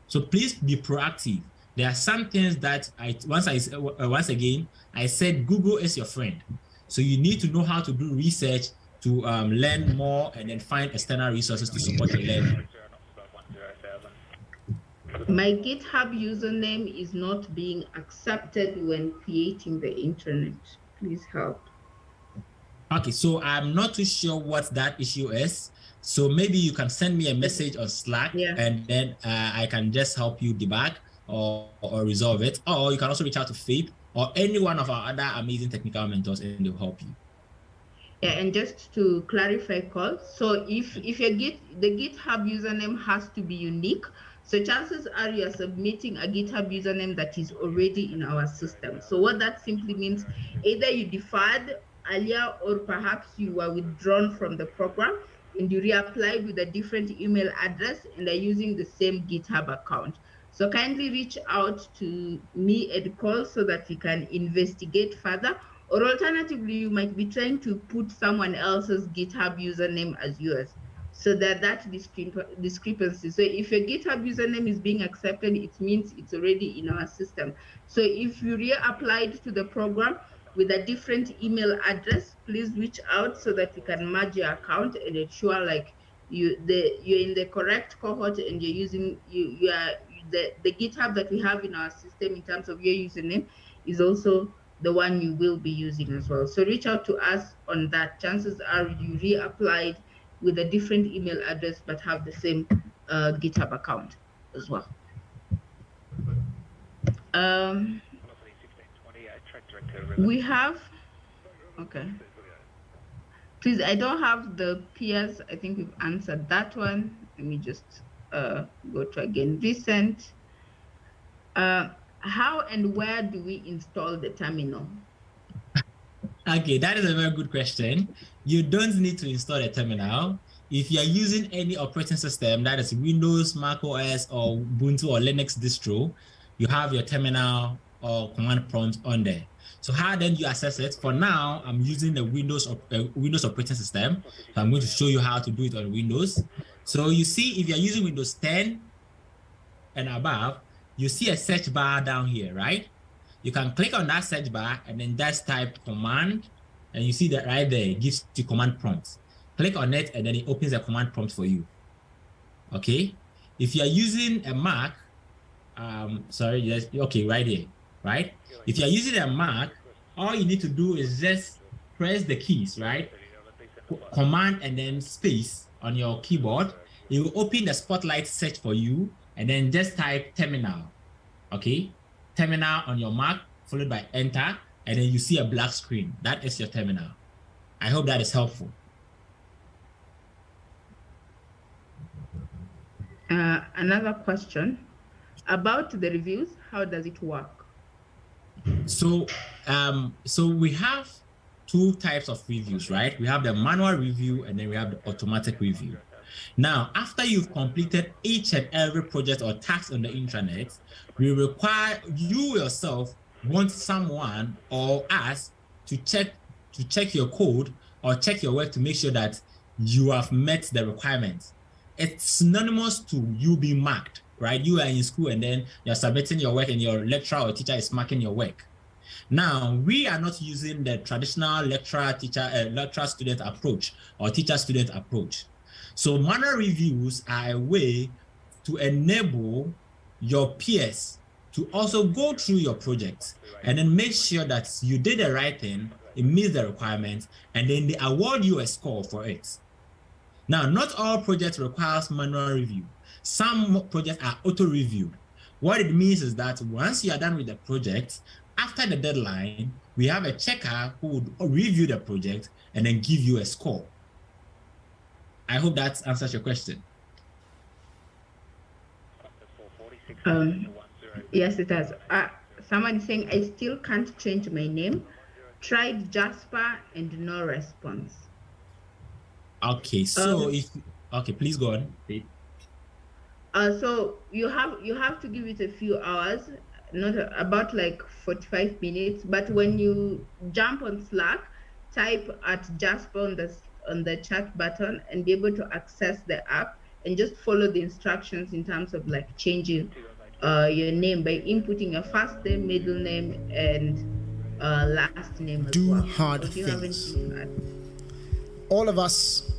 So please be proactive. There are some things that once again, I said Google is your friend. So you need to know how to do research to learn more and then find external resources to support your learning. My GitHub username is not being accepted when creating the internet. Please help. Okay, so I'm not too sure what that issue is. So maybe you can send me a message on Slack, and then I can just help you debug or resolve it. Or you can also reach out to Faith or any one of our other amazing technical mentors, and they'll help you. Yeah, and just to clarify, Cole, so if the GitHub username has to be unique, so chances are you are submitting a GitHub username that is already in our system. So what that simply means, either you deferred earlier or perhaps you were withdrawn from the program and you reapplied with a different email address and are using the same GitHub account. So kindly reach out to me and Cole so that we can investigate further, or alternatively, you might be trying to put someone else's GitHub username as yours. So that discrepancy. So if your GitHub username is being accepted, it means it's already in our system. So if you reapplied to the program with a different email address, please reach out so that we can merge your account and ensure like you're in the correct cohort and you're using the GitHub that we have in our system in terms of your username is also the one you will be using as well. So reach out to us on that. Chances are you reapplied with a different email address but have the same GitHub account as well. We have, okay. Please, I don't have the peers. I think we've answered that one. Let me just go to again recent. How and where do we install the terminal? Okay, that is a very good question. You don't need to install a terminal. If you're using any operating system, that is Windows, Mac OS, or Ubuntu or Linux distro, you have your terminal or command prompt on there. So how then you access it? For now, I'm using the Windows operating system. So I'm going to show you how to do it on Windows. So you see, if you're using Windows 10 and above, you see a search bar down here, right? You can click on that search bar and then just type command, and you see that right there, it gives you command prompts. Click on it and then it opens a command prompt for you. Okay? If you're using a Mac, right here, right? If you're using a Mac, all you need to do is just press the keys, right? Command and then space on your keyboard. It will open the Spotlight search for you, and then just type terminal, okay? Terminal on your Mac, followed by enter, and then you see a black screen. That is your terminal. I hope that is helpful. Another question about the reviews, how does it work? So we have two types of reviews, right? We have the manual review and then we have the automatic review. Now, after you've completed each and every project or task on the intranet, we require you yourself want someone or us to check your code or check your work to make sure that you have met the requirements. It's synonymous to you being marked, right? You are in school and then you're submitting your work and your lecturer or teacher is marking your work. Now, we are not using the traditional lecturer-student approach or teacher-student approach. So manual reviews are a way to enable your peers to also go through your project and then make sure that you did the right thing, it meets the requirements, and then they award you a score for it. Now, not all projects require manual review. Some projects are auto-reviewed. What it means is that once you are done with the project, after the deadline, we have a checker who would review the project and then give you a score. I hope that answers your question. Yes, it does. Someone is saying, I still can't change my name. Tried Jasper and no response. Okay, so okay, please go on. So you have to give it a few hours, not about like 45 minutes. But when you jump on Slack, type at Jasper on the chat button and be able to access the app and just follow the instructions in terms of like changing your name by inputting your first name, middle name, and last name as well. Do hard things. All of us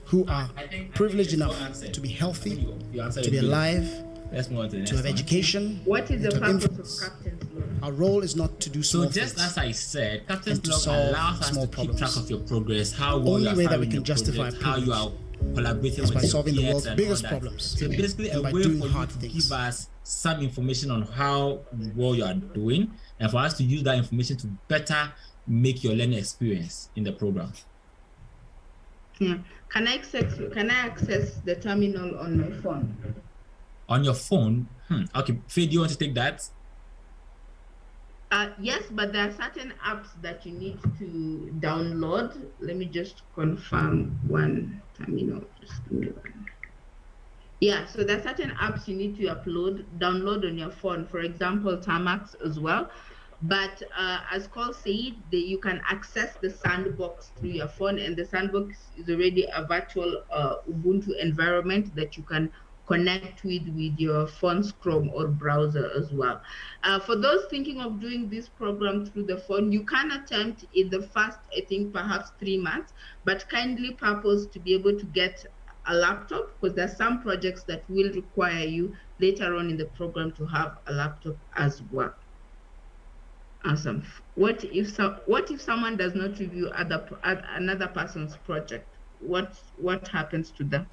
who are privileged enough to be healthy, to be alive, to have education, what is the purpose of Captain's Log? Our role is not to do small things. So just as I said, Captain's Log allows us to keep track of your progress, how well you are that we can justify project, how you are collaborating with by solving the world's biggest that. problems. So basically a way for you to give us some information on how well you are doing, and for us to use that information to better make your learning experience in the program. Yeah. Can I access the terminal on my phone? On your phone? Okay, Faye, do you want to take that? Yes, but there are certain apps that you need to download. Let me just confirm one terminal. Just give me one. Yeah, so there are certain apps you need to download on your phone. For example, Tamax as well. But as Cole said, you can access the sandbox through your phone, and the sandbox is already a virtual Ubuntu environment that you can connect with your phone's Chrome or browser as well. For those thinking of doing this program through the phone, you can attempt in the first, I think, perhaps 3 months, but kindly purpose to be able to get a laptop, because there are some projects that will require you later on in the program to have a laptop as well. Awesome. What if someone does not review another person's project? What happens to them?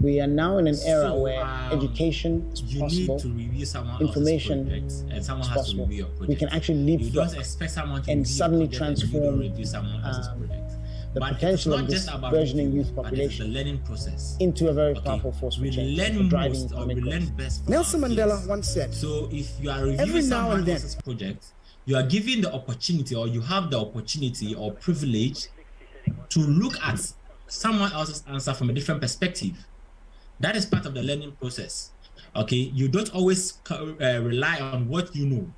We are now in an era where education is you possible. Need to review someone information else's project, and someone is has possible. to review your project. We can actually leapfrog and suddenly transform review someone else's project. the but potential of this burgeoning youth population the learning process into a very powerful force for change, for driving economic growth. Nelson Mandela once said, so if you are reviewing every now and then project, you are given the opportunity, or you have the opportunity or privilege to look at someone else's answer from a different perspective. That is part of the learning process. Okay, you don't always rely on what you know,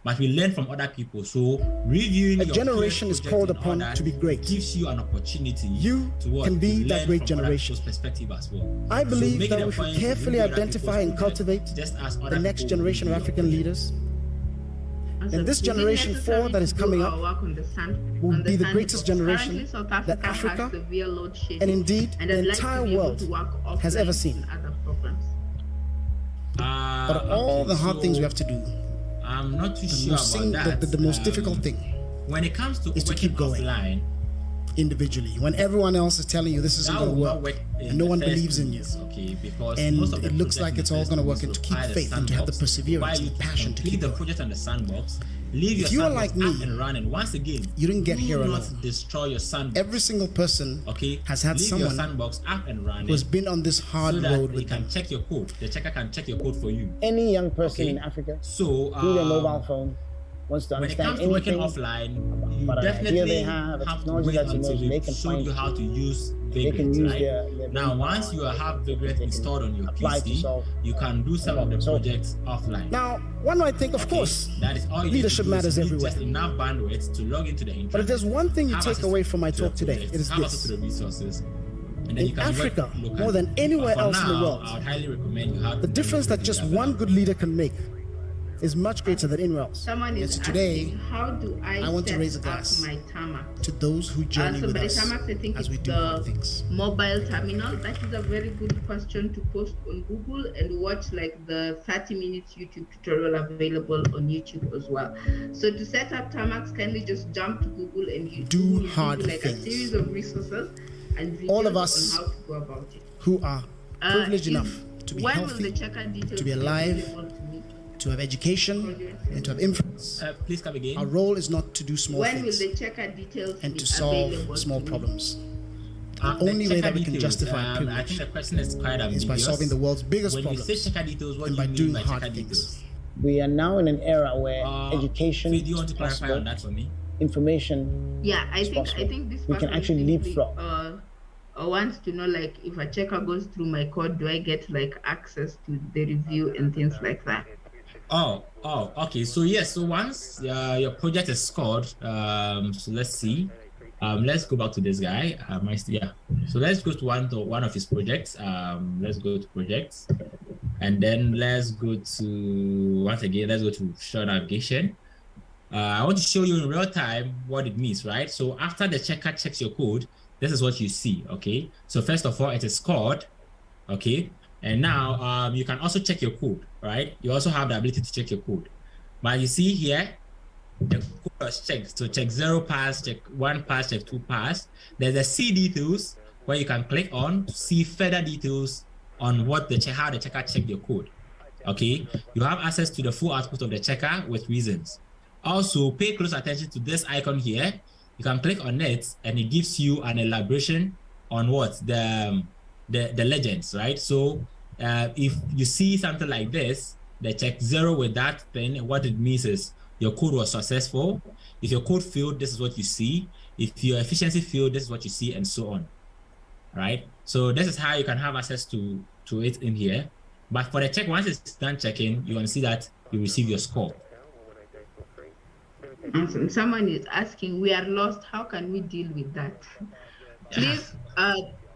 but we learn from other people. So reviewing a generation is called upon to be great. Gives you an opportunity. You can be that great generation. Perspective as well. I believe that we should carefully identify and cultivate the next generation of African leaders. And this generation 4 that is coming up will be the greatest generation that Africa and indeed the entire world has ever seen. But all the hard things we have to do, I'm not too sure about that. The most difficult thing when it comes to is to keep going individually when everyone else is telling you this isn't going to work and no one believes in you. Okay, because and it looks like it's all going to work, and to keep faith and to have the perseverance and passion to keep the going. project on the sandbox. Leave your if you are like me and running. Once again, you didn't get here alone. Destroy your sandbox. Every single person has had someone sandbox up and running, who has been on this hard road with them. Check your code. The checker can check your code for you. Any young person in Africa through their mobile phone wants to understand anything working offline, you definitely they have technology that's emerging. They can find you how to use they can use their now once you have Vagrant installed on your PC, you can do some of the projects offline. Now one might think, of course, that is all leadership matters everywhere. Just enough bandwidth to log into the internet. But if there's one thing you take away from my talk today, it is this. And then in Africa, more than anywhere else in the world, I would highly recommend you have the difference that just one good leader can make is much greater than anywhere else. Someone is today, asking, how do I want to raise a set glass up my Tamax? To those who journey with us Tamax, I think as we do the things. Mobile terminal. That is a very good question to post on Google and watch like the 30 minutes YouTube tutorial available on YouTube as well. So to set up Tamax, kindly just jump to Google and you do hard like things. A series of resources and videos all of us on how to go about it. Who are privileged enough to be when healthy, will the checker details to be alive, to have education, and to have influence. Please come again. Our role is not to do small When things will the checker details and be to solve available small to me? problems. The only way that we can justify privilege I think the question is quite ambiguous. is by solving the world's biggest when problems you say checker details, what and do by you doing mean by hard checker things. details? We are now in an era where education do you want to is clarify possible, on that for me? information Yeah, I is think possible. this We can person actually simply, leapfrog. wants to know, like, if a checker goes through my code, do I get like access to the review and things like that? Oh, okay. So yes, so once your project is scored, so let's see. Let's go back to this guy. So let's go to one of his projects. Let's go to projects, and then let's go to show navigation. I want to show you in real time what it means, right? So after the checker checks your code, this is what you see. Okay. So first of all, it is scored. Okay. And now you can also check your code, right? You also have the ability to check your code. But you see here, the code was checked. So check 0 pass, check 1 pass, check 2 pass. There's a see details where you can click on to see further details on how the checker checked your code. Okay, you have access to the full output of the checker with reasons. Also, pay close attention to this icon here. You can click on it and it gives you an elaboration on what the legends, right? So if you see something like this, the check 0 with that, then what it means is your code was successful. If your code failed, this is what you see. If your efficiency failed, this is what you see, and so on, right? So this is how you can have access to it in here. But for the check, once it's done checking, you can see that you receive your score. Awesome. Someone is asking, we are lost, how can we deal with that? Please,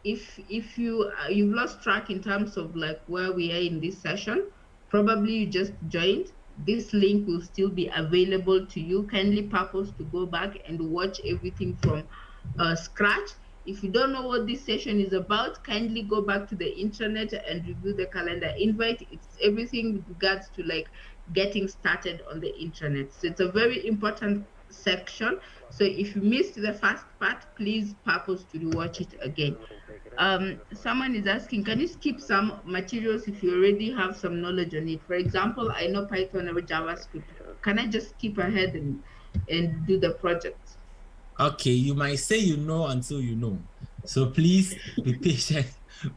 if you've lost track in terms of like where we are in this session, probably you just joined. This link will still be available to you. Kindly purpose to go back and watch everything from scratch. If you don't know what this session is about, kindly go back to the internet and review the calendar invite. It's everything with regards to like getting started on the internet. So it's a very important section. So if you missed the first part, please purpose to rewatch it again. Someone is asking, can you skip some materials if you already have some knowledge on it? For example, I know Python or JavaScript. Can I just skip ahead and do the project? Okay, you might say you know until you know. So please be patient.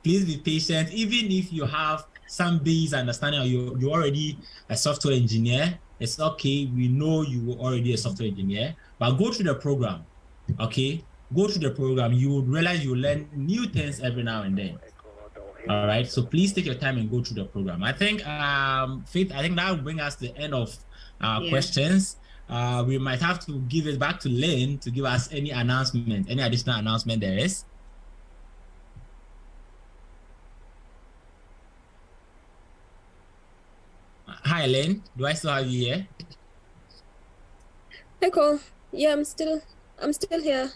Please be patient. Even if you have some base understanding or you're already a software engineer, it's okay. We know you were already a software engineer, but go through the program, okay? Go through the program. You would realize you learn new things every now and then. All right, so please take your time and go through the program. I think, Faith, I think that will bring us to the end of our questions. We might have to give it back to Lynn to give us any announcement, any additional announcement there is. Hi, Lynn. Do I still have you here? Hey, Cole. Yeah, I'm still here.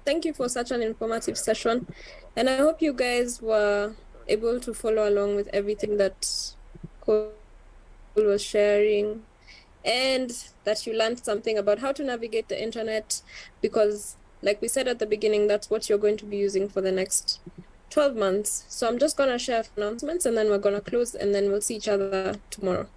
Thank you for such an informative session, and I hope you guys were able to follow along with everything that Cole was sharing, and that you learned something about how to navigate the internet, because like we said at the beginning, that's what you're going to be using for the next 12 months. So I'm just going to share announcements and then we're going to close and then we'll see each other tomorrow.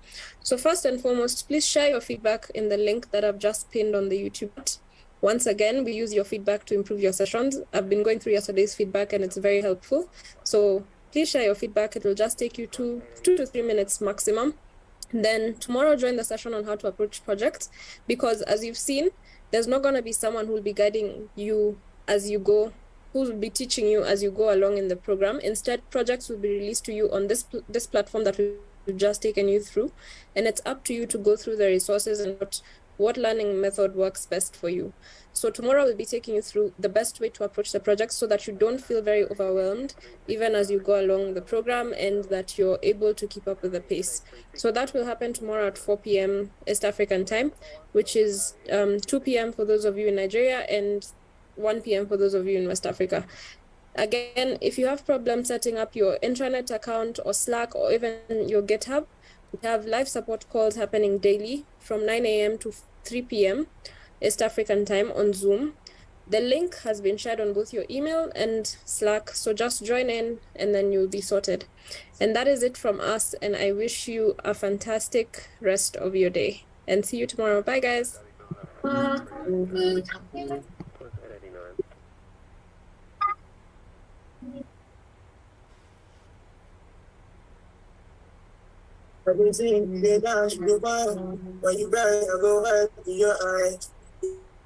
So first and foremost, please share your feedback in the link that I've just pinned on the YouTube. Once again, we use your feedback to improve your sessions. I've been going through yesterday's feedback and it's very helpful. So please share your feedback. It will just take you 2 to 3 minutes maximum. Then tomorrow, join the session on how to approach projects, because as you've seen, there's not going to be someone who will be guiding you as you go, who will be teaching you as you go along in the program. Instead, projects will be released to you on this platform that we've just taken you through, and it's up to you to go through the resources and what learning method works best for you. So tomorrow we'll be taking you through the best way to approach the project so that you don't feel very overwhelmed even as you go along the program, and that you're able to keep up with the pace. So that will happen tomorrow at 4 p.m. East African time, which is 2 p.m. for those of you in Nigeria and 1 p.m. for those of you in West Africa. Again, if you have problems setting up your intranet account or Slack or even your GitHub, we have live support calls happening daily from 9 a.m. to 3 p.m. East African time on Zoom. The link has been shared on both your email and Slack, so just join in and then you'll be sorted. And that is it from us, and I wish you a fantastic rest of your day. And see you tomorrow. Bye, guys. Everything they dance, you buy. When you buy, I go right to your eye.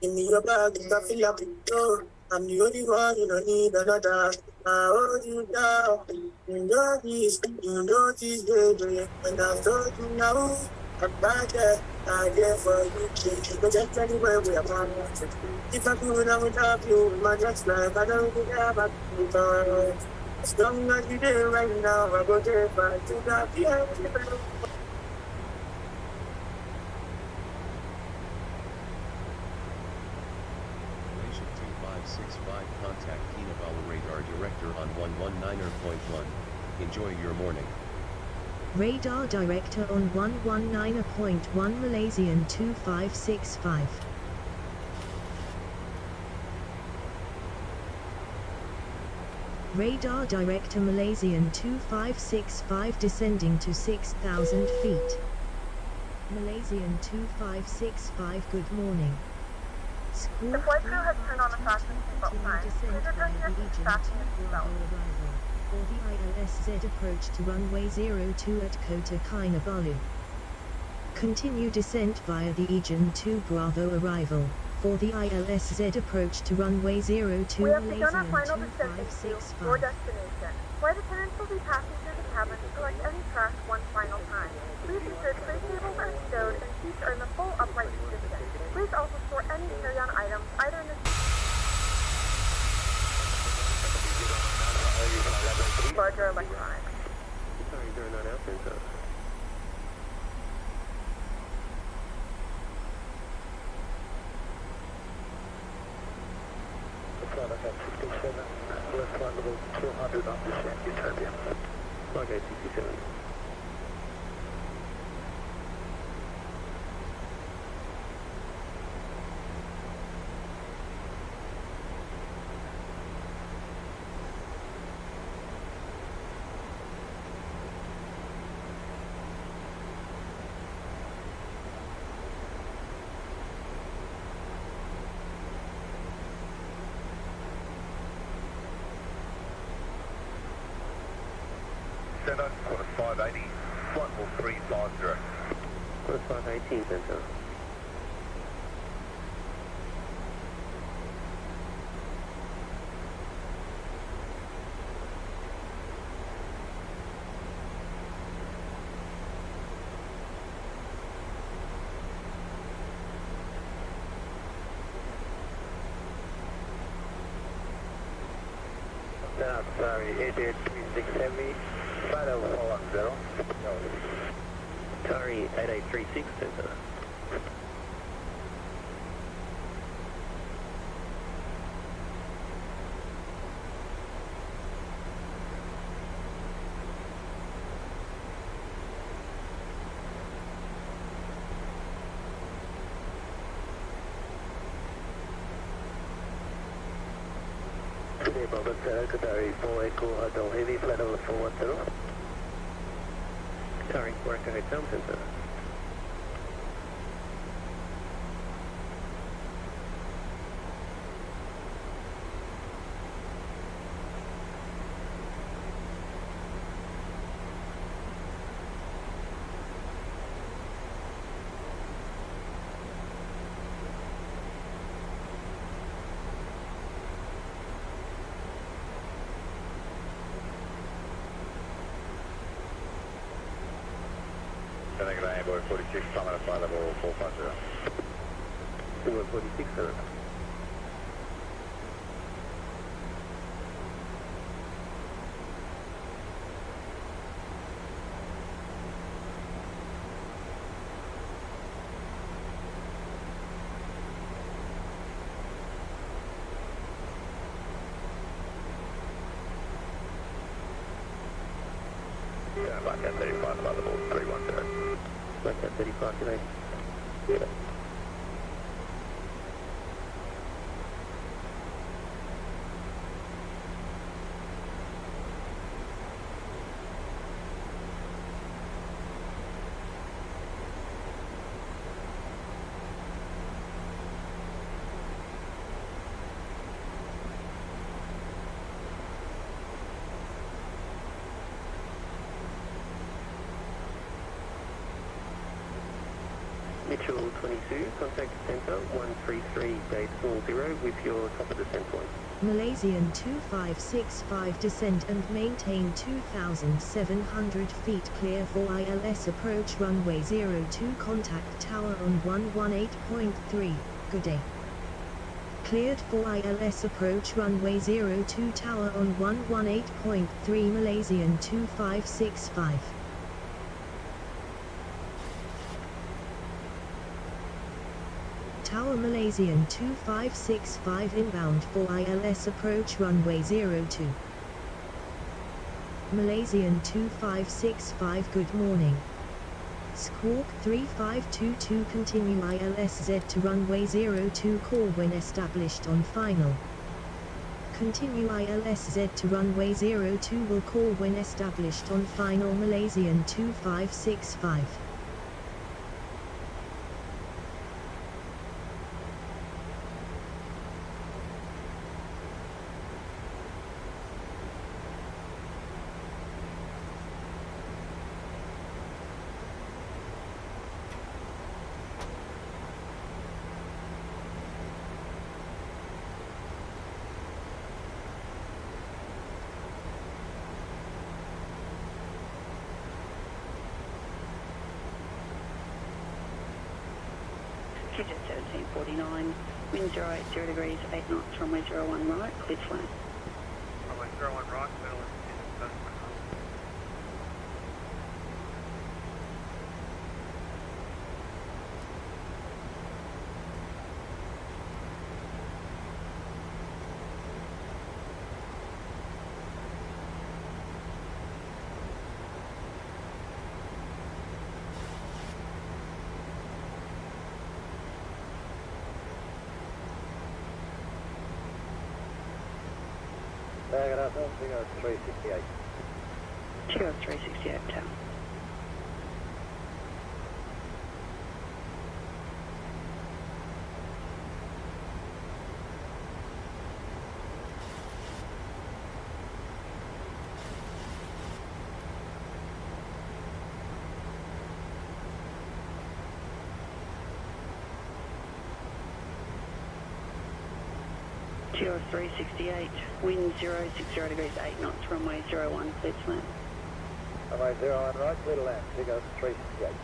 In your bag, I feel like you. I'm the only one, you don't need another. I hold you down. You know this, baby. When I told you now, I'm back there. I'm there for you. You go just anywhere we are going. If I could, I would have you in my next life. I don't think I have a good. As long as you're there right now, I go there for you. Got the Malaysia 2565, contact Kinabalu Radar Director on 119.1. Enjoy your morning. Radar Director on 119.1 Malaysian 2565. Radar Director Malaysian 2565 descending to 6,000 feet. Malaysian 2565, good morning. The flight crew has turned on the fasten seatbelt sign. Please return to your seats, fasten your seatbelt. For the ILSZ approach to runway 02 at Kota Kinabalu. Continue descent via the Aegean 2 Bravo arrival. For the ILSZ approach to runway 02 We have begun our Malaysian final descent into your 2565. destination. Flight attendants will be passing through the cabin to collect any trash one final time. Please ensure tray tables are stowed and seats are in the full upright position. Please also store any carry-on items either in the larger electronics. Sorry, 09 Alpha, sir. Flight FM 67, left line level 200 on descent, Utopia. Okay, 67. Center, quarter 580, flight level 350. Quarter 518, center. Sorry, 883670, final 410. Sorry, 8836, center. Today, Bombard Center, Qatari 4 Echo Hotel Heavy, flight level 410. Qatari 4 Echo Hotel Center. Connected Amboy 46, summit at flight level 450. 46, sir. Black Cat 35, flight level 310. Black Cat 35, good night. Yeah. Virtual 22, contact center 133.40 with your top of descent point. Malaysian 2565 descend and maintain 2,700 feet clear for ILS approach runway 02 contact tower on 118.3, good day. Cleared for ILS approach runway 02 tower on 118.3 Malaysian 2565. Tower Malaysian 2565 inbound for ILS approach runway 02. Malaysian 2565 good morning. Squawk 3522 continue ILSZ to runway 02 call when established on final. Continue ILSZ to runway 02 will call when established on final Malaysian 2565. Jet 1749, wind 080 degrees, 8 knots, runway 01 right, clear flat. Runway 01 right, middle and Good afternoon, Chico 368. Chico 368 tower. Chico 368, wind 060 degrees, 8 knots, runway 01, cleared flat. Runway 01 right, clear to land, Chico 368.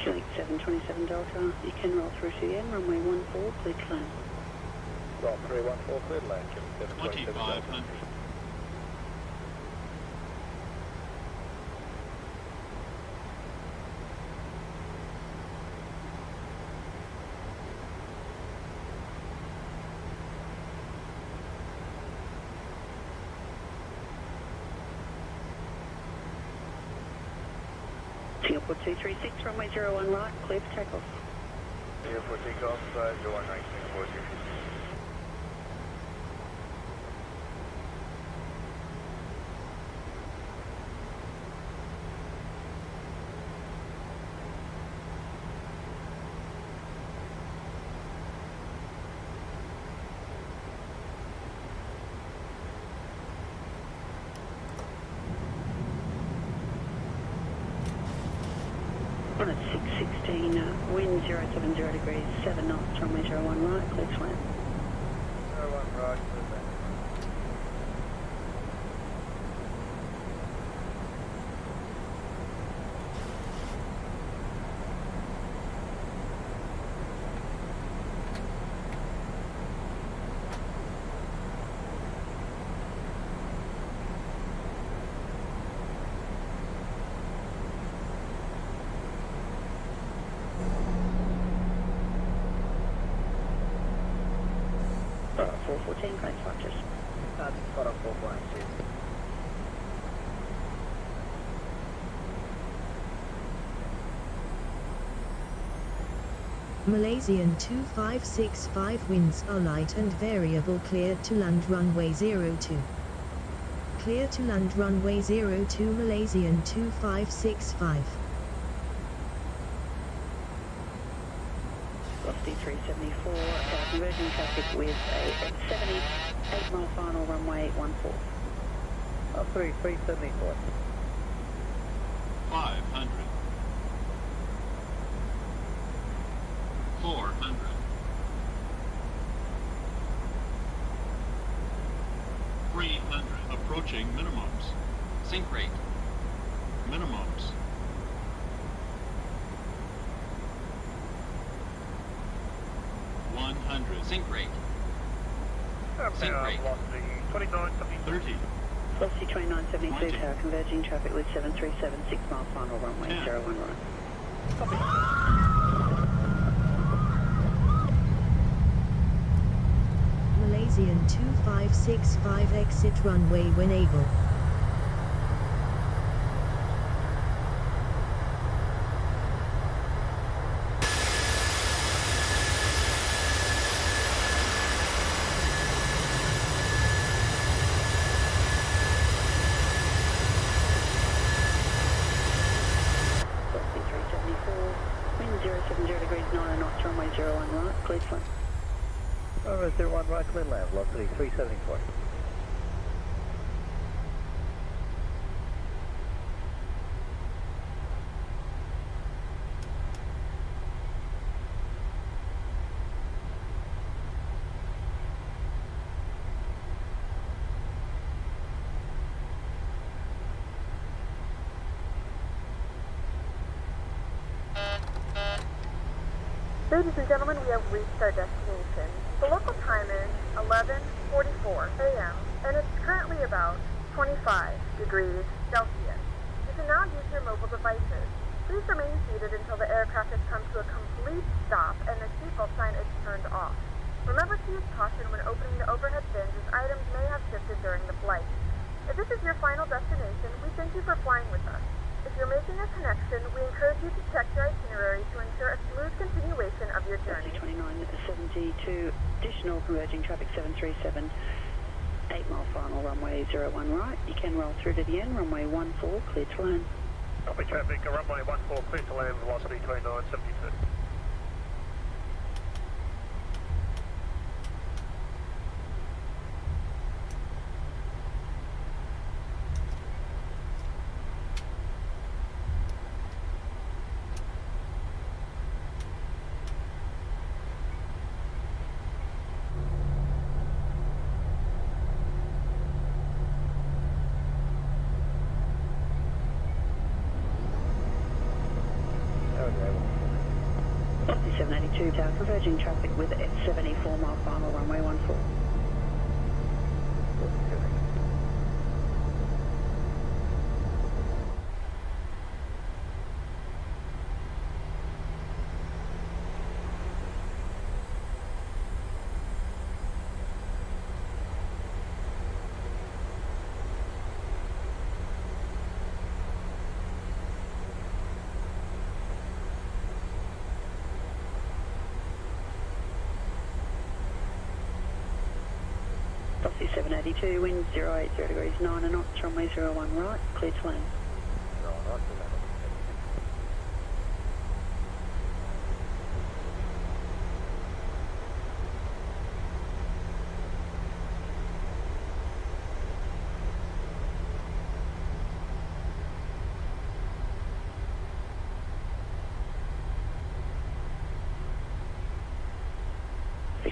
Kilo 727 Delta, you can roll through to the end, runway 14, cleared to land. Roll 314, clear to land, Kilo 727 Delta. 2500. Singapore 236, runway 01 right, clear for takeoff. Singapore takeoff, 01 right, Singapore 236. On at 616, wind 070 degrees, 7 knots, runway 01 right, clear to land. 01 right, clear to land. Got 414, great fighters. That's got a 442. Malaysian 2565 winds are light and variable, clear to land runway 02. Clear to land runway 02 Malaysian 2565. Velocity 374, converging traffic with a 70, 8 mile final runway 14. 374. 500. 400. 300. Approaching minimums. Sink rate. Minimums. Sink rate. Sink rate. Velocity 2972. 30. Velocity 2972, 20. tower converging traffic with 737, 6 mile final runway 10. 01 right. Copy. Malaysian 2565 exit runway when able. Velocity 374, wind 070 degrees 9 knots, runway 01 right, clear to land. Runway 01 right, clear land. Velocity 374. Ladies and gentlemen, we have reached our destination. The local time is 11:44 a.m. and it's currently about 25 degrees Celsius. You can now use your mobile devices. Please remain seated until the aircraft has come to a complete stop and the seatbelt sign is turned off. Remember to use caution when opening the overhead bins as items may have shifted during the flight. If this is your final destination, we thank you for flying with us. If you're making a connection, we encourage you to check your itinerary to ensure a smooth continuation of your journey. 2972, additional converging traffic 737, 8 mile final runway 01 right. You can roll through to the end, runway 14, clear to land. Copy traffic, runway 14, clear to land, velocity 2972. Velocity 782, tower converging traffic with a 74 mile final runway 14. Velocity 782, wind 080 degrees 9 knots, runway 01 right, clear to land.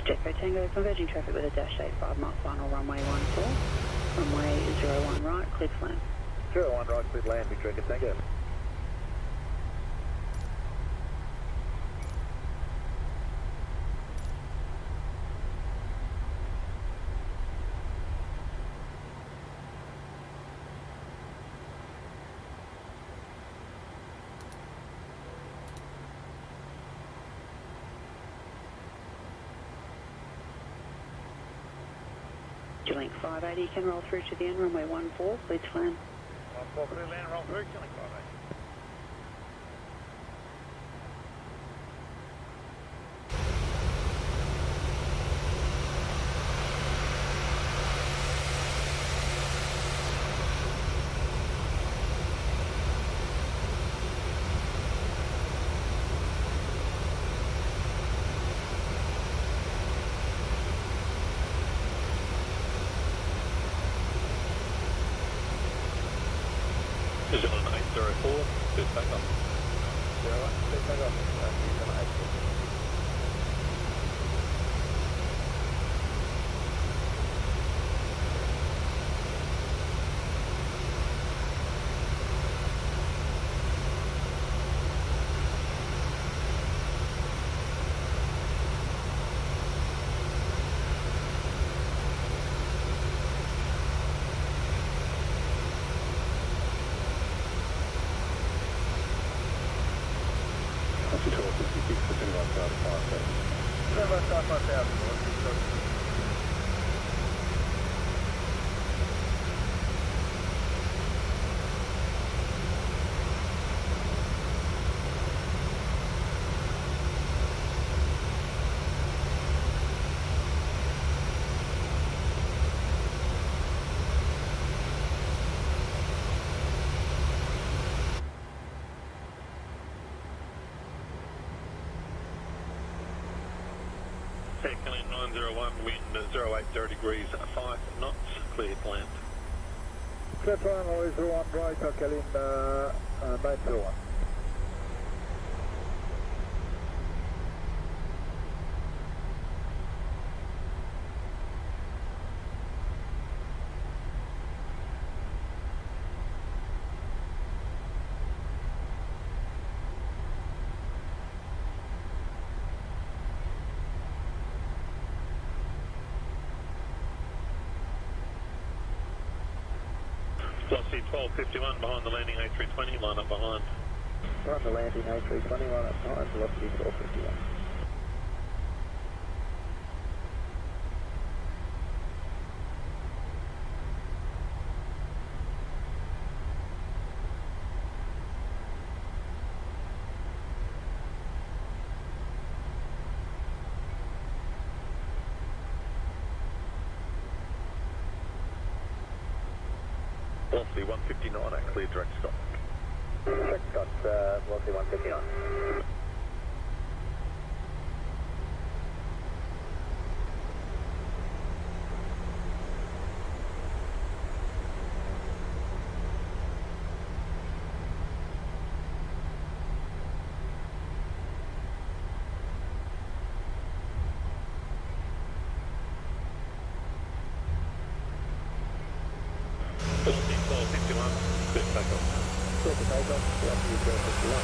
Echo Tango, converging traffic with a dash 85 mile final runway 14, runway 01 right, clear to land. 01 right, clear to land, Victor Echo Tango. Link 580, you can roll through to the end, runway 14, clear to land. 14, clear land, roll through, Link 580. New Zealand 804, clear takeoff. 01, clear takeoff, New Zealand 804. KLIA 901, wind 080 degrees, 5 knots, clear to land. Clear to land, always 01, right, KLIA 901. Velocity 1251 behind the landing A320, line up behind. Behind the landing A320, line up behind, velocity 1251. Velocity 159, clear direct stop. Direct stop, velocity 159. Velocity 1251, clear takeoff. Clear to takeoff, velocity 1251.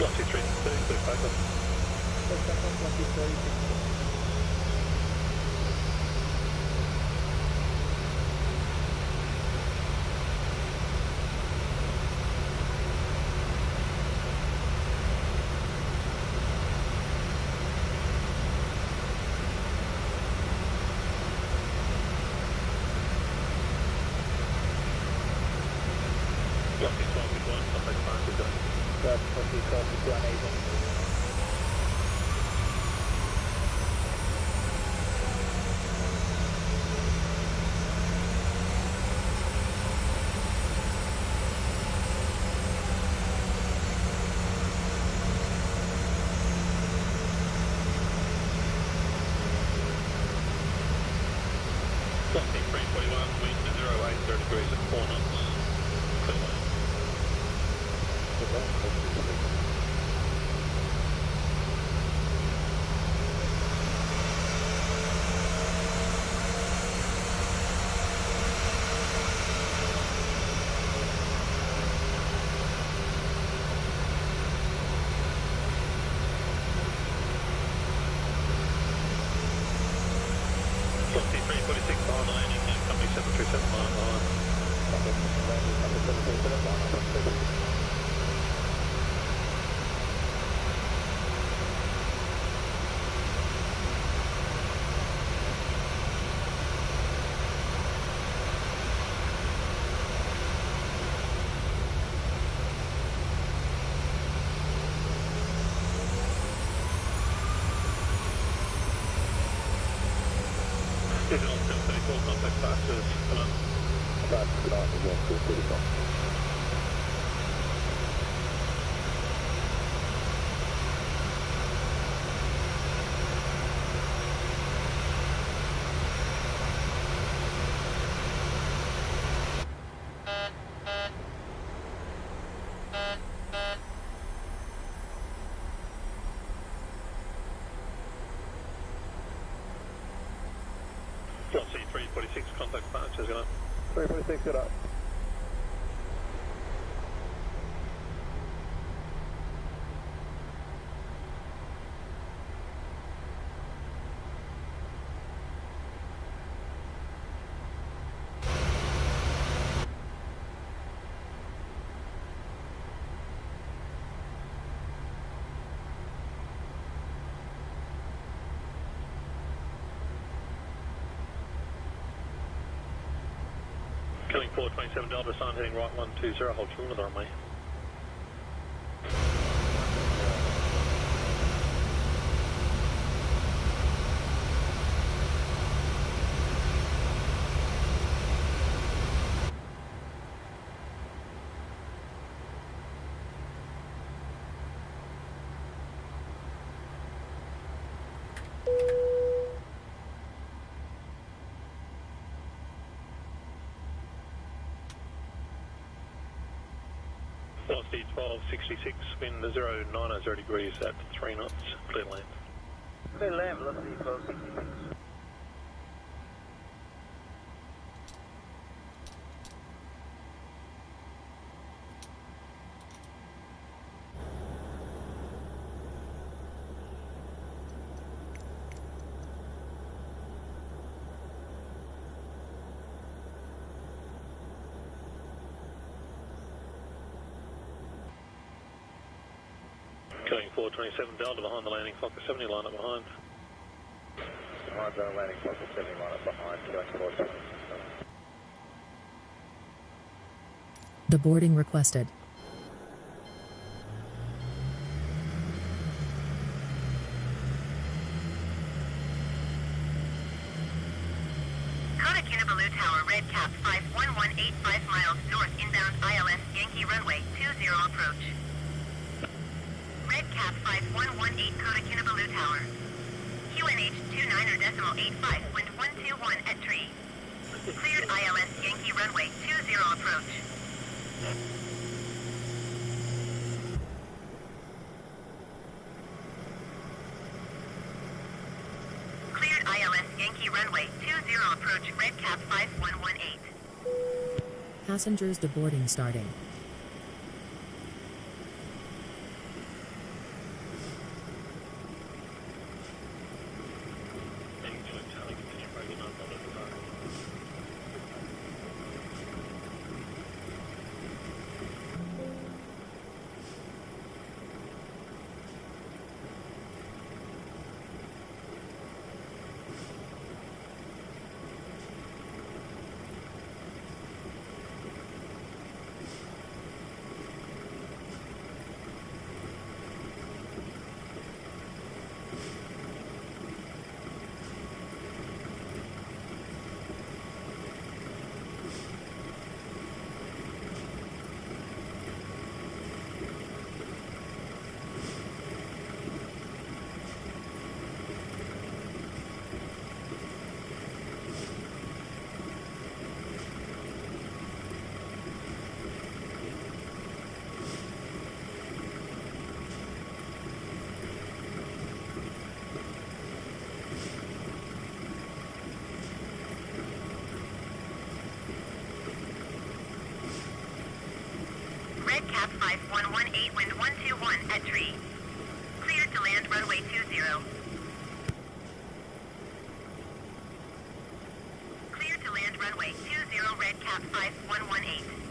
Velocity 362, clear takeoff. Clear takeoff, velocity 362. Velocity 1251, contact marker zone. Velocity 1251, Asian. Velocity 341, wind 080 degrees at 4 knots, clear land. Velocity 346 behind the landing, company 737 line behind. Landing 737, line up on 737. 4 contact departures. Departure tonight is 1435. Velocity 346, contact departures, good night. 346, good up. Killing 427 Delta, sign heading right 120, hold short of the runway. Velocity 1266, wind 090 degrees at 3 knots, clear land. Clear land, velocity 1266. Killing 427 Delta behind the landing, Fokker 70 line up behind. Behind the landing, Fokker 70 line up behind, killing 427. The boarding requested. Kota Kinabalu Tower, red cap 51185 miles north inbound ILS Yankee runway 20 approach. Red cap 5118 Kota Kinabalu Tower. QNH 29.85, wind 121 at tree. Cleared ILS Yankee runway 20 approach. Cleared ILS Yankee runway 20 approach, red cap 5118. Passengers deboarding starting. Red cap 5118, wind 121 at tree. Cleared to land runway 20. Cleared to land runway 20, red cap 5118.